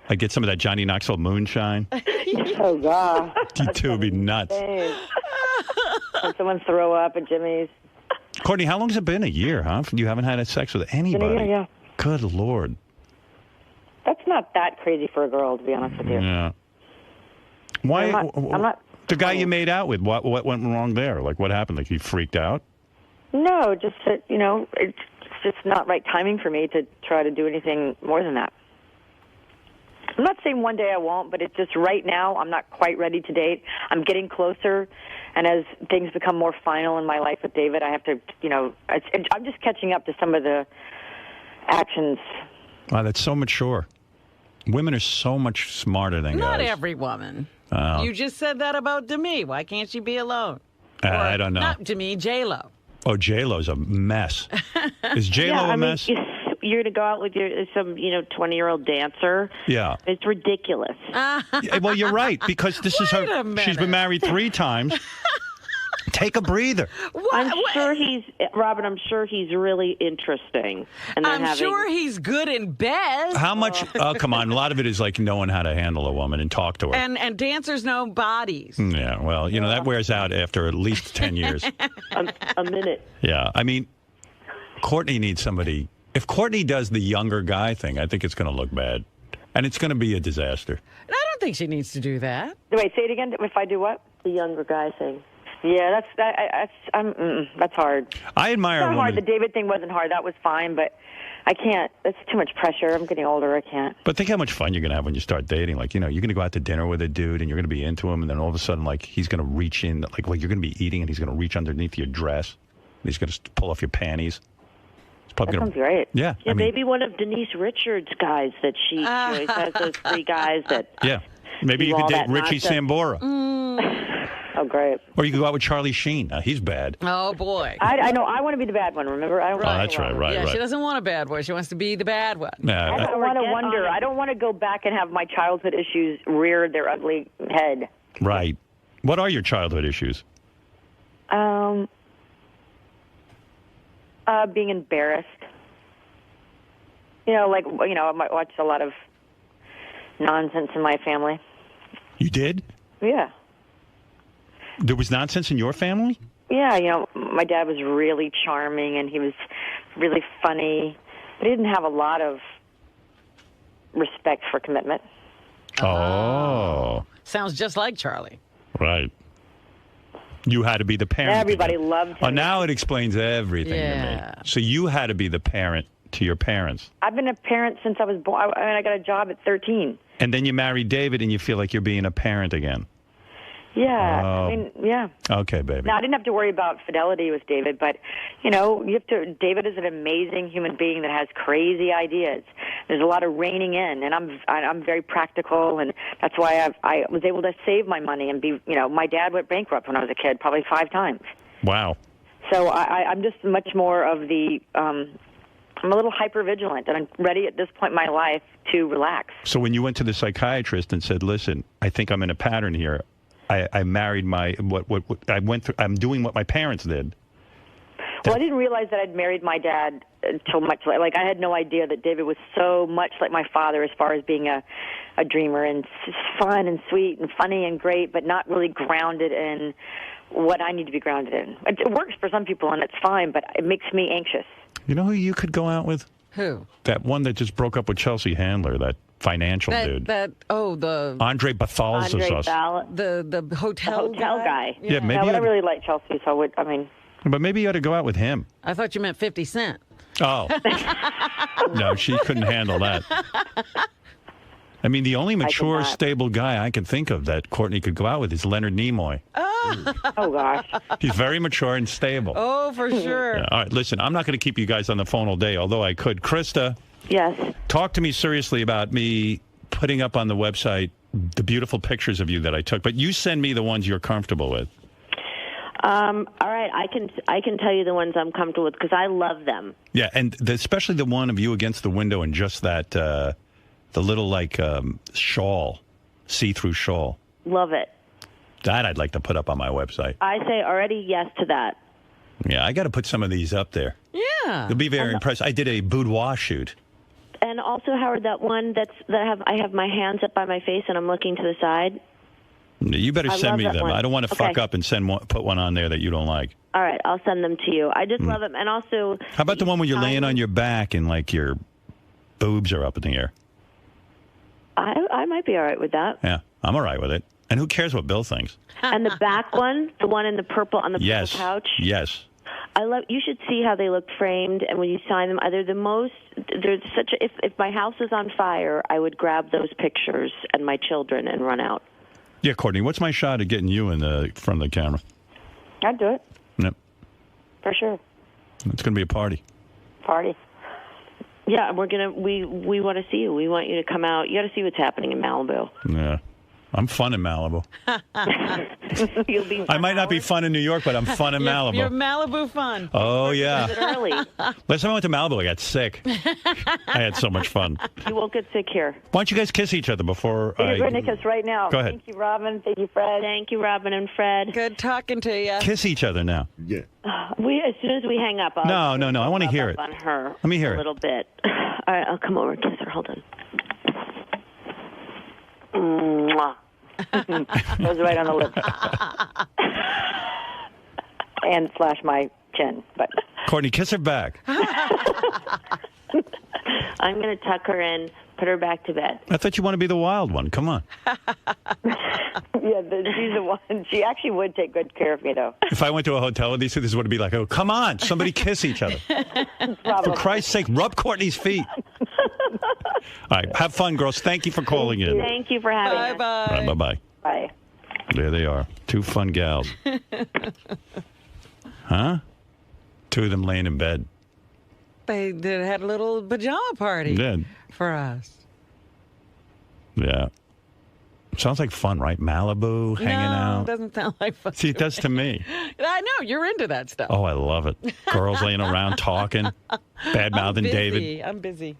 I get some of that Johnny Knoxville moonshine. Oh, God. You two would be nuts. Did someone throw up at Jimmy's? Courtney, how long has it been? A year, huh? You haven't had sex with anybody. Been a year, yeah. Good Lord. That's not that crazy for a girl, to be honest with you. Yeah. Why? I'm not the guy you made out with, what went wrong there? Like, what happened? Like, he freaked out? No, just that, it's just not right timing for me to try to do anything more than that. I'm not saying one day I won't, but it's just right now I'm not quite ready to date. I'm getting closer, and as things become more final in my life with David, I have to, I'm just catching up to some of the actions. Wow, that's so mature. Women are so much smarter than Not guys. every woman. You just said that about Demi. Why can't she be alone? I don't know. Not Demi, J-Lo. Oh, J-Lo's a mess. Is J-Lo a mess? You're going to go out with some 20-year-old dancer. Yeah. It's ridiculous. Yeah, well, you're right, because this is her. She's been married 3 times. Take a breather. Robin, I'm sure he's really interesting. And I'm sure he's good in bed. How much? Oh, come on. A lot of it is like knowing how to handle a woman and talk to her. And dancers know bodies. Yeah, well, that wears out after at least 10 years. A minute. Yeah, I mean, Courtney needs somebody. If Courtney does the younger guy thing, I think it's going to look bad. And it's going to be a disaster. I don't think she needs to do that. Wait, say it again. If I do what? The younger guy thing. Yeah, that's hard. I admire it's not a woman. hard. The David thing wasn't hard. That was fine, but I can't. That's too much pressure. I'm getting older. I can't. But think how much fun you're going to have when you start dating. Like, you're going to go out to dinner with a dude and you're going to be into him, and then all of a sudden, like, he's going to reach in, like you're going to be eating and he's going to reach underneath your dress. And he's going to pull off your panties. That sounds great. Yeah. Yeah, maybe one of Denise Richards' guys that she always has those 3 guys that. Yeah. Maybe you could date Richie Sambora. Oh, great. Or you could go out with Charlie Sheen. He's bad. Oh, boy. I know. I want to be the bad one, remember? That's right. Yeah, she doesn't want a bad boy. She wants to be the bad one. I don't want to wonder. I don't want to go back and have my childhood issues rear their ugly head. Right. What are your childhood issues? Being embarrassed. I might watch a lot of nonsense in my family. You did? Yeah. There was nonsense in your family? Yeah, my dad was really charming and he was really funny, but he didn't have a lot of respect for commitment. Oh. Sounds just like Charlie. Right. You had to be the parent. Everybody loved him. Oh, now it explains everything Yeah. to me. So you had to be the parent to your parents. I've been a parent since I was born. I got a job at 13. And then you married David and you feel like you're being a parent again. Yeah, yeah. Okay, baby. Now, I didn't have to worry about fidelity with David, but, David is an amazing human being that has crazy ideas. There's a lot of reining in, and I'm very practical, and that's why I was able to save my money and be, my dad went bankrupt when I was a kid, probably 5 times. Wow. So I'm just much more of the, I'm a little hyper-vigilant, and I'm ready at this point in my life to relax. So when you went to the psychiatrist and said, listen, I think I'm in a pattern here, I married I went through. I'm doing what my parents did. Well, I didn't realize that I'd married my dad until much later. Like, I had no idea that David was so much like my father as far as being a dreamer and fun and sweet and funny and great, but not really grounded in what I need to be grounded in. It works for some people, and it's fine, but it makes me anxious. You know who you could go out with? Who? That one that just broke up with Chelsea Handler, that financial dude. The Andre Bathal's the hotel guy. Yeah, maybe. No, but I really like Chelsea, so But maybe you ought to go out with him. I thought you meant 50 Cent. Oh. No, she couldn't handle that. I mean, the only mature, stable guy I can think of that Courtney could go out with is Leonard Nimoy. Oh, gosh. He's very mature and stable. Oh, for sure. Yeah, all right, listen, I'm not going to keep you guys on the phone all day, although I could. Krista. Yes. Talk to me seriously about me putting up on the website the beautiful pictures of you that I took, but you send me the ones you're comfortable with. All right, I can tell you the ones I'm comfortable with because I love them. Yeah, and especially the one of you against the window and just that, the little, shawl, see-through shawl. Love it. That I'd like to put up on my website. I say already yes to that. Yeah, I got to put some of these up there. Yeah. You'll be very impressed. I did a boudoir shoot. And also, Howard, that one that I have my hands up by my face and I'm looking to the side. You better I send love me that them. one. I don't want to Okay. fuck up and put one on there that you don't like. All right, I'll send them to you. I just love them. And also, How about the one where you're laying on your back and like your boobs are up in the air? I might be all right with that. Yeah, I'm all right with it. And who cares what Bill thinks? And the back one, the one in the purple on the Yes. purple couch. Yes. You should see how they look framed, and when you sign them, there's such a, if my house is on fire, I would grab those pictures and my children and run out. Yeah, Courtney, what's my shot at getting you in the front of the camera? I'd do it. Yep. For sure. It's going to be a party. Party. Yeah, we want to see you. We want you to come out. You got to see what's happening in Malibu. Yeah. I'm fun in Malibu. You'll be. I might not be fun in New York, but I'm fun in Malibu. You're Malibu fun. Oh, yeah. Visit early. Last time I went to Malibu, I got sick. I had so much fun. You won't get sick here. Why don't you guys kiss each other before We're going to kiss right now. Go ahead. Thank you, Robin. Thank you, Fred. Thank you, Robin and Fred. Good talking to you. Kiss each other now. Yeah. As soon as we hang up, I'll No. I want to hear it. on her. Let me hear a it. little bit. All right, I'll come over and kiss her. Hold on. Mwah. Goes right on the lips. And slash my chin. But Courtney, kiss her back. I'm going to tuck her in, put her back to bed. I thought you want to be the wild one. Come on. Yeah, she's the one. She actually would take good care of me, though. If I went to a hotel with these two, this is what it'd be like. Oh, come on. Somebody kiss each other. For Christ's sake, rub Courtney's feet. All right. Have fun, girls. Thank you for calling in. Thank you for having us. Bye-bye. All right, bye-bye. Bye. There they are. Two fun gals. Huh? Two of them laying in bed. They had a little pajama party Did. for us. Yeah. Sounds like fun, right? Malibu, hanging out. It doesn't sound like fun. See, it does to me. I know, you're into that stuff. Oh, I love it. Girls laying around talking, bad-mouthing David. I'm busy.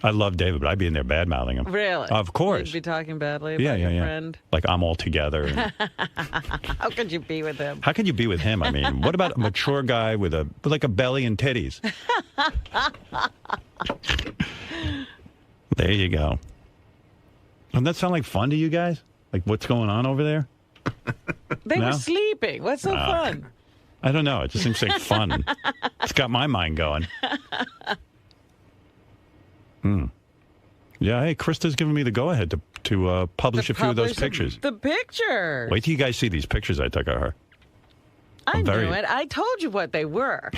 I love David, but I'd be in there bad-mouthing him. Really? Of course. You'd be talking badly about Yeah. your friend. Like I'm all together. And How could you be with him? how can you be with him? I mean, what about a mature guy with like a belly and titties? There you go. Doesn't that sound like fun to you guys? Like what's going on over there? They No? were sleeping. What's so fun? I don't know. It just seems like fun. It's got my mind going. Yeah, hey, Krista's giving me the go-ahead to publish a few of those pictures. The pictures. Wait till you guys see these pictures I took of her. I I'm very- knew it. I told you what they were.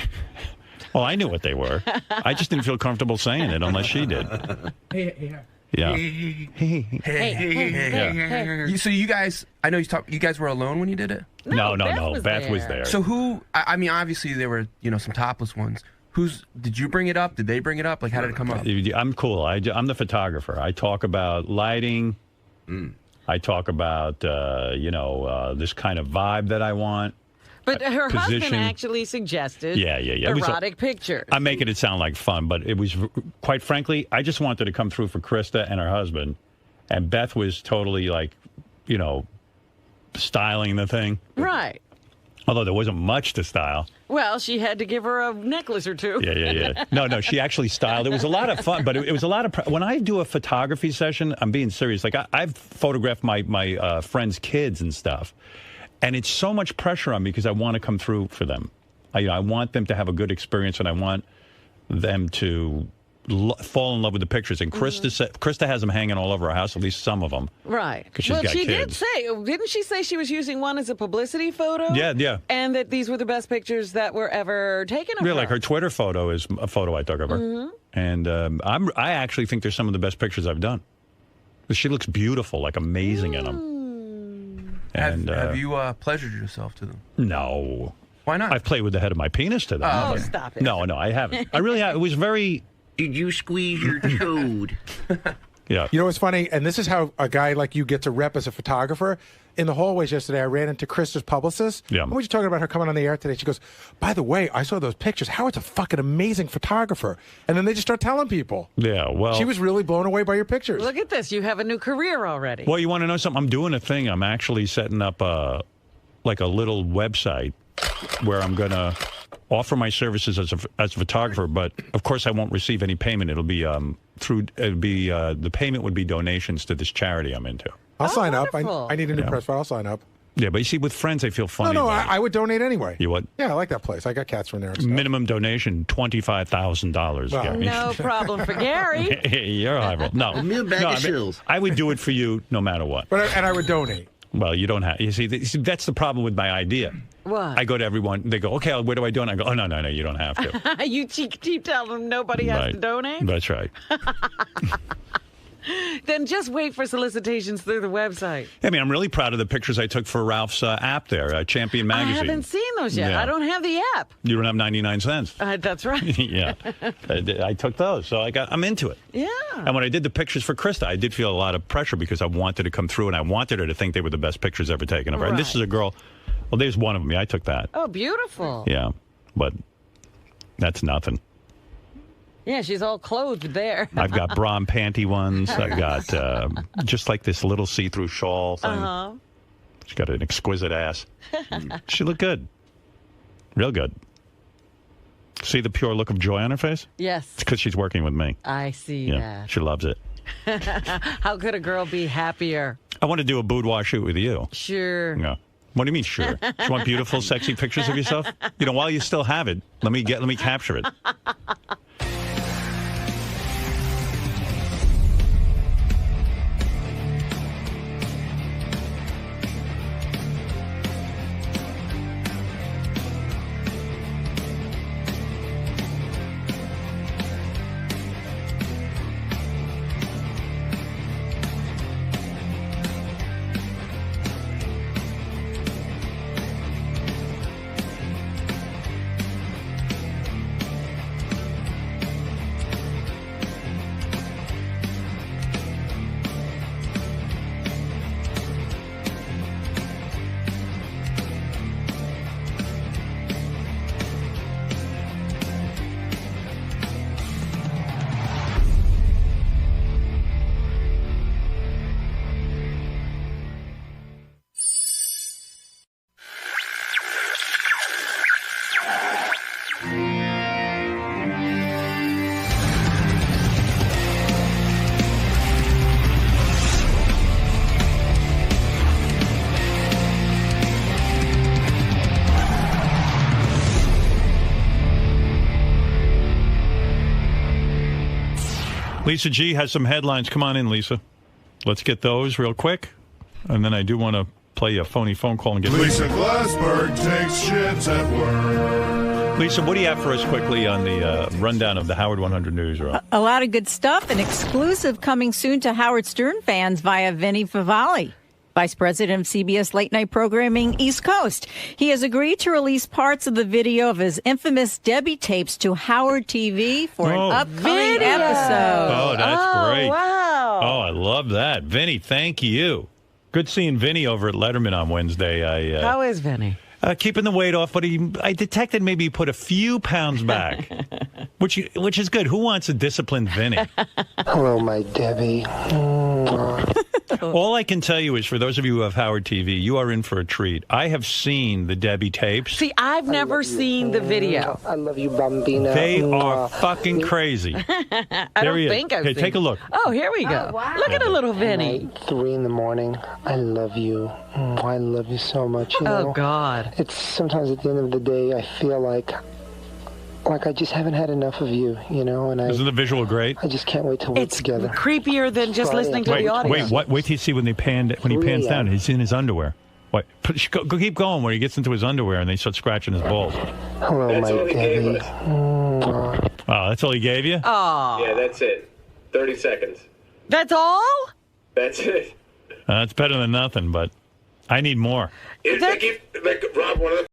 Well, I knew what they were. I just didn't feel comfortable saying it unless she did. Hey. Yeah. So you guys, I know you guys were alone when you did it? No. Beth was there. So who, I mean, obviously there were, some topless ones. Did you bring it up? Did they bring it up? Like, how did it come up? I'm cool. I'm the photographer. I talk about lighting. I talk about, this kind of vibe that I want. But her husband Position. actually suggested It was erotic pictures. I'm making it sound like fun, but it was, quite frankly, I just wanted to come through for Krista and her husband. And Beth was totally like, styling the thing. Right. Although there wasn't much to style. Well, she had to give her a necklace or two. Yeah. No, she actually styled. It was a lot of fun, but it was a lot of... When I do a photography session, I'm being serious. Like, I've photographed my friends' kids and stuff, and it's so much pressure on me because I want to come through for them. I want them to have a good experience, and I want them to fall in love with the pictures. And Krista has them hanging all over her house, at least some of them. Right. Because she's got she kids. didn't she say she was using one as a publicity photo? Yeah. And that these were the best pictures that were ever taken of her. Yeah, like her Twitter photo is a photo I took of her. Mhm. And I actually think they're some of the best pictures I've done. She looks beautiful, like amazing in them. And Have you pleasured yourself to them? No. Why not? I've played with the head of my penis to them. Oh, Okay. stop it. No, I haven't. I really have. It was very... Did you squeeze your chode? Yeah. You know what's funny? And this is how a guy like you gets a rep as a photographer. In the hallways yesterday, I ran into Krista's publicist. Yeah. And we were talking about her coming on the air today. She goes, by the way, I saw those pictures. Howard's a fucking amazing photographer. And then they just start telling people. Yeah, well... She was really blown away by your pictures. Look at this. You have a new career already. Well, you want to know something? I'm doing a thing. I'm actually setting up a little website where I'm going to offer my services as a photographer, but of course I won't receive any payment. It'll be the payment would be donations to this charity I'm into. I'll sign up. I need a new press file. I'll sign up. Yeah, but you see, with friends, I feel funny. No, I would donate anyway. You would? Yeah, I like that place. I got cats from there. And stuff. Minimum donation $25,000. Well, Gary. No problem for Gary. You're horrible. No, I would do it for you no matter what. And I would donate. Well, you don't have. You see, that's the problem with my idea. What? I go to everyone. They go, okay, where do I donate? I go, oh, no, you don't have to. You keep telling them nobody has to donate? That's right. Then just wait for solicitations through the website. I mean, I'm really proud of the pictures I took for Ralph's app there, Champion Magazine. I haven't seen those yet. Yeah. I don't have the app. You don't have 99 cents. That's right. Yeah. I took those, so I'm into it. Yeah. And when I did the pictures for Krista, I did feel a lot of pressure because I wanted to come through and I wanted her to think they were the best pictures ever taken of her. Right. And this is a girl. Well, there's one of them. Yeah, I took that. Oh, beautiful. Yeah, but that's nothing. Yeah, she's all clothed there. I've got bra and panty ones. I got just like this little see-through shawl thing. Uh-huh. She's got an exquisite ass. She looked good. Real good. See the pure look of joy on her face? Yes. It's because she's working with me. I see Yeah, she loves it. that. How could a girl be happier? I want to do a boudoir shoot with you. Sure. Yeah. What do you mean, sure? Do you want beautiful, sexy pictures of yourself? You know, while you still have it, let me capture it. Lisa G has some headlines. Come on in, Lisa. Let's get those real quick. And then I do want to play a phony phone call and get Lisa Glassberg takes shits at work. Lisa, what do you have for us quickly on the rundown of the Howard 100 newsroom? A lot of good stuff. An exclusive coming soon to Howard Stern fans via Vinny Favale, Vice President of CBS late night programming East Coast. He has agreed to release parts of the video of his infamous Debbie tapes to Howard TV for an upcoming episode. Oh, that's great. Wow. Oh, I love that. Vinny, thank you. Good seeing Vinny over at Letterman on Wednesday. How is Vinny? Keeping the weight off, but I detected maybe he put a few pounds back, which is good. Who wants a disciplined Vinny? Hello, my Debbie. All I can tell you is, for those of you who have Howard TV, you are in for a treat. I have seen the Debbie tapes. See, I've never seen the video. I love you, Bambina. They are fucking crazy. I don't think I've seen Take a look. Oh, here we go. Oh, wow. Look at a little Vinny. 3 in the morning. I love you. I love you so much. You know? Oh, God. It's sometimes at the end of the day, I feel like I just haven't had enough of you, you know. And Isn't the visual great? I just can't wait to work together. Creepier than just listening to the audio. Wait till you see when he pans down. He's in his underwear. Wait, keep going where he gets into his underwear and they start scratching his balls. Hello, my Debbie. Oh, that's all he gave you? Oh. Yeah, that's it. 30 seconds. That's all? That's it. That's better than nothing, but I need more. Rob, one of the